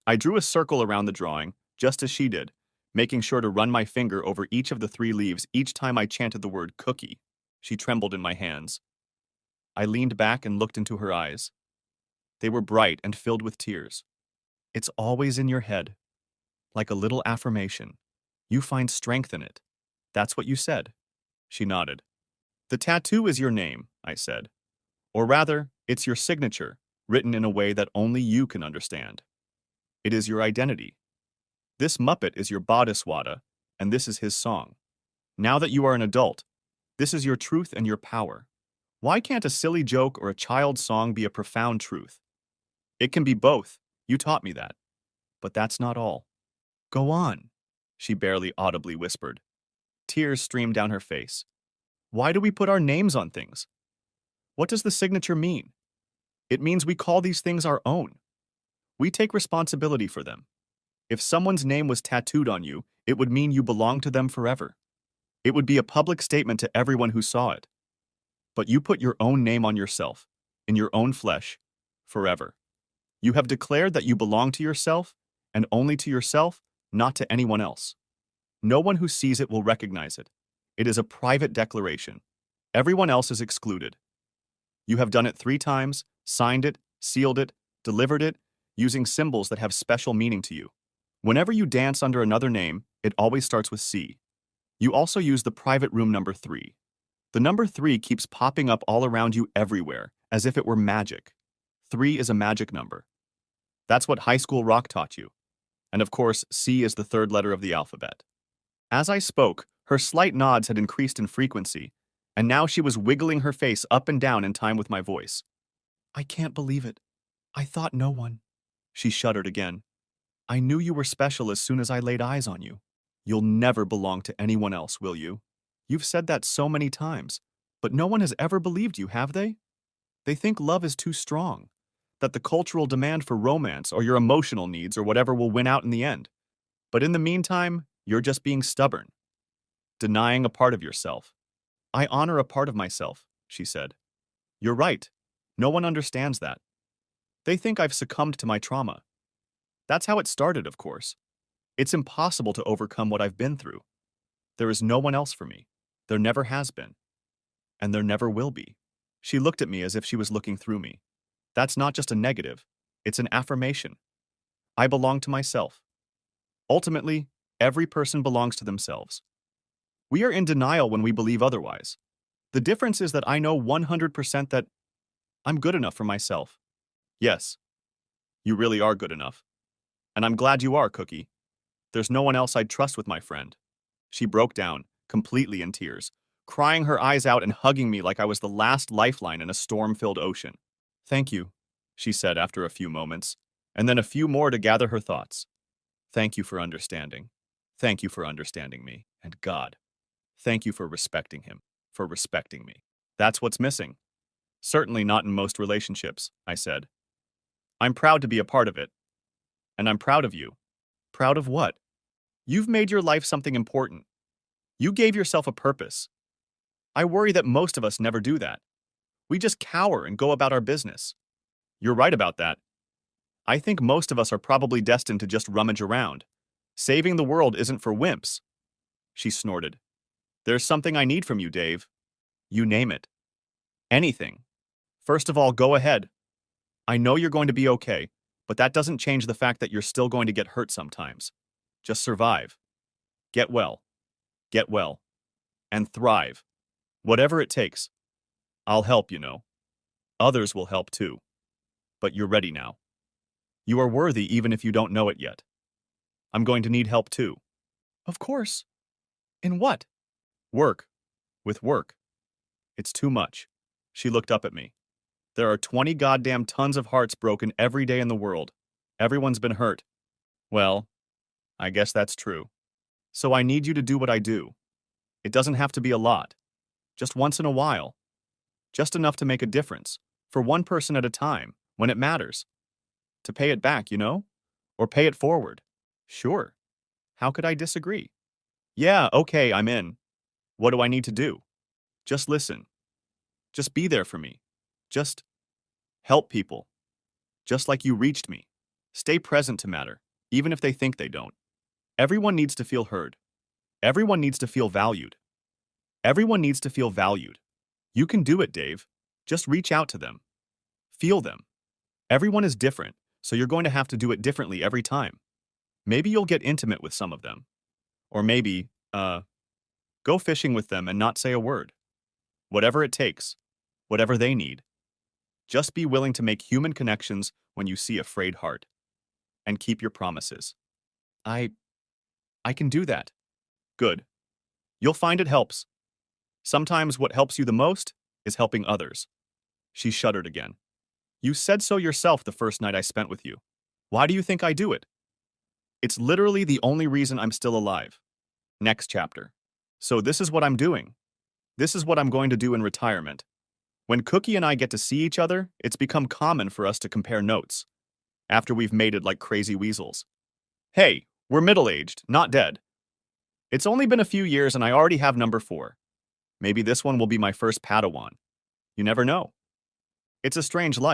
I drew a circle around the drawing, just as she did, making sure to run my finger over each of the 3 leaves each time I chanted the word cookie. She trembled in my hands. I leaned back and looked into her eyes. They were bright and filled with tears. It's always in your head, like a little affirmation. You find strength in it. That's what you said. She nodded. The tattoo is your name, I said. Or rather, it's your signature, written in a way that only you can understand. It is your identity. This Muppet is your Bodhiswata, and this is his song. Now that you are an adult, this is your truth and your power. Why can't a silly joke or a child's song be a profound truth? It can be both. You taught me that. But that's not all. Go on, she barely audibly whispered. Tears streamed down her face. Why do we put our names on things? What does the signature mean? It means we call these things our own. We take responsibility for them. If someone's name was tattooed on you, it would mean you belong to them forever. It would be a public statement to everyone who saw it. But you put your own name on yourself, in your own flesh, forever. You have declared that you belong to yourself, and only to yourself, not to anyone else. No one who sees it will recognize it. It is a private declaration. Everyone else is excluded. You have done it 3 times, signed it, sealed it, delivered it, using symbols that have special meaning to you. Whenever you dance under another name, it always starts with C. You also use the private room number 3. The number 3 keeps popping up all around you everywhere, as if it were magic. 3 is a magic number. That's what high school rock taught you. And of course, C is the 3rd letter of the alphabet. As I spoke, her slight nods had increased in frequency, and now she was wiggling her face up and down in time with my voice. I can't believe it. I thought no one. She shuddered again. I knew you were special as soon as I laid eyes on you. You'll never belong to anyone else, will you? You've said that so many times, but no one has ever believed you, have they? They think love is too strong, that the cultural demand for romance or your emotional needs or whatever will win out in the end. But in the meantime, you're just being stubborn, denying a part of yourself. I honor a part of myself, she said. You're right. No one understands that. They think I've succumbed to my trauma. That's how it started, of course. It's impossible to overcome what I've been through. There is no one else for me. There never has been. And there never will be. She looked at me as if she was looking through me. That's not just a negative. It's an affirmation. I belong to myself. Ultimately, every person belongs to themselves. We are in denial when we believe otherwise. The difference is that I know 100% that I'm good enough for myself. Yes, you really are good enough. And I'm glad you are, Cookie. There's no one else I'd trust with my friend. She broke down, completely in tears, crying her eyes out and hugging me like I was the last lifeline in a storm-filled ocean. "Thank you," she said after a few moments, and then a few more to gather her thoughts. "Thank you for understanding. Thank you for understanding me. And God, thank you for respecting him, for respecting me. That's what's missing. Certainly not in most relationships," I said. "I'm proud to be a part of it. And I'm proud of you." "Proud of what?" "You've made your life something important. You gave yourself a purpose. I worry that most of us never do that. We just cower and go about our business." "You're right about that. I think most of us are probably destined to just rummage around. Saving the world isn't for wimps." She snorted. "There's something I need from you, Dave." "You name it." "Anything. First of all, go ahead. I know you're going to be okay, but that doesn't change the fact that you're still going to get hurt sometimes. Just survive. Get well. Get well. And thrive. Whatever it takes. I'll help, you know. Others will help too. But you're ready now. You are worthy even if you don't know it yet. I'm going to need help too." "Of course. In what?" "Work. With work. It's too much." She looked up at me. "There are 20 goddamn tons of hearts broken every day in the world. Everyone's been hurt." "Well, I guess that's true. So I need you to do what I do. It doesn't have to be a lot. Just once in a while. Just enough to make a difference. For one person at a time, when it matters. To pay it back, you know? Or pay it forward." "Sure. How could I disagree?" "Yeah, okay, I'm in. What do I need to do?" "Just listen. Just be there for me. Just help people. Just like you reached me. Stay present to matter, even if they think they don't. Everyone needs to feel heard. Everyone needs to feel valued. Everyone needs to feel valued. You can do it, Dave. Just reach out to them. Feel them. Everyone is different, so you're going to have to do it differently every time. Maybe you'll get intimate with some of them. Or maybe, go fishing with them and not say a word. Whatever it takes. Whatever they need. Just be willing to make human connections when you see a frayed heart. And keep your promises." I can do that." "Good. You'll find it helps. Sometimes what helps you the most is helping others." She shuddered again. "You said so yourself the first night I spent with you. Why do you think I do it?" "It's literally the only reason I'm still alive." Next chapter. "So this is what I'm doing. This is what I'm going to do in retirement. When Cookie and I get to see each other, it's become common for us to compare notes. After we've mated like crazy weasels. Hey, we're middle-aged, not dead. It's only been a few years and I already have number 4. Maybe this one will be my first Padawan. You never know. It's a strange life.